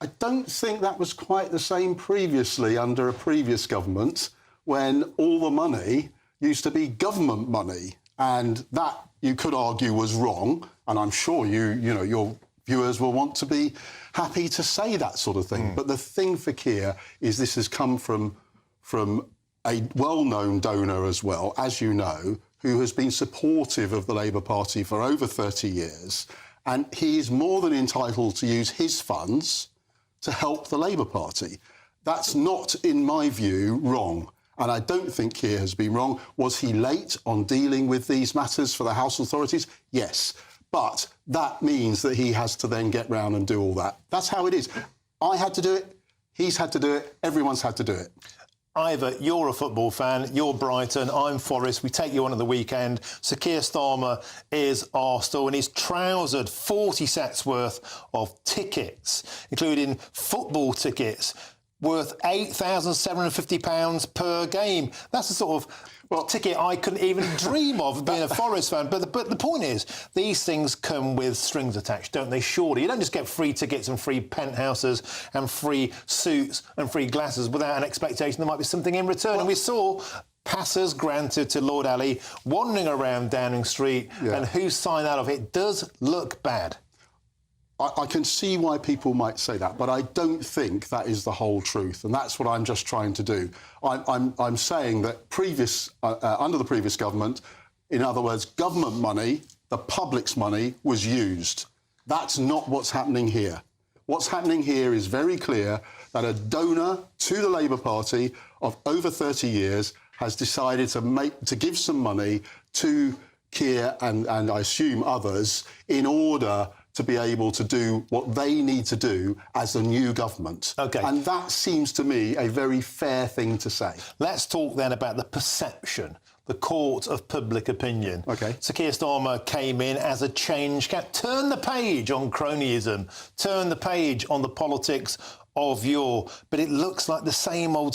I don't think that was quite the same previously under a previous government, when all the money used to be government money. And that, you could argue, was wrong. And I'm sure your viewers will want to be happy to say that sort of thing. But the thing for Keir is this has come from a well-known donor as well, as you know, who has been supportive of the Labour Party for over 30 years. And he is more than entitled to use his funds to help the Labour Party. That's not, in my view, wrong. And I don't think Keir has been wrong. Was he late on dealing with these matters for the House authorities? Yes. But that means that he has to then get round and do all that. That's how it is. I had to do it. He's had to do it. Everyone's had to do it. Ivor, you're a football fan, you're Brighton, I'm Forest, we take you on at the weekend. Sir Keir Starmer is Arsenal and he's trousered 40 sets worth of tickets, including football tickets, worth £8,750 per game. That's the sort of ticket I couldn't even dream of being a Forest fan. But the point is, these things come with strings attached, don't they? Surely. You don't just get free tickets and free penthouses and free suits and free glasses without an expectation there might be something in return. And we saw passes granted to Lord Ali wandering around Downing Street, and who signed that off? It does look bad. I can see why people might say that, but I don't think that is the whole truth, and that's what I'm just trying to do. I'm saying that under the previous government, in other words, government money, the public's money, was used. That's not what's happening here. What's happening here is very clear that a donor to the Labour Party of over 30 years has decided to give some money to Keir and I assume others in order to be able to do what they need to do as a new government. OK. And that seems to me a very fair thing to say. Let's talk then about the perception, the court of public opinion. OK. Sir Keir Starmer came in as a change cat. Turn the page on cronyism. Turn the page on the politics of yore. But it looks like the same old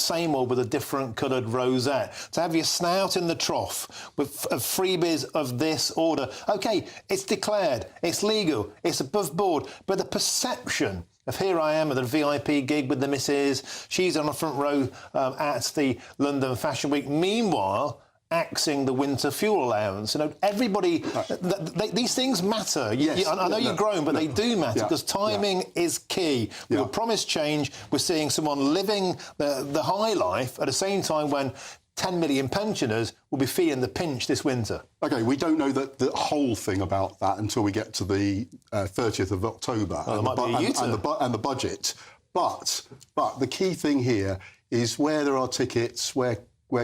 with a different coloured rosette. To have your snout in the trough with freebies of this order. OK, it's declared, it's legal, it's above board, but the perception of here I am at a VIP gig with the missus, she's on the front row at the London Fashion Week. Meanwhile, axing the winter fuel allowance. You know, everybody, these things matter. Yes, I know you're grown, but they do matter because timing is key. We were promised change. We're seeing someone living the high life at the same time when 10 million pensioners will be feeling the pinch this winter. OK, we don't know the whole thing about that until we get to the 30th of October and the budget. But the key thing here is where there are tickets, where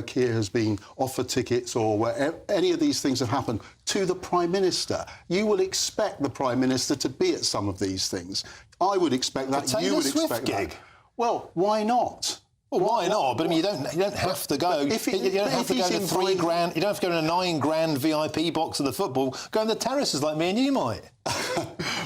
Keir has been offered tickets or where any of these things have happened to the Prime Minister. You will expect the Prime Minister to be at some of these things. I would expect that. You would expect that. Well, why not? Well, why not? But I mean, you don't have to go. You don't have to go to $3 grand. You don't have to go in a $9 grand VIP box of the football. Go in the terraces like me and you might.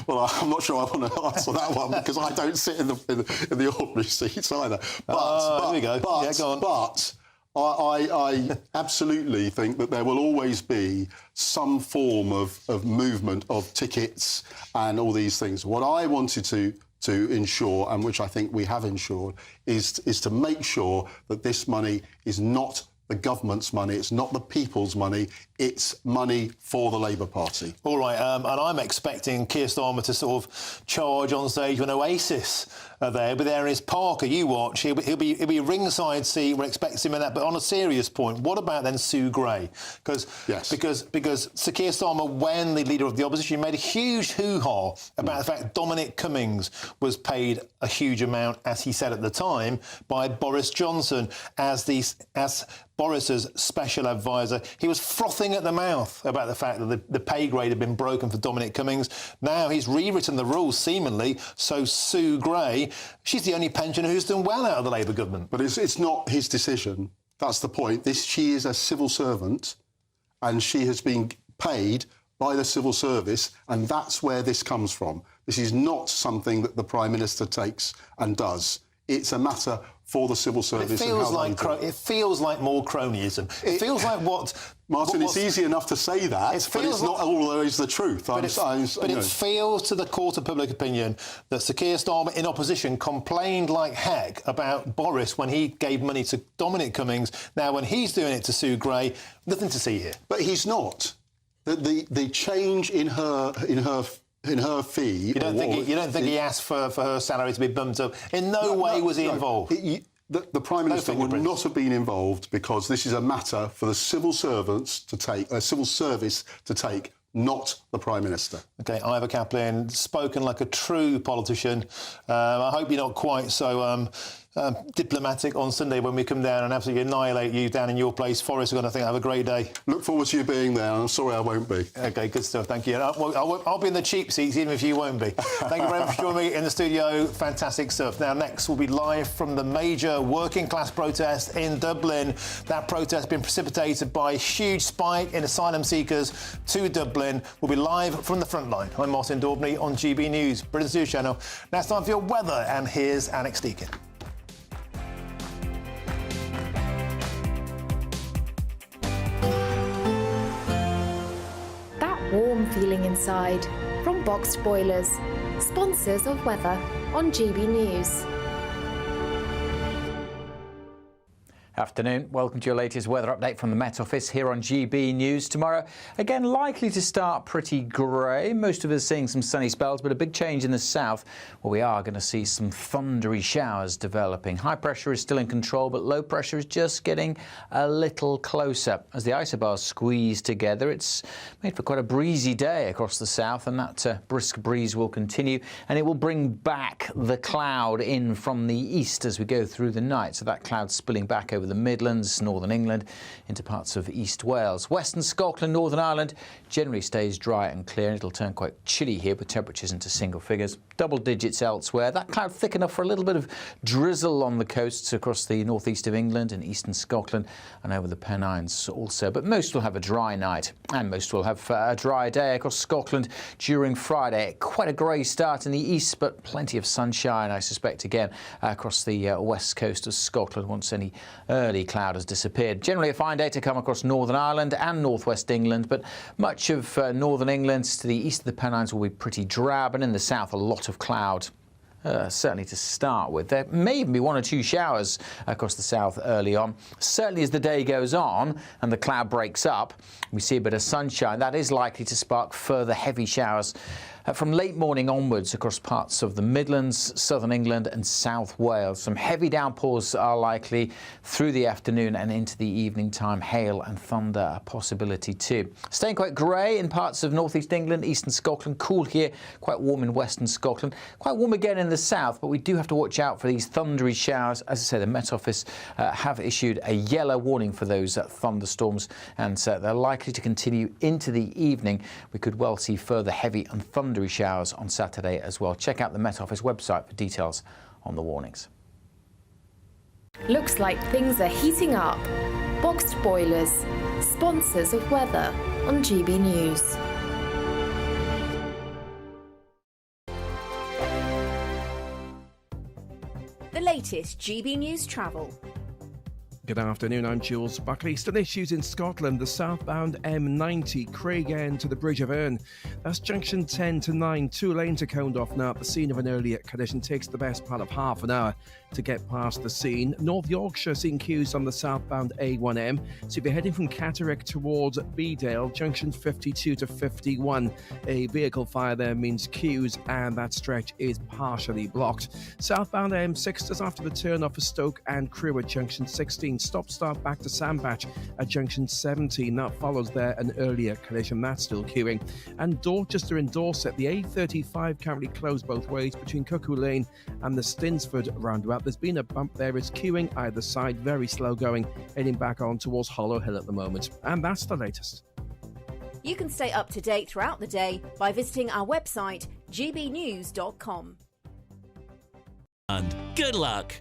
Well, I'm not sure I want to answer that one because I don't sit in the ordinary seats either. But here we go. Go on. But I absolutely think that there will always be some form of movement of tickets and all these things. What I wanted to ensure, and which I think we have ensured, is to make sure that this money is not the government's money, it's not the people's money, it's money for the Labour Party. All right, and I'm expecting Keir Starmer to sort of charge on stage when Oasis are there, but there is Parker. You watch, he'll be ringside seat. We're expecting him in that. But on a serious point, what about then Sue Gray? Because Sir Keir Starmer, when the leader of the opposition, made a huge hoo-ha about the fact Dominic Cummings was paid a huge amount, as he said at the time, by Boris Johnson as Boris's special advisor. He was frothing at the mouth about the fact that the pay grade had been broken for Dominic Cummings. Now he's rewritten the rules, seemingly, so Sue Gray, she's the only pensioner who's done well out of the Labour government. But it's not his decision. That's the point. She is a civil servant and she has been paid by the civil service, and that's where this comes from. This is not something that the Prime Minister takes and does. It's a matter for the civil service. It feels like more cronyism. It feels like what... Martin, it's easy enough to say that, but it's not always the truth. But it feels to the court of public opinion that Sir Keir Starmer, in opposition, complained like heck about Boris when he gave money to Dominic Cummings. Now, when he's doing it to Sue Gray, nothing to see here. But he's not. the change in her fee. You don't think he asked for her salary to be bumped up? In no way was he involved. The Prime Minister would not have been involved because this is a matter for the civil servants to take, civil service to take, not the Prime Minister. OK, Ivor Kaplan, spoken like a true politician. I hope you're not quite so diplomatic on Sunday when we come down and absolutely annihilate you down in your place. Forest are going to think have a great day. Look forward to you being there. I'm sorry I won't be. OK, good stuff. Thank you. I'll be in the cheap seats even if you won't be. Thank you very much for joining me in the studio. Fantastic stuff. Now, next we'll be live from the major working class protest in Dublin. That protest has been precipitated by a huge spike in asylum seekers to Dublin. We'll be live from the front line. I'm Martin Daubney on GB News, Britain's news channel. Now it's time for your weather, and here's Alex Deakin. Warm feeling inside from Boxed Boilers, sponsors of weather on GB News. Afternoon. Welcome to your latest weather update from the Met Office here on GB News. Tomorrow, again, likely to start pretty grey. Most of us seeing some sunny spells, but a big change in the south, where we are going to see some thundery showers developing. High pressure is still in control, but low pressure is just getting a little closer. As the isobars squeeze together, it's made for quite a breezy day across the south, and that brisk breeze will continue, and it will bring back the cloud in from the east as we go through the night. So that cloud spilling back over the Midlands, northern England, into parts of East Wales. Western Scotland, Northern Ireland generally stays dry and clear, and it'll turn quite chilly here with temperatures into single figures. Double digits elsewhere. That cloud thick enough for a little bit of drizzle on the coasts across the northeast of England and eastern Scotland and over the Pennines also. But most will have a dry night, and most will have a dry day across Scotland during Friday. Quite a grey start in the east, but plenty of sunshine, I suspect, again across the west coast of Scotland once any early cloud has disappeared. Generally a fine day to come across Northern Ireland and northwest England, but much of northern England to the east of the Pennines will be pretty drab, and in the south a lot of cloud. Certainly to start with. There may even be one or two showers across the south early on. Certainly as the day goes on and the cloud breaks up, we see a bit of sunshine. That is likely to spark further heavy showers from late morning onwards across parts of the Midlands, southern England and South Wales. Some heavy downpours are likely through the afternoon and into the evening time. Hail and thunder a possibility too. Staying quite grey in parts of northeast England, eastern Scotland. Cool here, quite warm in western Scotland. Quite warm again in the south, but we do have to watch out for these thundery showers. As I say, the Met Office have issued a yellow warning for those thunderstorms, and they're likely to continue into the evening. We could well see further heavy and thundery showers on Saturday as well. Check out the Met Office website for details on the warnings. Looks like things are heating up. Boxed Boilers, sponsors of weather on GB News. The latest GB News travel. Good afternoon, I'm Jules Buckley. Still issues in Scotland. The southbound M90 Craigend to the Bridge of Erne. That's junction 10 to 9. 2 lanes are coned off now at the scene of an earlier collision. Takes the best part of half an hour to get past the scene. North Yorkshire seeing queues on the southbound A1M. So if you're heading from Catterick towards Bedale, junction 52 to 51. A vehicle fire there means queues, and that stretch is partially blocked. Southbound M6 just after the turn off of Stoke and Crewe at junction 16. Stop-start back to Sandbach at junction 17. That follows there an earlier collision. That's still queuing. And Dorchester in Dorset, the A35 currently closed both ways between Cuckoo Lane and the Stinsford roundabout. There's been a bump there. It's queuing either side, very slow going, heading back on towards Hollow Hill at the moment. And that's the latest. You can stay up to date throughout the day by visiting our website, gbnews.com. And good luck.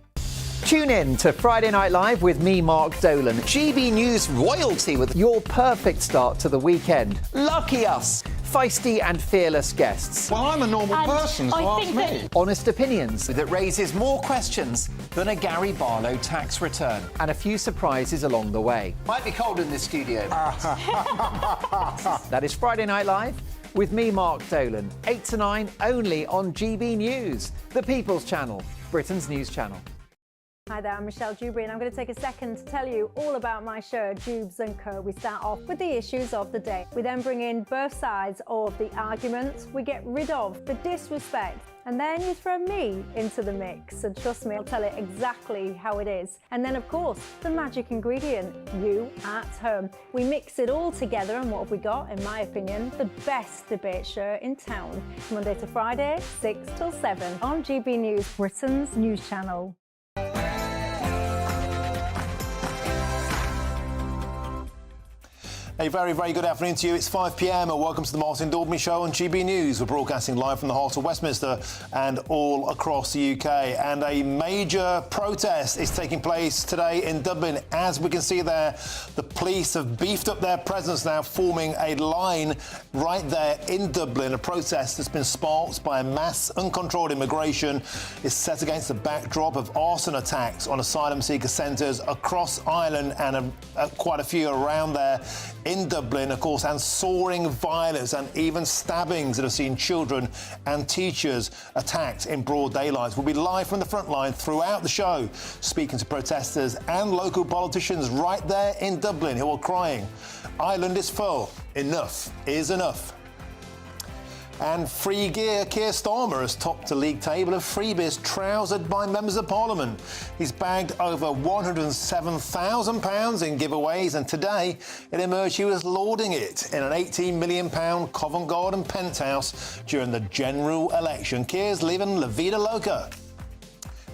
Tune in to Friday Night Live with me, Mark Dolan. GB News royalty with your perfect start to the weekend. Lucky us. Feisty and fearless guests. Well, I'm a normal person, so ask me. Honest opinions that raises more questions than a Gary Barlow tax return. And a few surprises along the way. Might be cold in this studio. That is Friday Night Live with me, Mark Dolan. 8 to 9 only on GB News, the People's Channel, Britain's news channel. Hi there, I'm Michelle Dewberry and I'm going to take a second to tell you all about my show, Dubes & Co. We start off with the issues of the day. We then bring in both sides of the arguments. We get rid of the disrespect. And then you throw me into the mix. And trust me, I'll tell it exactly how it is. And then, of course, the magic ingredient, you at home. We mix it all together and what have we got, in my opinion, the best debate show in town. Monday to Friday, 6 till 7 on GB News, Britain's news channel. A very, very good afternoon to you. It's 5 p.m. and welcome to the Martin Daubney Show on GB News. We're broadcasting live from the heart of Westminster and all across the UK. And a major protest is taking place today in Dublin. As we can see there, the police have beefed up their presence now, forming a line right there in Dublin. A protest that's been sparked by a mass uncontrolled immigration is set against the backdrop of arson attacks on asylum seeker centres across Ireland and quite a few around there in Dublin, of course, and soaring violence and even stabbings that have seen children and teachers attacked in broad daylight. We'll be live from the front line throughout the show, speaking to protesters and local politicians right there in Dublin who are crying, Ireland is full, enough is enough. And free gear, Keir Starmer has topped the league table of freebies trousered by members of Parliament. He's bagged over £107,000 in giveaways, and today it emerged he was lauding it in an £18 million Covent Garden penthouse during the general election. Keir's living La Vida Loca.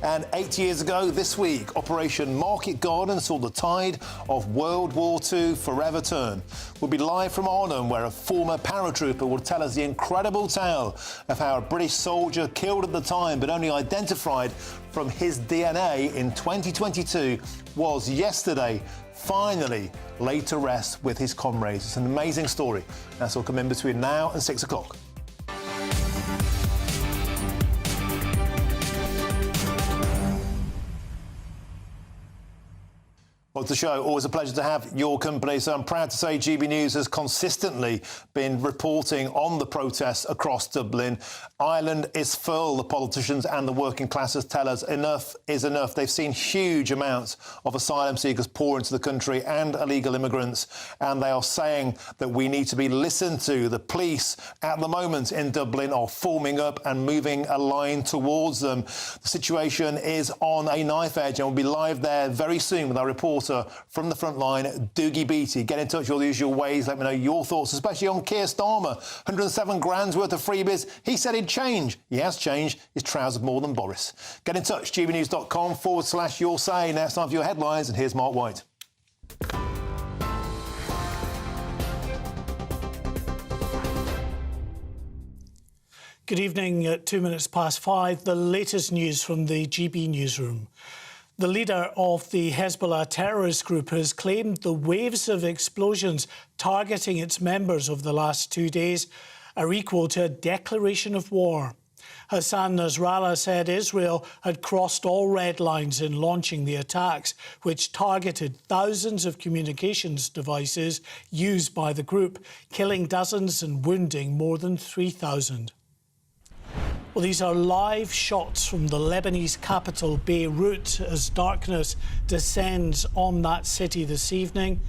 And 8 years ago this week, Operation Market Garden saw the tide of World War II forever turn. We'll be live from Arnhem, where a former paratrooper will tell us the incredible tale of how a British soldier killed at the time but only identified from his DNA in 2022 was yesterday finally laid to rest with his comrades. It's an amazing story. That's all come in between now and 6 o'clock. Well, to the show, always a pleasure to have your company. So I'm proud to say GB News has consistently been reporting on the protests across Dublin. Ireland is full. The politicians and the working classes tell us enough is enough. They've seen huge amounts of asylum seekers pour into the country and illegal immigrants, and they are saying that we need to be listened to. The police at the moment in Dublin are forming up and moving a line towards them. The situation is on a knife edge, and we'll be live there very soon with our reporter from the front line, Doogie Beattie. Get in touch all the usual ways. Let me know your thoughts, especially on Keir Starmer. 107 grand's worth of freebies. He said he'd change. He has changed. He's trousered more than Boris. Get in touch, gbnews.com/your say. Now it's time for your headlines, and here's Mark White. Good evening. At 2 minutes past 5, the latest news from the GB Newsroom. The leader of the Hezbollah terrorist group has claimed the waves of explosions targeting its members over the last 2 days are equal to a declaration of war. Hassan Nasrallah said Israel had crossed all red lines in launching the attacks, which targeted thousands of communications devices used by the group, killing dozens and wounding more than 3,000. Well, these are live shots from the Lebanese capital, Beirut, as darkness descends on that city this evening.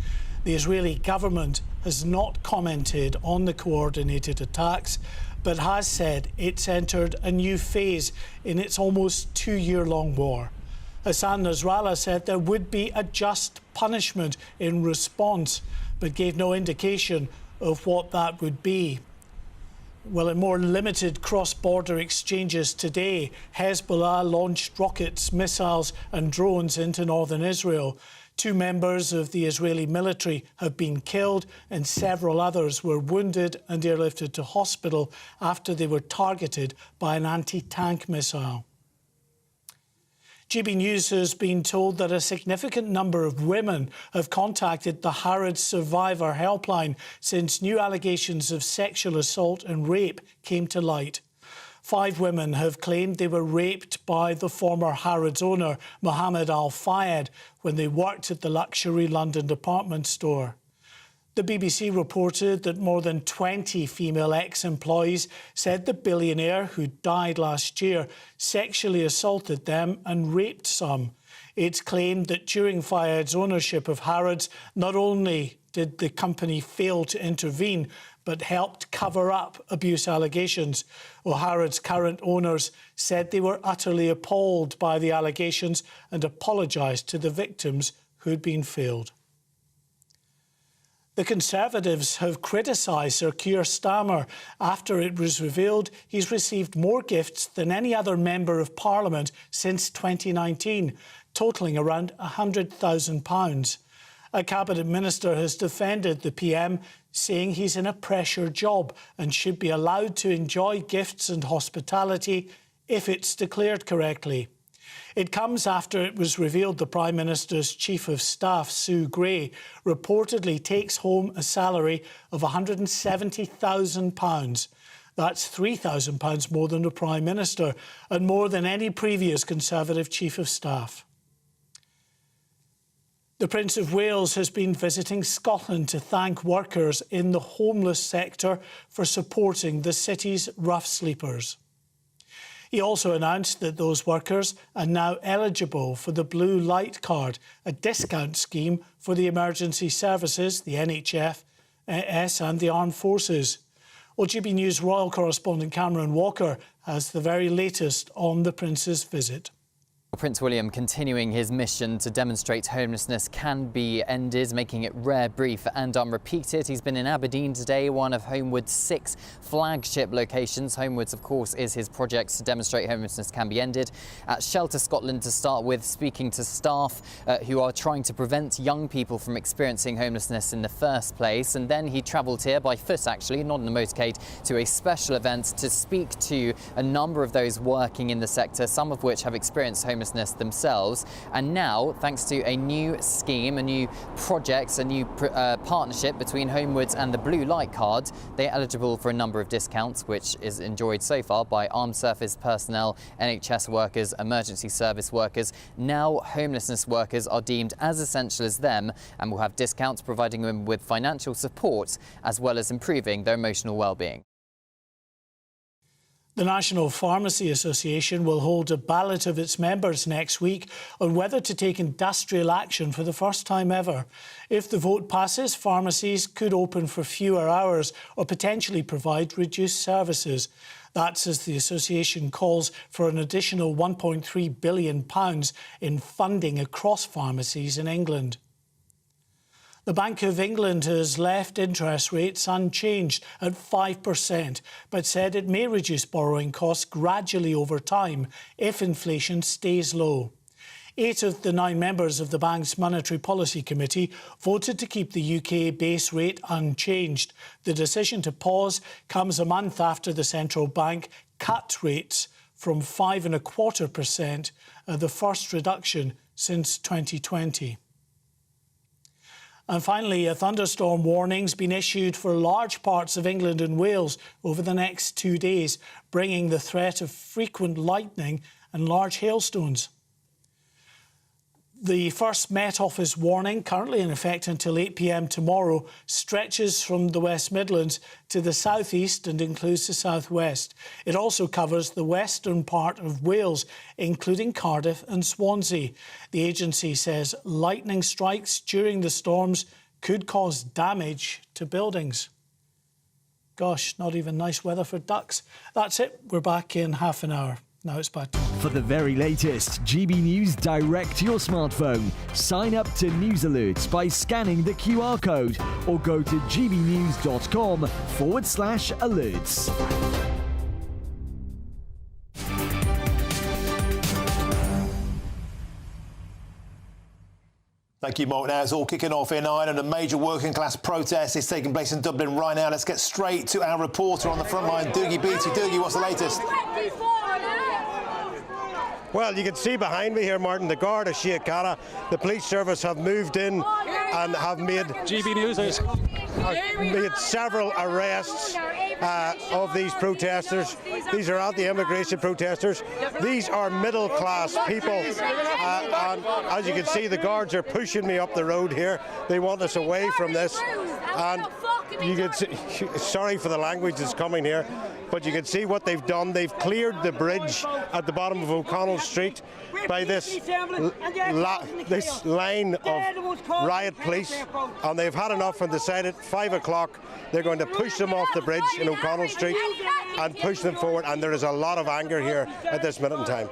The Israeli government has not commented on the coordinated attacks, but has said it's entered a new phase in its almost 2-year-long war. Hassan Nasrallah said there would be a just punishment in response, but gave no indication of what that would be. Well, in more limited cross-border exchanges today, Hezbollah launched rockets, missiles and drones into northern Israel. 2 members of the Israeli military have been killed and several others were wounded and airlifted to hospital after they were targeted by an anti-tank missile. GB News has been told that a significant number of women have contacted the Harrods Survivor Helpline since new allegations of sexual assault and rape came to light. 5 women have claimed they were raped by the former Harrods owner, Mohammed Al-Fayed, when they worked at the luxury London department store. The BBC reported that more than 20 female ex-employees said the billionaire, who died last year, sexually assaulted them and raped some. It's claimed that during Fayyad's ownership of Harrods, not only did the company fail to intervene, but helped cover up abuse allegations. Well, Harrods' current owners said they were utterly appalled by the allegations and apologised to the victims who'd been failed. The Conservatives have criticised Sir Keir Starmer after it was revealed he's received more gifts than any other Member of Parliament since 2019, totalling around £100,000. A Cabinet Minister has defended the PM, saying he's in a pressure job and should be allowed to enjoy gifts and hospitality if it's declared correctly. It comes after it was revealed the Prime Minister's Chief of Staff, Sue Gray, reportedly takes home a salary of £170,000. That's £3,000 more than the Prime Minister and more than any previous Conservative Chief of Staff. The Prince of Wales has been visiting Scotland to thank workers in the homeless sector for supporting the city's rough sleepers. He also announced that those workers are now eligible for the Blue Light Card, a discount scheme for the emergency services, the NHS and the armed forces. Well, GB News royal correspondent Cameron Walker has the very latest on the Prince's visit. Prince William continuing his mission to demonstrate homelessness can be ended, making it rare, brief and unrepeated. He's been in Aberdeen today, one of Homewood's 6 flagship locations. Homewood's, of course, is his project to demonstrate homelessness can be ended. At Shelter Scotland, to start with, speaking to staff who are trying to prevent young people from experiencing homelessness in the first place. And then he travelled here by foot, actually, not in a motorcade, to a special event to speak to a number of those working in the sector, some of which have experienced homelessness themselves. And now, thanks to a new scheme, a new project, a new partnership between Homewoods and the Blue Light Card, they're eligible for a number of discounts, which is enjoyed so far by armed service personnel, NHS workers, emergency service workers. Now homelessness workers are deemed as essential as them and will have discounts, providing them with financial support as well as improving their emotional well-being. The National Pharmacy Association will hold a ballot of its members next week on whether to take industrial action for the first time ever. If the vote passes, pharmacies could open for fewer hours or potentially provide reduced services. That's as the association calls for an additional £1.3 billion in funding across pharmacies in England. The Bank of England has left interest rates unchanged at 5%, but said it may reduce borrowing costs gradually over time if inflation stays low. 8 of the 9 members of the bank's Monetary Policy Committee voted to keep the UK base rate unchanged. The decision to pause comes a month after the central bank cut rates from 5.25%, the first reduction since 2020. And finally, a thunderstorm warning's been issued for large parts of England and Wales over the next 2 days, bringing the threat of frequent lightning and large hailstones. The first Met Office warning, currently in effect until 8 p.m. tomorrow, stretches from the West Midlands to the southeast and includes the southwest. It also covers the western part of Wales, including Cardiff and Swansea. The agency says lightning strikes during the storms could cause damage to buildings. Gosh, not even nice weather for ducks. That's it. We're back in half an hour. Now it's back to... For the very latest GB News direct to your smartphone, sign up to News Alerts by scanning the QR code or go to gbnews.com/alerts. Thank you, Mark. Now it's all kicking off in Ireland. A major working class protest is taking place in Dublin right now. Let's get straight to our reporter on the front line, Dougie Beattie. Dougie, what's the latest? Well, you can see behind me here, Martin, the Garda Síochána. The police service have moved in and have made GB News made several arrests of these protesters. These are anti-immigration protesters. These are middle-class people, and as you can see, the guards are pushing me up the road here. They want us away from this, and you can see, sorry for the language that's coming here. but you can see what they've done. They've cleared the bridge at the bottom of O'Connell Street by this line of riot police, and they've had enough and decided at 5 o'clock they're going to push them off the bridge in O'Connell Street and push them forward, and there is a lot of anger here at this minute in time.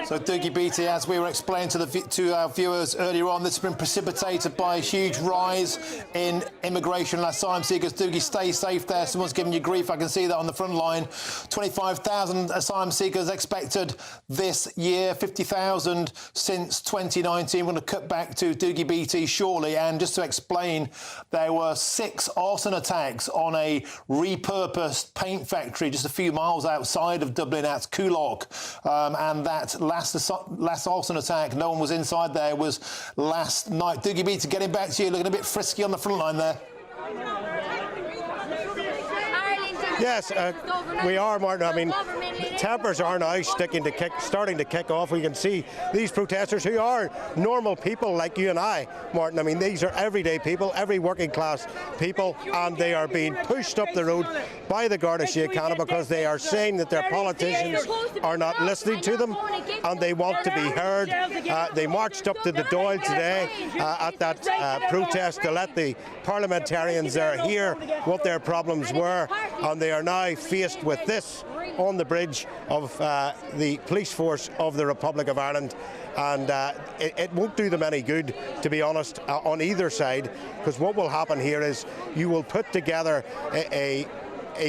So, Dougie Beattie, as we were explaining to our viewers earlier on, this has been precipitated by a huge rise in immigration and asylum seekers. Dougie, stay safe there. Someone's giving you grief. I can see that on the front line. 25,000 asylum seekers expected this year, 50,000 since 2019. We're going to cut back to Dougie Beattie shortly. And just to explain, there were 6 arson attacks on a repurposed paint factory just a few miles outside of Dublin at Coolock. And that last arson attack, no one was inside there, was last night. Dougie Beattie, getting back to you, looking a bit frisky on the front line there. Yes, we are, Martin. I mean, tempers are now starting to kick off. We can see these protesters who are normal people like you and I, Martin. I mean, these are everyday people, every working class people, and they are being pushed up the road by the Garda Síochána because they are saying that their politicians are not listening to them and they want to be heard. They marched up to the Dáil today at that protest to let the parliamentarians there hear what their problems were, and they are now faced with this on the bridge of the police force of the Republic of Ireland, and it won't do them any good, to be honest, on either side, because what will happen here is you will put together a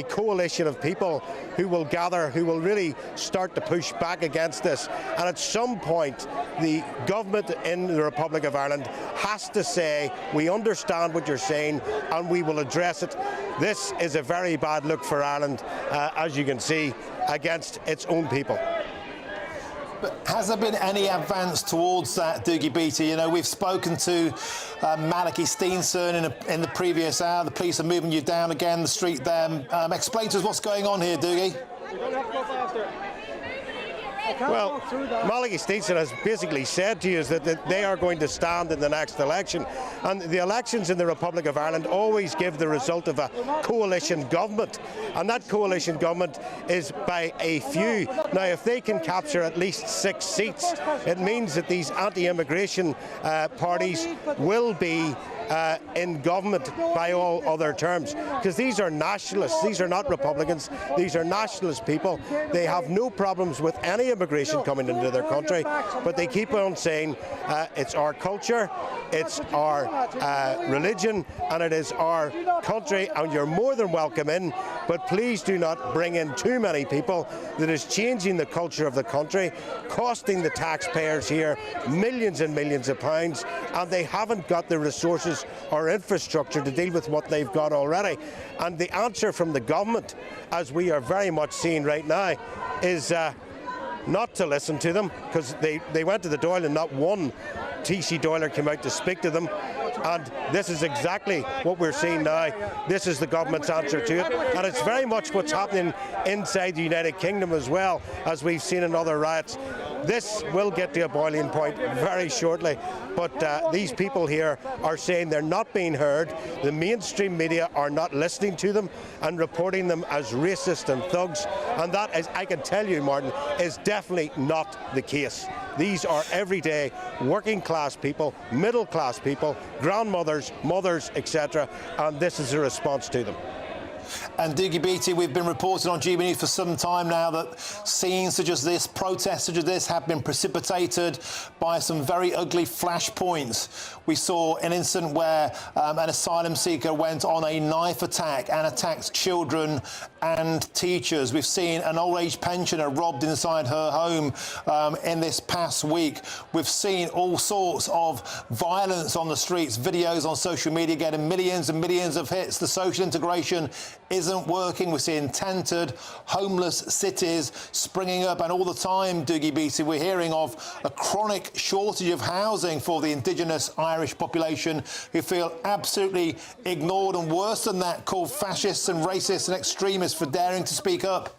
coalition of people who will gather, who will really start to push back against this. And at some point, the government in the Republic of Ireland has to say, we understand what you're saying and we will address it. This is a very bad look for Ireland, as you can see, against its own people. But has there been any advance towards that, Dougie Beattie? You know, we've spoken to Malachy Steenson in the previous hour. The police are moving you down again the street there. Explain to us what's going on here, Dougie. Well, Malachy Steenson has basically said to you that they are going to stand in the next election. And the elections in the Republic of Ireland always give the result of a coalition government. And that coalition government is by a few. Now, if they can capture at least 6 seats, it means that these anti-immigration parties will be in government by all other terms, because these are nationalists. These are not Republicans. These are nationalist people. They have no problems with any immigration coming into their country, but they keep on saying it's our culture, it's our religion, and it is our country, and you're more than welcome in, but please do not bring in too many people. That is changing the culture of the country, costing the taxpayers here millions and millions of pounds, and they haven't got the resources or infrastructure to deal with what they've got already. And the answer from the government, as we are very much seeing right now, is not to listen to them, because they went to the Dáil and not one TC Dáiler came out to speak to them. And this is exactly what we're seeing now. This is the government's answer to it. And it's very much what's happening inside the United Kingdom as well, as we've seen in other riots. This will get to a boiling point very shortly. But these people here are saying they're not being heard. The mainstream media are not listening to them and reporting them as racist and thugs. And that, is, I can tell you, Martin, is definitely not the case. These are everyday working class people, middle class people, grandmothers, mothers, etc. And this is a response to them. And Dougie Beattie, we've been reporting on GBNews for some time now that scenes such as this, protests such as this, have been precipitated by some very ugly flashpoints. We saw an incident where an asylum seeker went on a knife attack and attacked children and teachers. We've seen an old-age pensioner robbed inside her home in this past week. We've seen all sorts of violence on the streets, videos on social media getting millions and millions of hits. The social integration isn't working. We're seeing tented, homeless cities springing up, and all the time, Dougie Beattie, we're hearing of a chronic shortage of housing for the indigenous Irish population, who feel absolutely ignored, and worse than that, called fascists and racists and extremists for daring to speak up.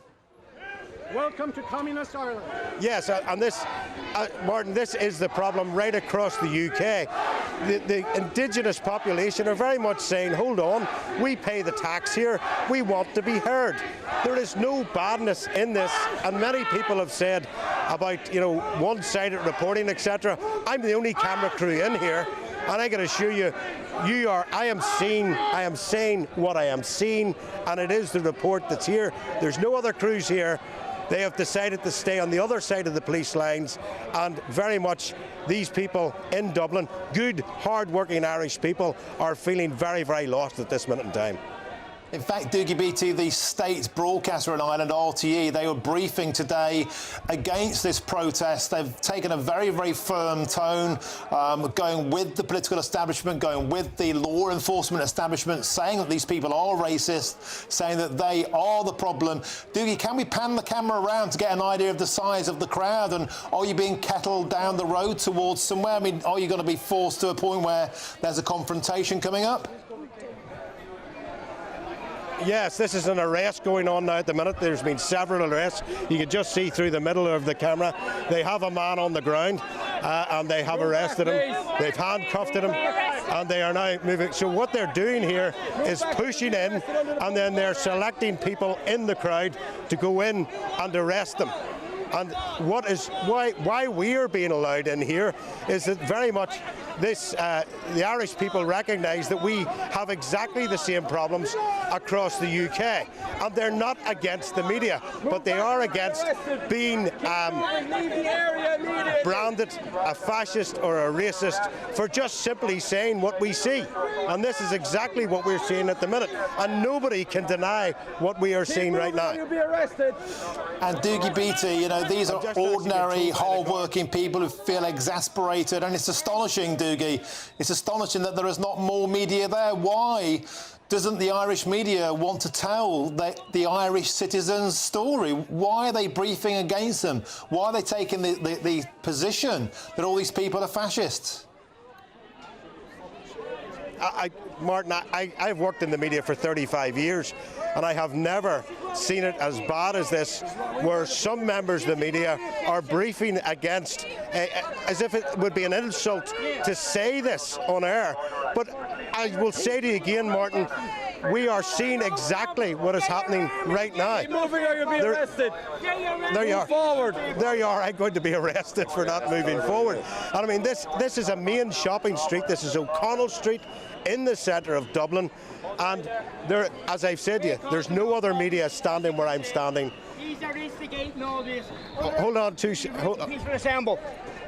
Welcome to Communist Ireland. Yes, and this, Martin, this is the problem right across the UK. The indigenous population are very much saying, hold on, we pay the tax here, we want to be heard. There is no badness in this, and many people have said about, you know, one-sided reporting, etc. I'm the only camera crew in here, and I can assure you, I am saying what I am seeing, and it is the report that's here. There's no other crews here. They have decided to stay on the other side of the police lines, and very much these people in Dublin, good, hard-working Irish people, are feeling very, very lost at this minute in time. In fact, Dougie Beattie, the state broadcaster in Ireland, RTE, they were briefing today against this protest. They've taken a very, very firm tone, going with the political establishment, going with the law enforcement establishment, saying that these people are racist, saying that they are the problem. Dougie, can we pan the camera around to get an idea of the size of the crowd? And are you being kettled down the road towards somewhere? I mean, are you going to be forced to a point where there's a confrontation coming up? Yes, this is an arrest going on now at the minute. There's been several arrests. You can just see through the middle of the camera. They have a man on the ground and they have arrested him. They've handcuffed him and they are now moving. So what they're doing here is pushing in, and then they're selecting people in the crowd to go in and arrest them. And why we are being allowed in here is that very much the Irish people recognise that we have exactly the same problems across the UK, and they're not against the media, but they are against being branded a fascist or a racist for just simply saying what we see. And this is exactly what we're seeing at the minute, and nobody can deny what we are seeing right now. And Dougie Beattie, you know, these are ordinary, hard-working people who feel exasperated, and it's astonishing, Dougie, it's astonishing that there is not more media there. Why doesn't the Irish media want to tell the Irish citizens' story? Why are they briefing against them? Why are they taking the position that all these people are fascists? Martin, I've worked in the media for 35 years, and I have never seen it as bad as this, where some members of the media are briefing against, as if it would be an insult to say this on air. But I will say to you again, Martin, we are seeing exactly what is happening right now. Keep moving or you'll be arrested. There you are. Forward. There you are. I'm going to be arrested for not moving forward. And I mean, this is a main shopping street. This is O'Connell Street in the centre of Dublin. And there, as I've said to you, there's no other media standing where I'm standing. These are instigating all this. Hold on, Peaceful assemble.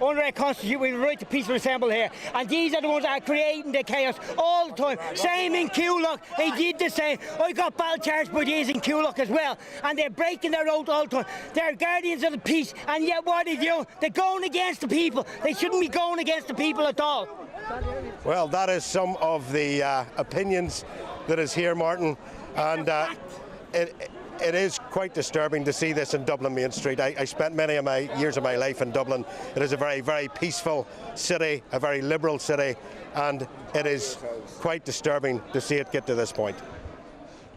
Under our constitution, we have the right to peaceful assemble here. And these are the ones that are creating the chaos all the time. Same in Coolock, they did the same. I got battle charged by these in Coolock as well. And they're breaking their oath all the time. They're guardians of the peace, and yet what are they doing? They're going against the people. They shouldn't be going against the people at all. Well, that is some of the opinions that is here, Martin. And it is quite disturbing to see this in Dublin Main Street. I spent many of my years of my life in Dublin. It is a very, very peaceful city, a very liberal city, and it is quite disturbing to see it get to this point.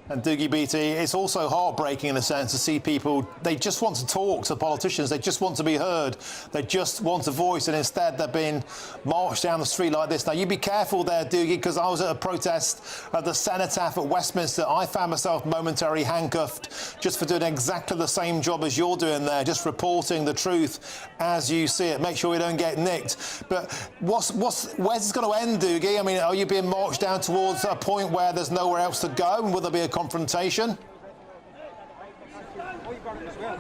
And Dougie Beattie, it's also heartbreaking in a sense to see people, they just want to talk to politicians, they just want to be heard, they just want a voice, and instead they're being marched down the street like this. Now, you be careful there, Dougie, because I was at a protest at the Cenotaph at Westminster. I found myself momentarily handcuffed just for doing exactly the same job as you're doing there, just reporting the truth as you see it. Make sure we don't get nicked. But where's this going to end, Dougie? I mean, are you being marched down towards a point where there's nowhere else to go, and will there be a confrontation?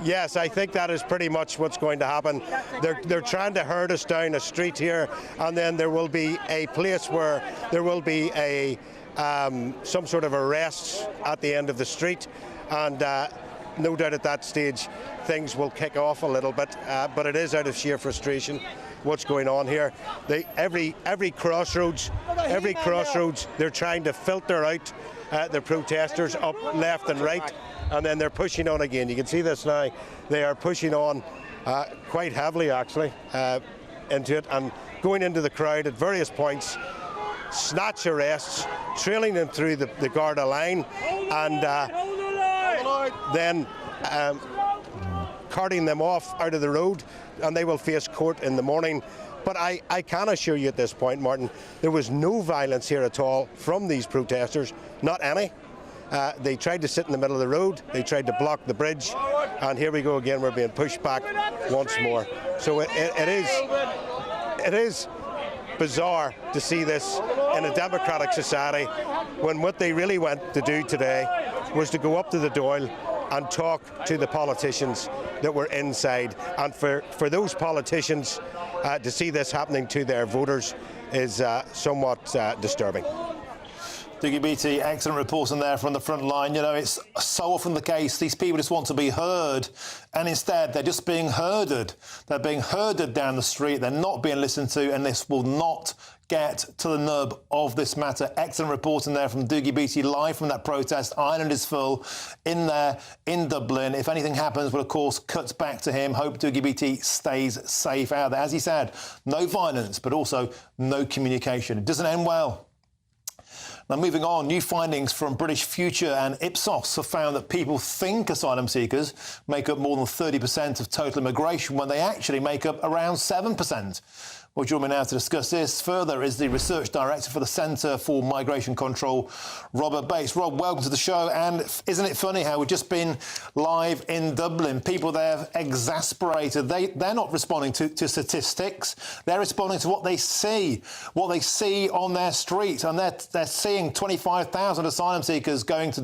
Yes, I think that is pretty much what's going to happen. They're trying to herd us down a street here, and then there will be a place where there will be a some sort of arrests at the end of the street, and no doubt at that stage things will kick off a little bit, but it is out of sheer frustration what's going on here. Every crossroads, they're trying to filter out the protesters up left and right, and then they're pushing on again. You can see this now. They are pushing on quite heavily, actually, into it, and going into the crowd at various points, snatch arrests, trailing them through the Garda line, and then carting them off out of the road, and they will face court in the morning. But I can assure you at this point, Martin, there was no violence here at all from these protesters, not any. They tried to sit in the middle of the road, they tried to block the bridge, and here we go again, we're being pushed back once more. So it is bizarre to see this in a democratic society when what they really went to do today was to go up to the Dáil and talk to the politicians that were inside. And for those politicians to see this happening to their voters is somewhat disturbing. WWII, excellent reporting there from the front line. You know, it's so often the case, these people just want to be heard, and instead they're just being herded. They're being herded down the street, they're not being listened to, and this will not get to the nub of this matter. Excellent reporting there from WWII live from that protest. Ireland is full in there in Dublin. If anything happens, we'll of course cut back to him. Hope WWII stays safe out there. As he said, no violence, but also no communication. It doesn't end well. Now, moving on, new findings from British Future and Ipsos have found that people think asylum seekers make up more than 30% of total immigration when they actually make up around 7%. Well, joining me now to discuss this further is the Research Director for the Centre for Migration Control, Robert Bates. Rob, welcome to the show. And isn't it funny how we've just been live in Dublin? People there exasperated. They're not responding to statistics. They're responding to what they see on their street. And they're seeing 25,000 asylum seekers going to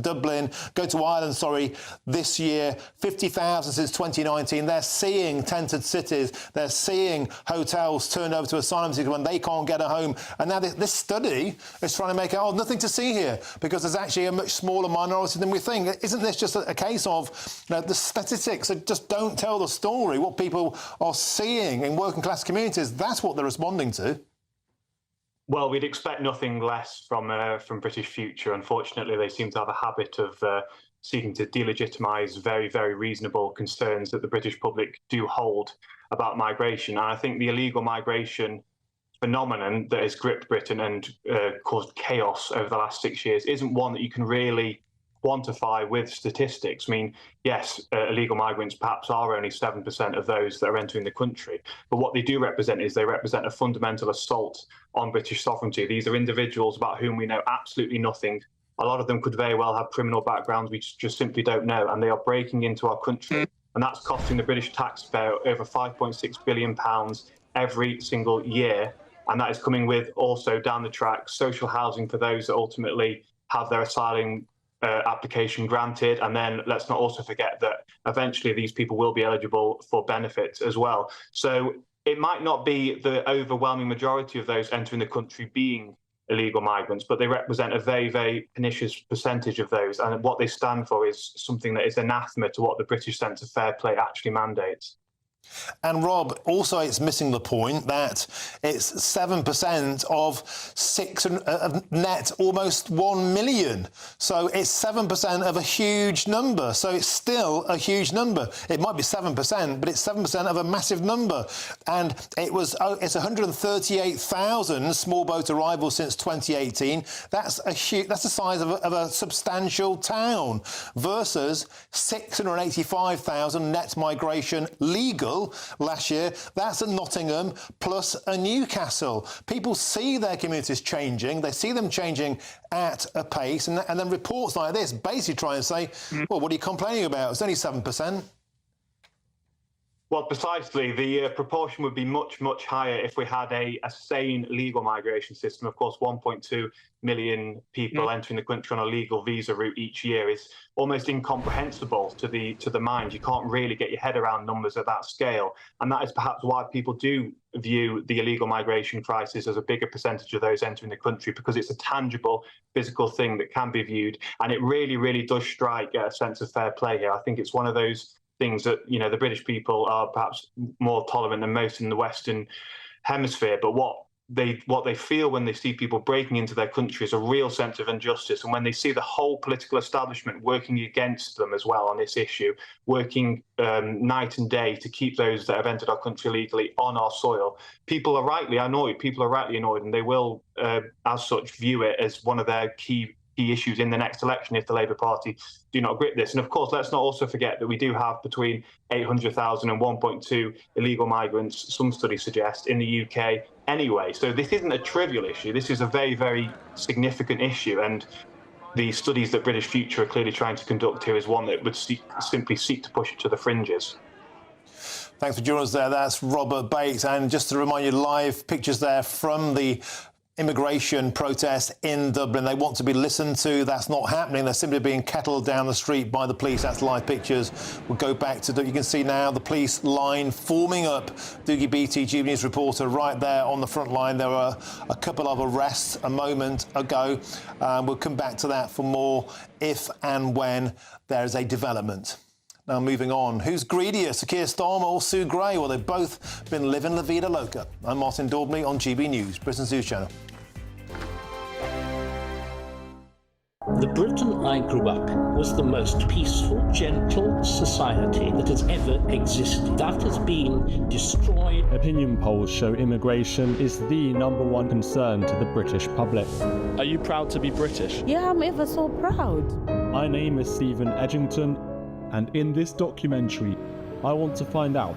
Ireland, this year, 50,000 since 2019. They're seeing tented cities. They're seeing hotels turned over to asylum seekers when they can't get a home. And now this study is trying to make out, nothing to see here, because there's actually a much smaller minority than we think. Isn't this just a case of the statistics that just don't tell the story? What people are seeing in working class communities, that's what they're responding to. Well, we'd expect nothing less from British Future. Unfortunately, they seem to have a habit of seeking to delegitimise very, very reasonable concerns that the British public do hold about migration. And I think the illegal migration phenomenon that has gripped Britain and caused chaos over the last 6 years isn't one that you can really quantify with statistics. I mean, yes, illegal migrants perhaps are only 7% of those that are entering the country, but what they do represent is they represent a fundamental assault on British sovereignty. These are individuals about whom we know absolutely nothing. A lot of them could very well have criminal backgrounds we just simply don't know, and they are breaking into our country. And that's costing the British taxpayer over £5.6 billion every single year. And that is coming with also down the track social housing for those that ultimately have their asylum application granted. And then let's not also forget that eventually these people will be eligible for benefits as well. So it might not be the overwhelming majority of those entering the country being illegal migrants, but they represent a very, very pernicious percentage of those. And what they stand for is something that is anathema to what the British sense of fair play actually mandates. And Rob, also it's missing the point that it's 7% of net almost 1 million. So it's 7% of a huge number. So it's still a huge number. It might be 7%, but it's 7% of a massive number. And it's 138,000 small boat arrivals since 2018. That's the size of a substantial town versus 685,000 net migration legal last year. That's at Nottingham plus a Newcastle. People see their communities changing. They see them changing at a pace. And then reports like this basically try and say, well, what are you complaining about? It's only 7%. Well, precisely. The proportion would be much, much higher if we had a sane legal migration system. Of course, 1.2 million people entering the country on a legal visa route each year is almost incomprehensible to the mind. You can't really get your head around numbers at that scale. And that is perhaps why people do view the illegal migration crisis as a bigger percentage of those entering the country, because it's a tangible, physical thing that can be viewed. And it really, really does strike at a sense of fair play here. I think it's one of those things that, the British people are perhaps more tolerant than most in the Western Hemisphere. But what they feel when they see people breaking into their country is a real sense of injustice. And when they see the whole political establishment working against them as well on this issue, working night and day to keep those that have entered our country legally on our soil, people are rightly annoyed. And they will, as such, view it as one of their key key issues in the next election if the Labour Party do not grip this. And of course, let's not also forget that we do have between 800,000 and 1.2 illegal migrants, some studies suggest, in the UK anyway. So this isn't a trivial issue. This is a very, very significant issue. And the studies that British Future are clearly trying to conduct here is one that would simply seek to push it to the fringes. Thanks for joining us there. That's Robert Bates. And just to remind you, live pictures there from the immigration protest in Dublin. They want to be listened to. That's not happening. They're simply being kettled down the street by the police. That's live pictures. We'll go back to, you can see now the police line forming up. Doogie Beattie, GBNews reporter, right there on the front line. There were a couple of arrests a moment ago. We'll come back to that for more if and when there is a development. Now, moving on. Who's greedier, Sir Keir Starmer or Sue Gray? Well, they've both been living La Vida Loca. I'm Martin Daubney on GB News, Britain's news channel. The Britain I grew up was the most peaceful, gentle society that has ever existed. That has been destroyed. Opinion polls show immigration is the #1 concern to the British public. Are you proud to be British? Yeah, I'm ever so proud. My name is Stephen Edgington, and in this documentary, I want to find out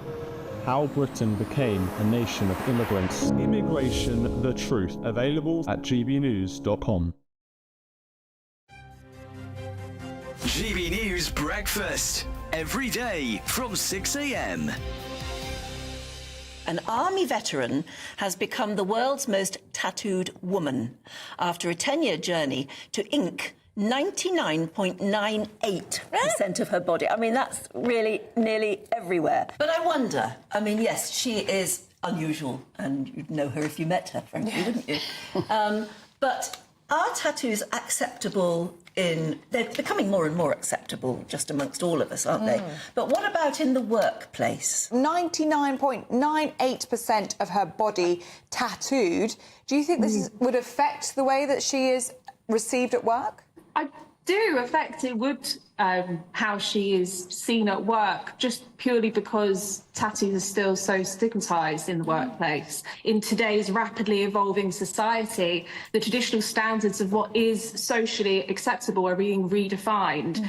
how Britain became a nation of immigrants. Immigration, the truth, available at gbnews.com. GB News Breakfast, every day from 6 a.m. An army veteran has become the world's most tattooed woman after a 10-year journey to ink 99.98% of her body. I mean, that's really nearly everywhere. But I wonder, I mean, yes, she is unusual, and you'd know her if you met her, frankly, wouldn't you? But are tattoos acceptable they're becoming more and more acceptable just amongst all of us, aren't they? But what about in the workplace? 99.98% of her body tattooed. Do you think this would affect the way that she is received at work? I do affect it would how she is seen at work, just purely because tattoos are still so stigmatised in the workplace. In today's rapidly evolving society, the traditional standards of what is socially acceptable are being redefined.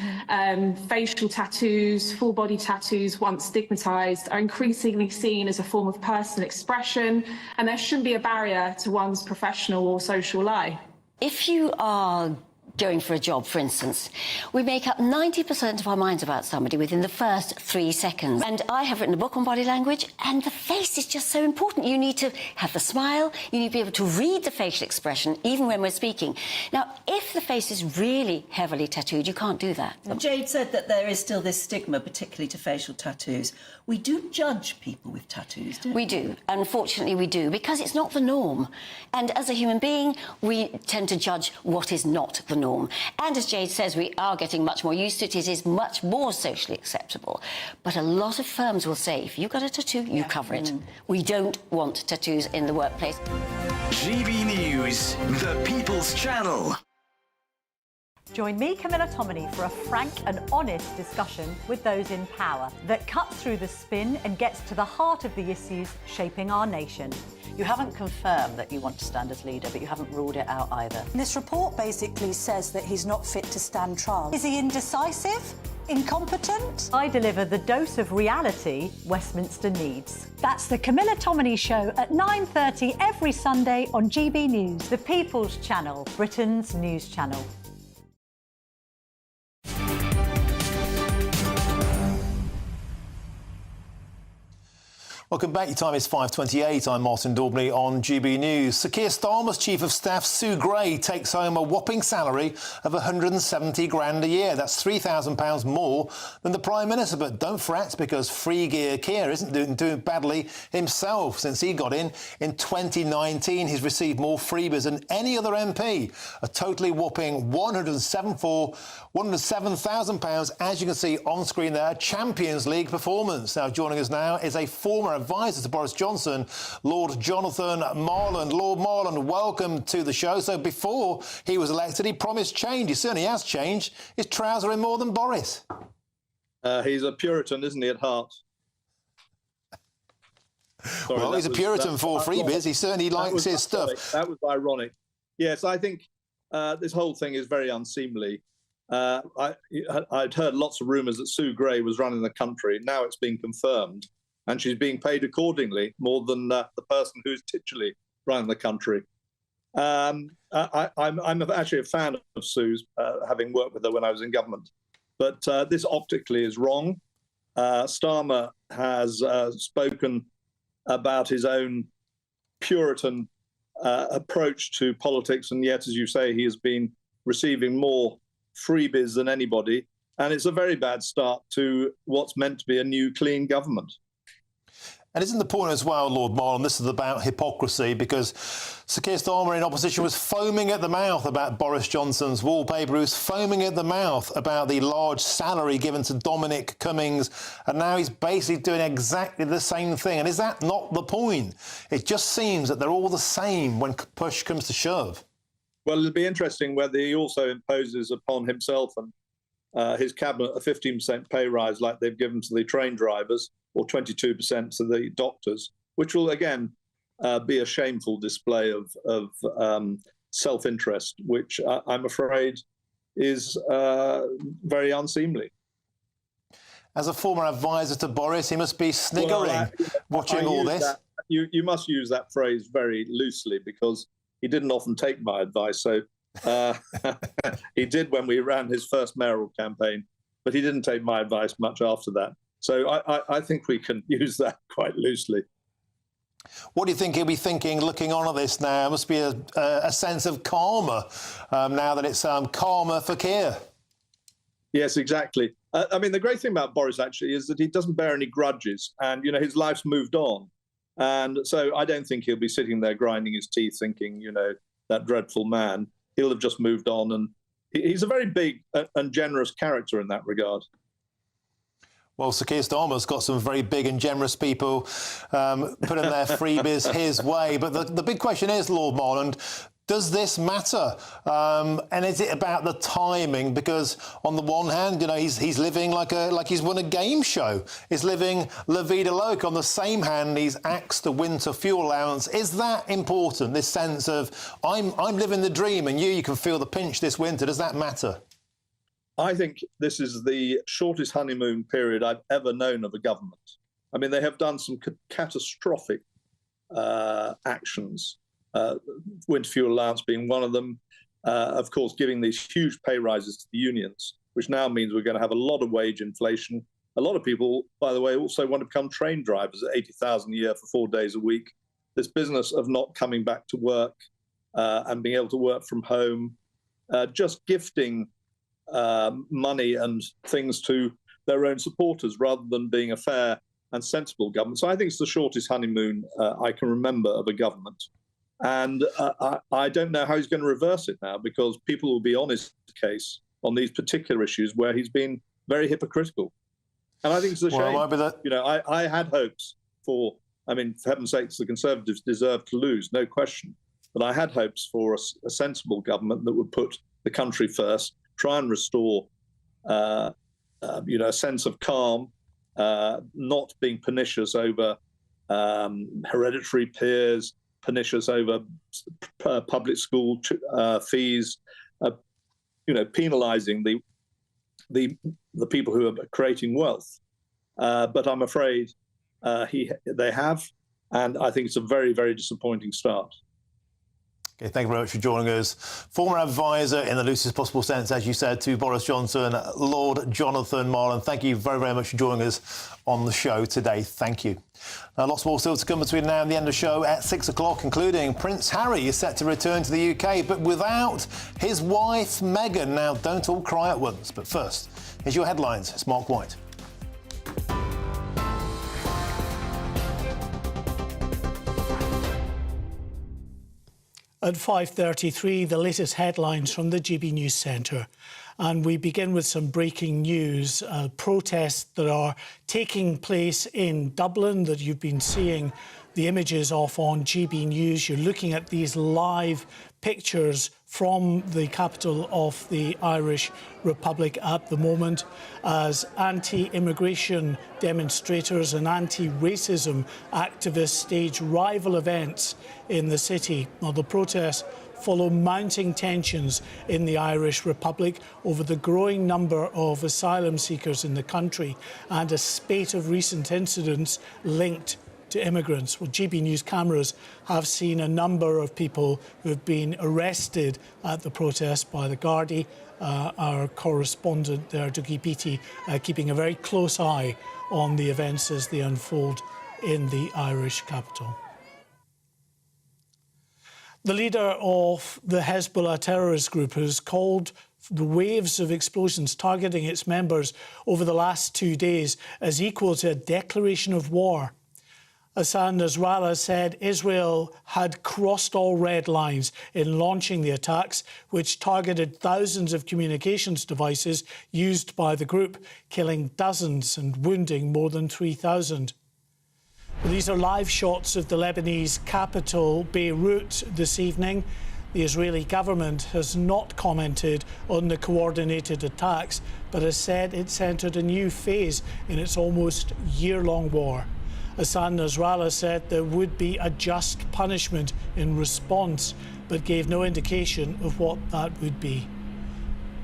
Facial tattoos, full body tattoos, once stigmatised, are increasingly seen as a form of personal expression, and there shouldn't be a barrier to one's professional or social life. If you are going for a job, for instance, we make up 90% of our minds about somebody within the first 3 seconds. And I have written a book on body language, and the face is just so important. You need to have the smile, you need to be able to read the facial expression, even when we're speaking. Now, if the face is really heavily tattooed, you can't do that. Jade said that there is still this stigma, particularly to facial tattoos. We do judge people with tattoos, don't we? We do. Unfortunately, we do, because it's not the norm. And as a human being, we tend to judge what is not the norm. And as Jade says, we are getting much more used to it. It is much more socially acceptable. But a lot of firms will say, if you've got a tattoo, you cover it. We don't want tattoos in the workplace. GB News, the People's Channel. Join me, Camilla Tominey, for a frank and honest discussion with those in power that cuts through the spin and gets to the heart of the issues shaping our nation. You haven't confirmed that you want to stand as leader, but you haven't ruled it out either. This report basically says that he's not fit to stand trial. Is he indecisive? Incompetent? I deliver the dose of reality Westminster needs. That's the Camilla Tominey Show at 9:30 every Sunday on GB News, the People's Channel, Britain's news channel. Welcome back. Your time is 5:28. I'm Martin Daubney on GB News. Sir Keir Starmer's Chief of Staff, Sue Gray, takes home a whopping salary of 170 grand a year. That's £3,000 more than the Prime Minister. But don't fret, because Free Gear Keir isn't doing badly himself. Since he got in 2019, he's received more freebies than any other MP. A totally whopping £107,000, as you can see on screen there. Champions League performance. Now, joining us now is a former advisor to Boris Johnson, Lord Jonathan Marland. Lord Marland, welcome to the show. So before he was elected, he promised change. He certainly has changed. His trousers are in more than Boris. He's a Puritan, isn't he, at heart? Sorry, well, he's a Puritan for freebies. He certainly likes his stuff. That was ironic. Yes, I think this whole thing is very unseemly. I'd heard lots of rumours that Sue Gray was running the country. Now it's been confirmed, and she's being paid accordingly, more than the person who's titularly running the country. I'm actually a fan of Sue's, having worked with her when I was in government. But this optically is wrong. Starmer has spoken about his own Puritan approach to politics, and yet, as you say, he has been receiving more freebies than anybody, and it's a very bad start to what's meant to be a new, clean government. And isn't the point as well, Lord Marlon, this is about hypocrisy, because Sir Keir Starmer in opposition was foaming at the mouth about Boris Johnson's wallpaper. He was foaming at the mouth about the large salary given to Dominic Cummings, and now he's basically doing exactly the same thing. And is that not the point? It just seems that they're all the same when push comes to shove. Well, it'll be interesting whether he also imposes upon himself and his cabinet a 15% pay rise like they've given to the train drivers, or 22% to the doctors, which will, again, be a shameful display of self-interest, which I'm afraid is very unseemly. As a former advisor to Boris, he must be sniggering watching all this. You must use that phrase very loosely, because he didn't often take my advice. So he did when we ran his first mayoral campaign, but he didn't take my advice much after that. So I think we can use that quite loosely. What do you think he'll be thinking looking on at this now? It must be a sense of karma now that it's karma for Keir. Yes, exactly. I mean, the great thing about Boris, actually, is that he doesn't bear any grudges, and, you know, his life's moved on. And so I don't think he'll be sitting there grinding his teeth thinking, you know, that dreadful man. He'll have just moved on, and he's a very big and generous character in that regard. Well, Sir Keir Starmer's got some very big and generous people putting their freebies his way. But the big question is, Lord Morland, does this matter? And is it about the timing? Because on the one hand, you know, he's living like he's won a game show. He's living La Vida Loca. On the same hand, he's axed the winter fuel allowance. Is that important? This sense of I'm living the dream, and you can feel the pinch this winter. Does that matter? I think this is the shortest honeymoon period I've ever known of a government. I mean, they have done some catastrophic actions. Winter fuel allowance being one of them, of course, giving these huge pay rises to the unions, which now means we're going to have a lot of wage inflation. A lot of people, by the way, also want to become train drivers at 80,000 a year for 4 days a week. This business of not coming back to work and being able to work from home, just gifting money and things to their own supporters rather than being a fair and sensible government. So I think it's the shortest honeymoon I can remember of a government. And I don't know how he's going to reverse it now, because people will be on his case on these particular issues where he's been very hypocritical. And I think it's a shame. You know, I had hopes for, I mean, for heaven's sakes, the Conservatives deserve to lose, no question. But I had hopes for a sensible government that would put the country first, try and restore, you know, a sense of calm, not being pernicious over hereditary peers, pernicious over public school fees, you know, penalising the people who are creating wealth. But I'm afraid they have, and I think it's a very, very disappointing start. Okay, thank you very much for joining us. Former advisor, in the loosest possible sense, as you said, to Boris Johnson, Lord Jonathan Marlon. Thank you very, very much for joining us on the show today. Thank you. Lots more still to come between now and the end of the show at 6 o'clock, including Prince Harry is set to return to the UK, but without his wife, Meghan. Now, don't all cry at once. But first, here's your headlines. It's Mark White. At 5:33, the latest headlines from the GB News Centre. And we begin with some breaking news. Protests that are taking place in Dublin that you've been seeing the images of on GB News. You're looking at these live pictures from the capital of the Irish Republic at the moment as anti-immigration demonstrators and anti-racism activists stage rival events in the city. Now, the protests follow mounting tensions in the Irish Republic over the growing number of asylum seekers in the country and a spate of recent incidents linked to immigrants. Well, GB News cameras have seen a number of people who have been arrested at the protest by the Gardaí. Our correspondent there, Dougie Beattie, keeping a very close eye on the events as they unfold in the Irish capital. The leader of the Hezbollah terrorist group has called the waves of explosions targeting its members over the last 2 days as equal to a declaration of war. Hassan Nasrallah said Israel had crossed all red lines in launching the attacks, which targeted thousands of communications devices used by the group, killing dozens and wounding more than 3,000. These are live shots of the Lebanese capital, Beirut, this evening. The Israeli government has not commented on the coordinated attacks, but has said it's entered a new phase in its almost year-long war. Hassan Nasrallah said there would be a just punishment in response, but gave no indication of what that would be.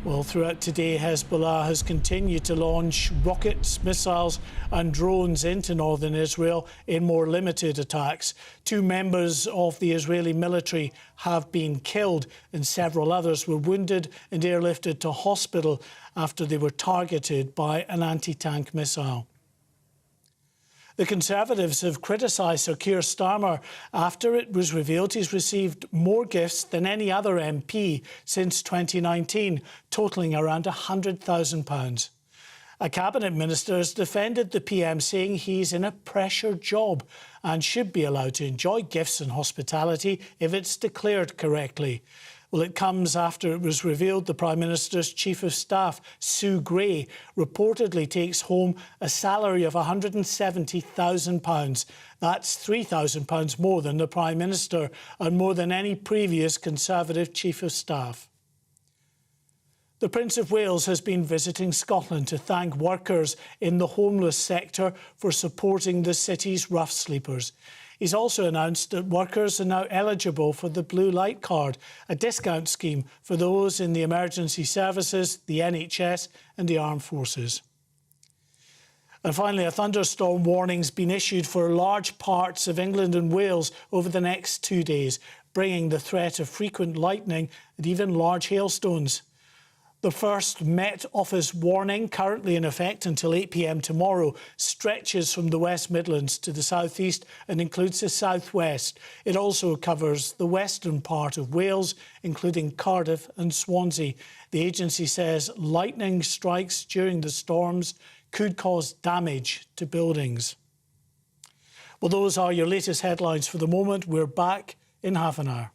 Well, throughout today, Hezbollah has continued to launch rockets, missiles and drones into northern Israel in more limited attacks. 2 members of the Israeli military have been killed and several others were wounded and airlifted to hospital after they were targeted by an anti-tank missile. The Conservatives have criticised Sir Keir Starmer after it was revealed he's received more gifts than any other MP since 2019, totalling around £100,000. A cabinet minister has defended the PM, saying he's in a pressure job and should be allowed to enjoy gifts and hospitality if it's declared correctly. Well, it comes after it was revealed the Prime Minister's Chief of Staff, Sue Gray, reportedly takes home a salary of £170,000. That's £3,000 more than the Prime Minister and more than any previous Conservative Chief of Staff. The Prince of Wales has been visiting Scotland to thank workers in the homeless sector for supporting the city's rough sleepers. He's also announced that workers are now eligible for the Blue Light Card, a discount scheme for those in the emergency services, the NHS and the armed forces. And finally, a thunderstorm warning's been issued for large parts of England and Wales over the next 2 days, bringing the threat of frequent lightning and even large hailstones. The first Met Office warning, currently in effect until 8 p.m. tomorrow, stretches from the West Midlands to the southeast and includes the southwest. It also covers the western part of Wales, including Cardiff and Swansea. The agency says lightning strikes during the storms could cause damage to buildings. Well, those are your latest headlines for the moment. We're back in half an hour.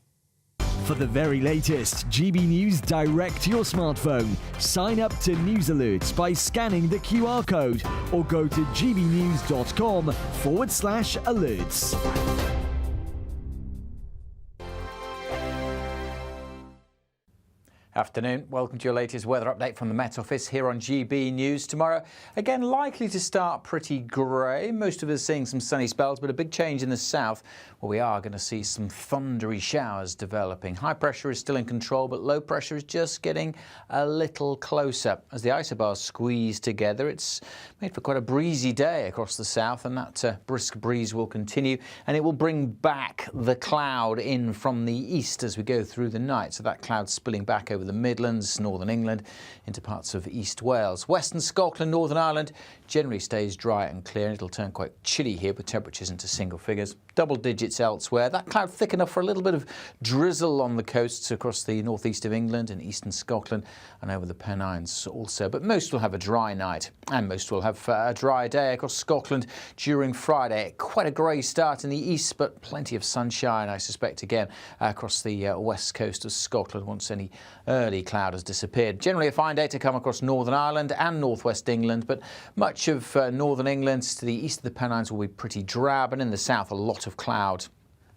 For the very latest GB News direct to your smartphone, sign up to News Alerts by scanning the QR code or go to gbnews.com/alerts. Afternoon. Welcome to your latest weather update from the Met Office here on GB News. Tomorrow, again, likely to start pretty grey. Most of us seeing some sunny spells, but a big change in the south, where we are going to see some thundery showers developing. High pressure is still in control, but low pressure is just getting a little closer. As the isobars squeeze together, it's made for quite a breezy day across the south, and that brisk breeze will continue, and it will bring back the cloud in from the east as we go through the night. So that cloud spilling back over the Midlands, northern England, into parts of East Wales. Western Scotland, Northern Ireland generally stays dry and clear, and it'll turn quite chilly here with temperatures into single figures. Double digits elsewhere. That cloud thick enough for a little bit of drizzle on the coasts across the northeast of England and eastern Scotland and over the Pennines also. But most will have a dry night, and most will have a dry day across Scotland during Friday. Quite a grey start in the east, but plenty of sunshine, I suspect, again across the west coast of Scotland once any early cloud has disappeared. Generally a fine day to come across Northern Ireland and northwest England, but much of northern England to the east of the Pennines will be pretty drab, and in the south a lot of cloud.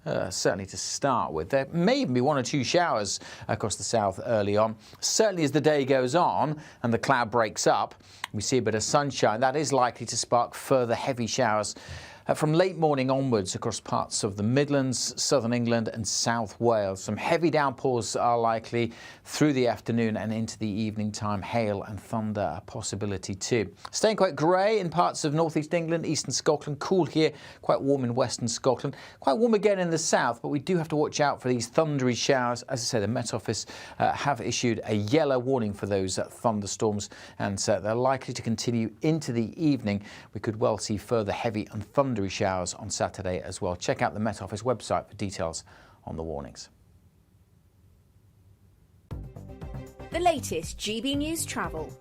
certainly to start with. There may even be 1 or 2 showers across the south early on. Certainly as the day goes on and the cloud breaks up, we see a bit of sunshine. That is likely to spark further heavy showers from late morning onwards across parts of the Midlands, southern England and South Wales. Some heavy downpours are likely through the afternoon and into the evening time. Hail and thunder a possibility too. Staying quite grey in parts of northeast England, eastern Scotland. Cool here, quite warm in western Scotland. Quite warm again in the south, but we do have to watch out for these thundery showers. As I say, the Met Office have issued a yellow warning for those thunderstorms, and they're likely to continue into the evening. We could well see further heavy and thundery showers on Saturday as well. Check out the Met Office website for details on the warnings. The latest GB News travel.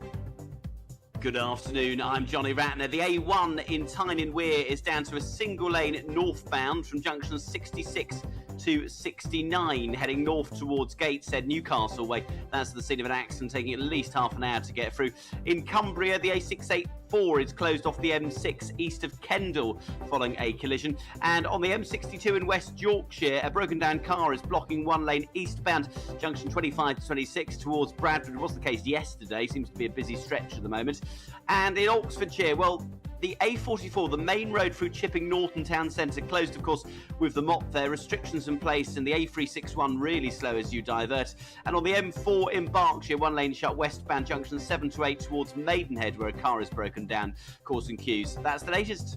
Good afternoon, I'm Johnny Ratner. The A1 in Tyne and Wear is down to a single lane northbound from junctions 66 to 69, heading north towards Gateshead, Newcastle way. That's the scene of an accident, taking at least half an hour to get through. In Cumbria, the A684 is closed off the M6 east of Kendal following a collision. And on the M62 in West Yorkshire, a broken down car is blocking one lane eastbound, junction 25 to 26 towards Bradford. It wasn't the case yesterday, seems to be a busy stretch at the moment. And in Oxfordshire, well, the A44, the main road through Chipping Norton Town Centre, closed, of course, with the mop there. Restrictions in place, and the A361 really slow as you divert. And on the M4 in Berkshire, one lane shut westbound, junction 7 to 8 towards Maidenhead, where a car is broken down, causing queues. That's the latest.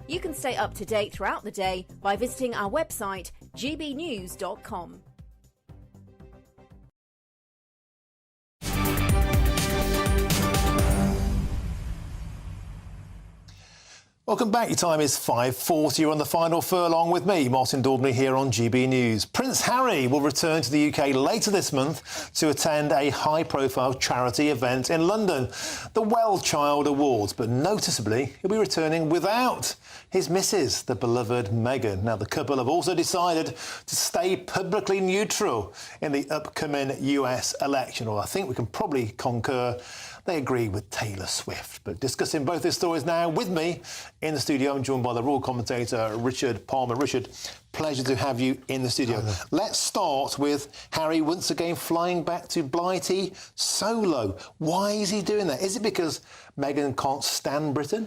You can stay up to date throughout the day by visiting our website, gbnews.com. Welcome back. Your time is 5:40. You're on the final furlong with me, Martin Daubney, here on GB News. Prince Harry will return to the UK later this month to attend a high-profile charity event in London, the Well Child Awards. But noticeably, he'll be returning without his missus, the beloved Meghan. Now, the couple have also decided to stay publicly neutral in the upcoming US election, or I think we can probably concur they agree with Taylor Swift. But discussing both these stories now with me in the studio, I'm joined by the royal commentator Richard Palmer. Richard, pleasure to have you in the studio. Let's start with Harry once again flying back to Blighty solo. Why is he doing that? Is it because Meghan can't stand Britain?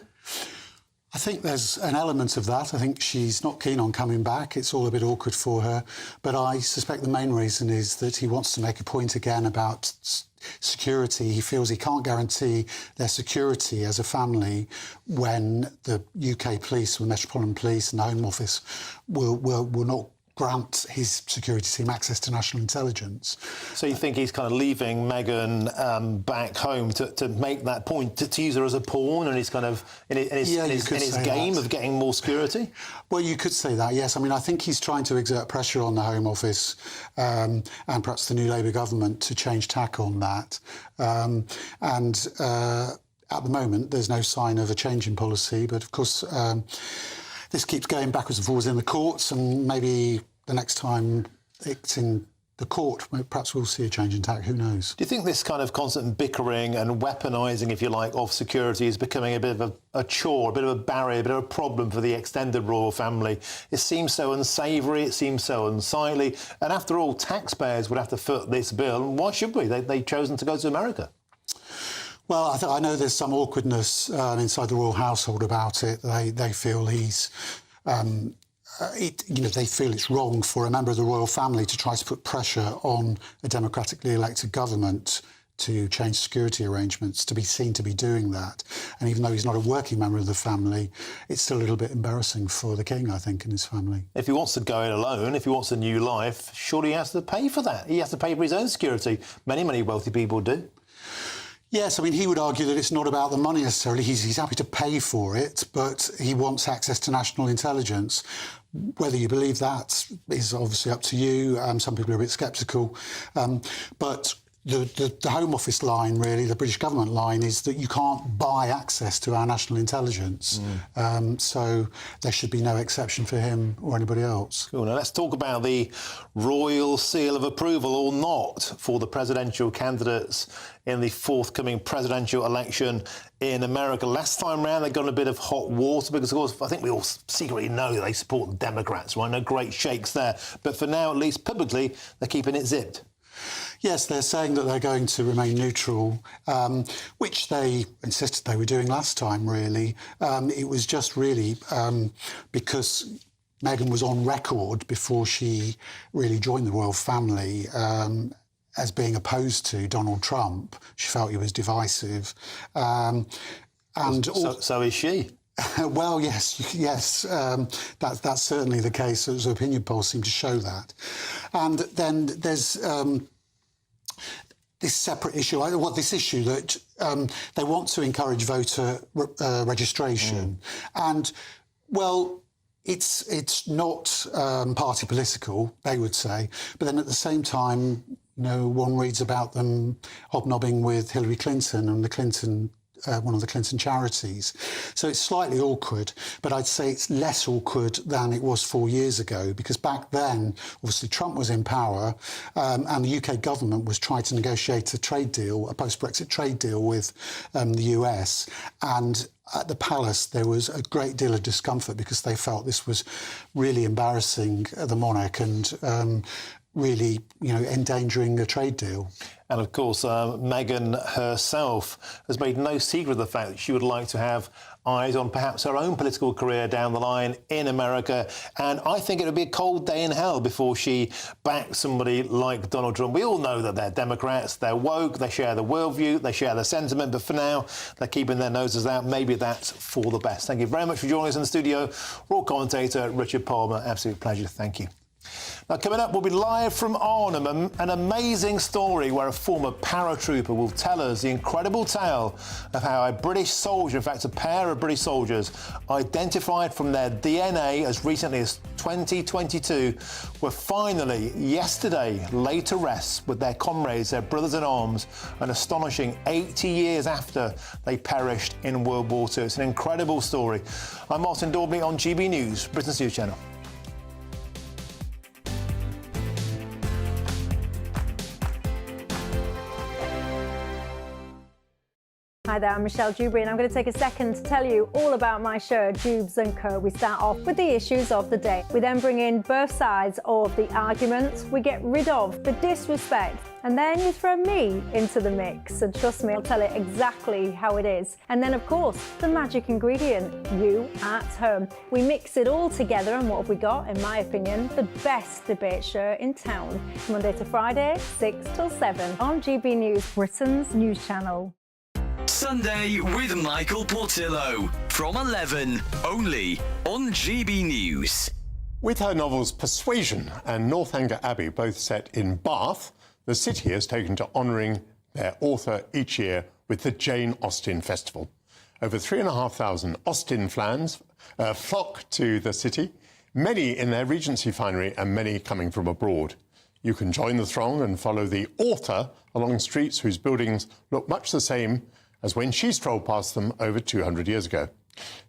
I think there's an element of that. I think she's not keen on coming back. It's all a bit awkward for her. But I suspect the main reason is that he wants to make a point again about security. He feels he can't guarantee their security as a family when the UK police, the Metropolitan Police and the Home Office will not grant his security team access to national intelligence. So you think he's kind of leaving Meghan back home to make that point, to use her as a pawn, and he's kind of in his game of getting more security? Well, you could say that, yes. I mean, I think he's trying to exert pressure on the Home Office and perhaps the new Labour government to change tack on that. At the moment, there's no sign of a change in policy, but of course this keeps going backwards and forwards in the courts, and maybe the next time it's in the court, perhaps we'll see a change in tack. Who knows? Do you think this kind of constant bickering and weaponising, if you like, of security is becoming a bit of a chore, a bit of a barrier, a bit of a problem for the extended royal family? It seems so unsavoury, it seems so unsightly, and after all, taxpayers would have to foot this bill. Why should we? They've chosen to go to America. Well, I know there's some awkwardness inside the royal household about it. They feel he's, they feel it's wrong for a member of the royal family to try to put pressure on a democratically elected government to change security arrangements, to be seen to be doing that. And even though he's not a working member of the family, it's still a little bit embarrassing for the king, I think, and his family. If he wants to go it alone, if he wants a new life, surely he has to pay for that. He has to pay for his own security. Many wealthy people do. Yes, I mean, he would argue that it's not about the money necessarily. He's happy to pay for it, but he wants access to national intelligence. Whether you believe that is obviously up to you. Some people are a bit sceptical. But the Home Office line, really, the British government line, is that you can't buy access to our national intelligence. So there should be no exception for him or anybody else. Cool. Now let's talk about the royal seal of approval or not for the presidential candidates in the forthcoming presidential election in America. Last time round, they got in a bit of hot water because, of course, I think we all secretly know they support the Democrats, right? No great shakes there. But for now, at least publicly, they're keeping it zipped. Yes, they're saying that they're going to remain neutral, which they insisted they were doing last time, really. It was just really because Meghan was on record before she really joined the royal family as being opposed to Donald Trump. She felt he was divisive. So is she. Well, yes, that's certainly the case. As opinion polls seem to show that. And then there's this separate issue, this issue that they want to encourage voter registration. And, well, it's not party political, they would say, but then at the same time, one reads about them hobnobbing with Hillary Clinton and one of the Clinton charities. So it's slightly awkward, but I'd say it's less awkward than it was 4 years ago, because back then, obviously, Trump was in power and the UK government was trying to negotiate a trade deal, a post-Brexit trade deal with the US. And at the palace, there was a great deal of discomfort because they felt this was really embarrassing the monarch and really, endangering a trade deal. And, of course, Meghan herself has made no secret of the fact that she would like to have eyes on perhaps her own political career down the line in America. And I think it would be a cold day in hell before she backs somebody like Donald Trump. We all know that they're Democrats, they're woke, they share the worldview, they share the sentiment, but for now, they're keeping their noses out. Maybe that's for the best. Thank you very much for joining us in the studio. Royal commentator Richard Palmer, absolute pleasure. Thank you. Now, coming up, we'll be live from Arnhem, an amazing story where a former paratrooper will tell us the incredible tale of how a British soldier, in fact, a pair of British soldiers, identified from their DNA as recently as 2022, were finally, yesterday, laid to rest with their comrades, their brothers in arms, an astonishing 80 years after they perished in World War II. It's an incredible story. I'm Martin Daubney on GB News, Britain's News Channel. Hi there, I'm Michelle Dewberry and I'm going to take a second to tell you all about my show, Dubes & Co. We start off with the issues of the day. We then bring in both sides of the argument. We get rid of the disrespect. And then you throw me into the mix. And trust me, I'll tell it exactly how it is. And then, of course, the magic ingredient, you at home. We mix it all together and what have we got, in my opinion, the best debate show in town. Monday to Friday, 6 till 7 on GB News, Britain's news channel. Sunday with Michael Portillo from 11, only on GB News. With her novels Persuasion and Northanger Abbey both set in Bath, the city has taken to honouring their author each year with the Jane Austen Festival. Over 3,500 Austen fans flock to the city, many in their Regency finery and many coming from abroad. You can join the throng and follow the author along streets whose buildings look much the same as when she strolled past them over 200 years ago.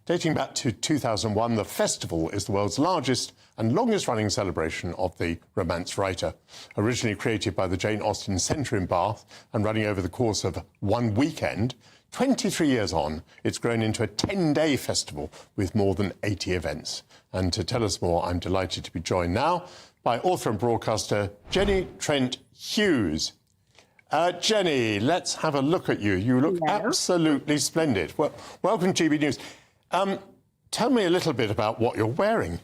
Dating back to 2001, the festival is the world's largest and longest-running celebration of the Romance writer. Originally created by the Jane Austen Centre in Bath and running over the course of one weekend, 23 years on, it's grown into a 10-day festival with more than 80 events. And to tell us more, I'm delighted to be joined now by author and broadcaster Jenny Trent-Hughes. Jenny, let's have a look at you. You look absolutely splendid. Well, welcome to GB News. Tell me a little bit about what you're wearing.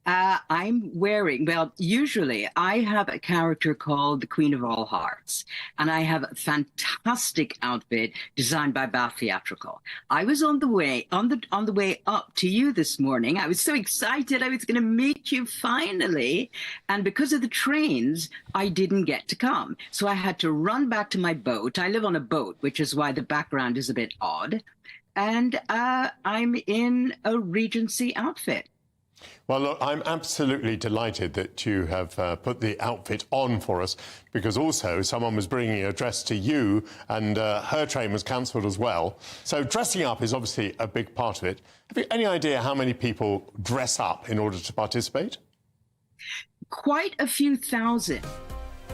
I'm wearing, well, usually I have a character called the Queen of All Hearts, and I have a fantastic outfit designed by Bath Theatrical. I was on the way up to you this morning. I was so excited I was going to meet you finally, and because of the trains, I didn't get to come. So I had to run back to my boat. I live on a boat, which is why the background is a bit odd, and I'm in a Regency outfit. Well, look, I'm absolutely delighted that you have put the outfit on for us, because also someone was bringing a dress to you and her train was cancelled as well. So dressing up is obviously a big part of it. Have you any idea how many people dress up in order to participate? Quite a few thousand.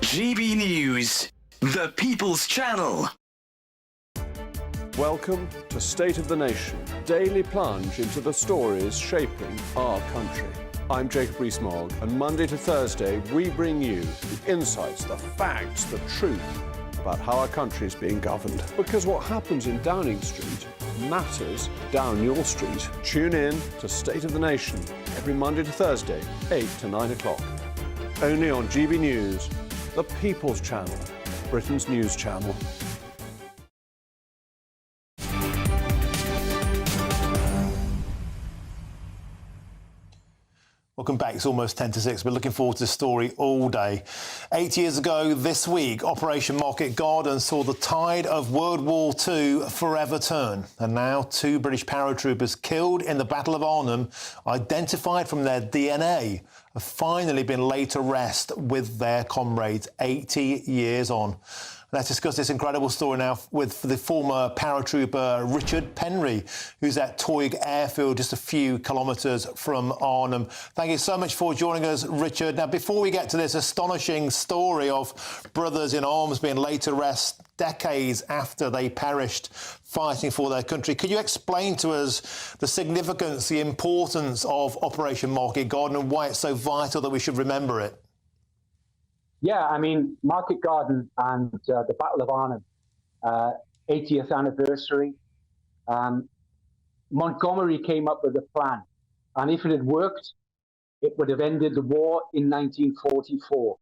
GB News, the People's Channel. Welcome to State of the Nation, daily plunge into the stories shaping our country. I'm Jacob Rees-Mogg, and Monday to Thursday we bring you the insights, the facts, the truth about how our country is being governed. Because what happens in Downing Street matters down your street. Tune in to State of the Nation every Monday to Thursday, 8 to 9 o'clock. Only on GB News, the People's Channel, Britain's news channel. Welcome back. It's almost 10 to 6. We're looking forward to this story all day. 8 years ago this week, Operation Market Garden saw the tide of World War II forever turn. And now 2 British paratroopers killed in the Battle of Arnhem, identified from their DNA, have finally been laid to rest with their comrades 80 years on. Let's discuss this incredible story now with the former paratrooper Richard Penry, who's at Toig Airfield, just a few kilometres from Arnhem. Thank you so much for joining us, Richard. Now, before we get to this astonishing story of brothers in arms being laid to rest decades after they perished fighting for their country, could you explain to us the significance, the importance of Operation Market Garden and why it's so vital that we should remember it? Yeah, I mean, Market Garden and the Battle of Arnhem, 80th anniversary. Montgomery came up with a plan, and if it had worked, it would have ended the war in 1944.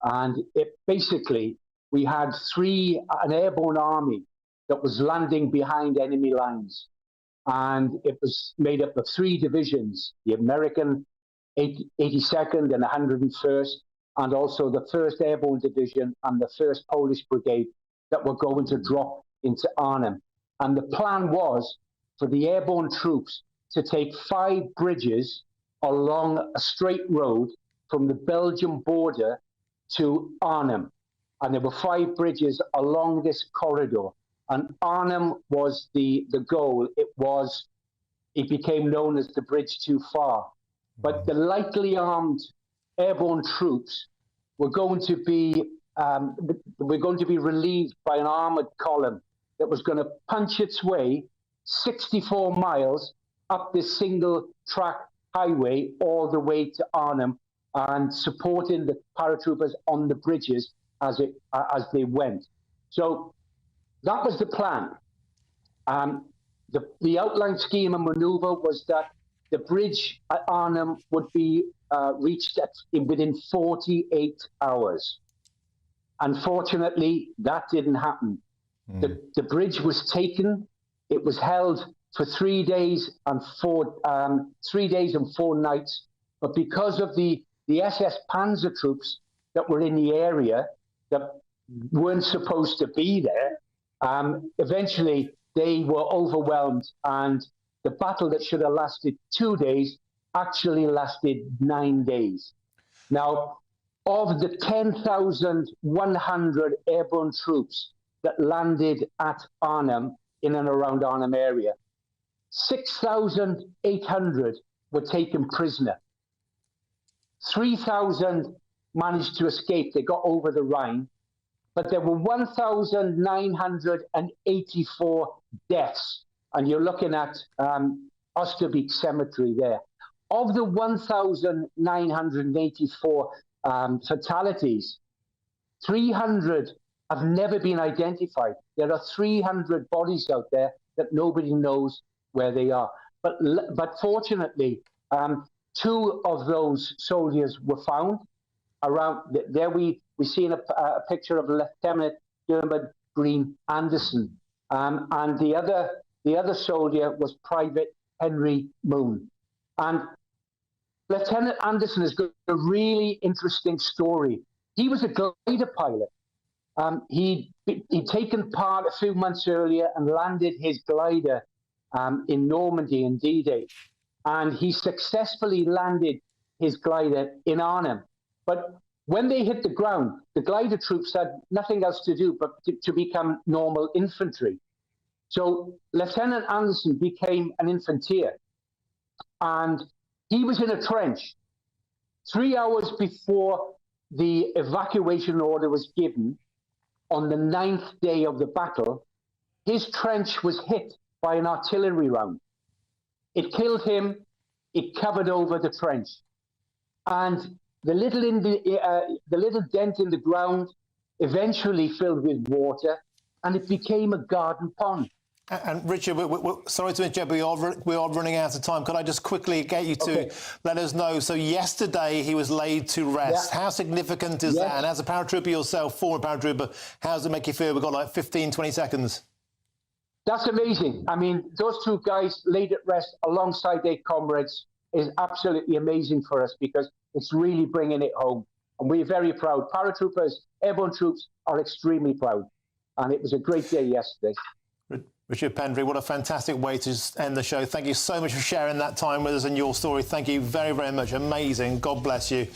And it basically, we had an airborne army that was landing behind enemy lines, and it was made up of 3 divisions: the American 82nd and 101st. And also the 1st Airborne Division and the 1st Polish Brigade that were going to drop into Arnhem. And the plan was for the airborne troops to take 5 bridges along a straight road from the Belgian border to Arnhem. And there were 5 bridges along this corridor. And Arnhem was the goal. It became known as the bridge too far. But the lightly armed airborne troops were going to be relieved by an armoured column that was going to punch its way 64 miles up this single track highway all the way to Arnhem, and supporting the paratroopers on the bridges as they went. So that was the plan. The outline scheme and manoeuvre was that the bridge at Arnhem would be reached within 48 hours. Unfortunately, that didn't happen. The bridge was taken. It was held for 3 days and 4 nights. But because of the SS Panzer troops that were in the area that weren't supposed to be there, eventually they were overwhelmed, and the battle that should have lasted 2 days actually lasted 9 days. Now, of the 10,100 airborne troops that landed at Arnhem, in and around Arnhem area, 6,800 were taken prisoner. 3,000 managed to escape. They got over the Rhine. But there were 1,984 deaths. And you're looking at Osterbeek Cemetery there. Of the 1,984 fatalities, 300 have never been identified. There are 300 bodies out there that nobody knows where they are. But fortunately, 2 of those soldiers were found. Around there, we seen a picture of Lieutenant Dermot Green Anderson, and the other soldier was Private Henry Moon. And Lieutenant Anderson has got a really interesting story. He was a glider pilot. He'd taken part a few months earlier and landed his glider in Normandy in D-Day. and he successfully landed his glider in Arnhem. But when they hit the ground, the glider troops had nothing else to do but to become normal infantry. So Lieutenant Anderson became an infanteer, and he was in a trench. 3 hours before the evacuation order was given, on the 9th day of the battle, his trench was hit by an artillery round. It killed him, it covered over the trench. And the little dent in the ground eventually filled with water, and it became a garden pond. And Richard, we're sorry to interrupt, but we are running out of time. Could I just quickly get you to let us know? So yesterday he was laid to rest. Yeah. How significant is that? And as a paratrooper yourself, former paratrooper, how does it make you feel? We've got like 15, 20 seconds. That's amazing. I mean, those two guys laid at rest alongside their comrades is absolutely amazing for us, because it's really bringing it home. And we're very proud. Paratroopers, airborne troops are extremely proud. And it was a great day yesterday. Richard Pendry, what a fantastic way to end the show. Thank you so much for sharing that time with us and your story. Thank you very, very much. Amazing. God bless you.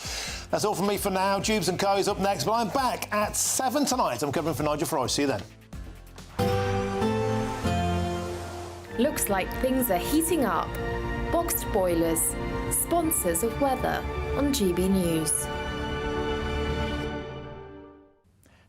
That's all from me for now. Jubes and Co is up next, but I'm back at 7 tonight. I'm covering for Nigel Farage. See you then. Looks like things are heating up. Boxed boilers, sponsors of weather on GB News.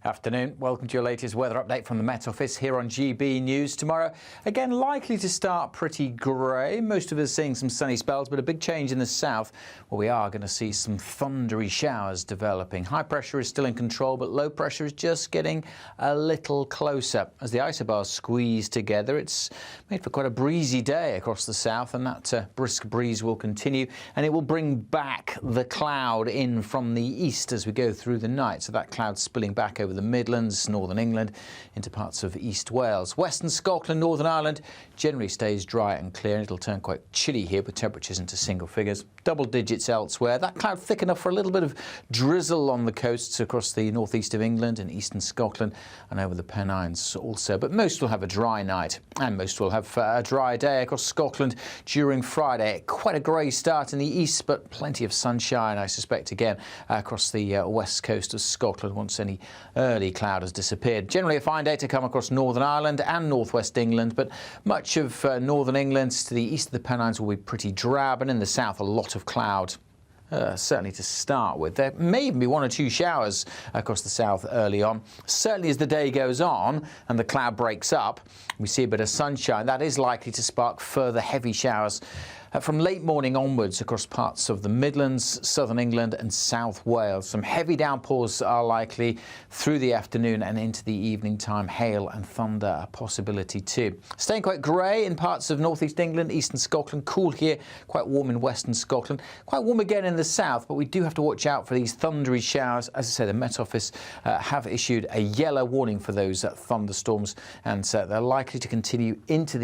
Afternoon. Welcome to your latest weather update from the Met Office here on GB News. Tomorrow, again, likely to start pretty grey. Most of us seeing some sunny spells, but a big change in the south, where we are going to see some thundery showers developing. High pressure is still in control, but low pressure is just getting a little closer. As the isobars squeeze together, it's made for quite a breezy day across the south, and that brisk breeze will continue, and it will bring back the cloud in from the east as we go through the night. So that cloud spilling back over the Midlands, Northern England, into parts of East Wales. Western Scotland, Northern Ireland generally stays dry and clear, and it'll turn quite chilly here with temperatures into single figures. Double digits elsewhere. That cloud thick enough for a little bit of drizzle on the coasts across the northeast of England and eastern Scotland and over the Pennines also. But most will have a dry night, and most will have a dry day across Scotland during Friday. Quite a grey start in the east, but plenty of sunshine, I suspect, again across the west coast of Scotland once any early cloud has disappeared. Generally a fine day to come across Northern Ireland and northwest England, but much of northern England to the east of the Pennines will be pretty drab, and in the south a lot of cloud. Certainly to start with. There may even be one or two showers across the south early on. Certainly as the day goes on and the cloud breaks up, we see a bit of sunshine. That is likely to spark further heavy showers from late morning onwards across parts of the Midlands, southern England and South Wales. Some heavy downpours are likely through the afternoon and into the evening time. Hail and thunder a possibility too. Staying quite grey in parts of northeast England, eastern Scotland. Cool here, quite warm in western Scotland. Quite warm again in the south, but we do have to watch out for these thundery showers. As I say, the Met Office have issued a yellow warning for those thunderstorms, and they're likely to continue into the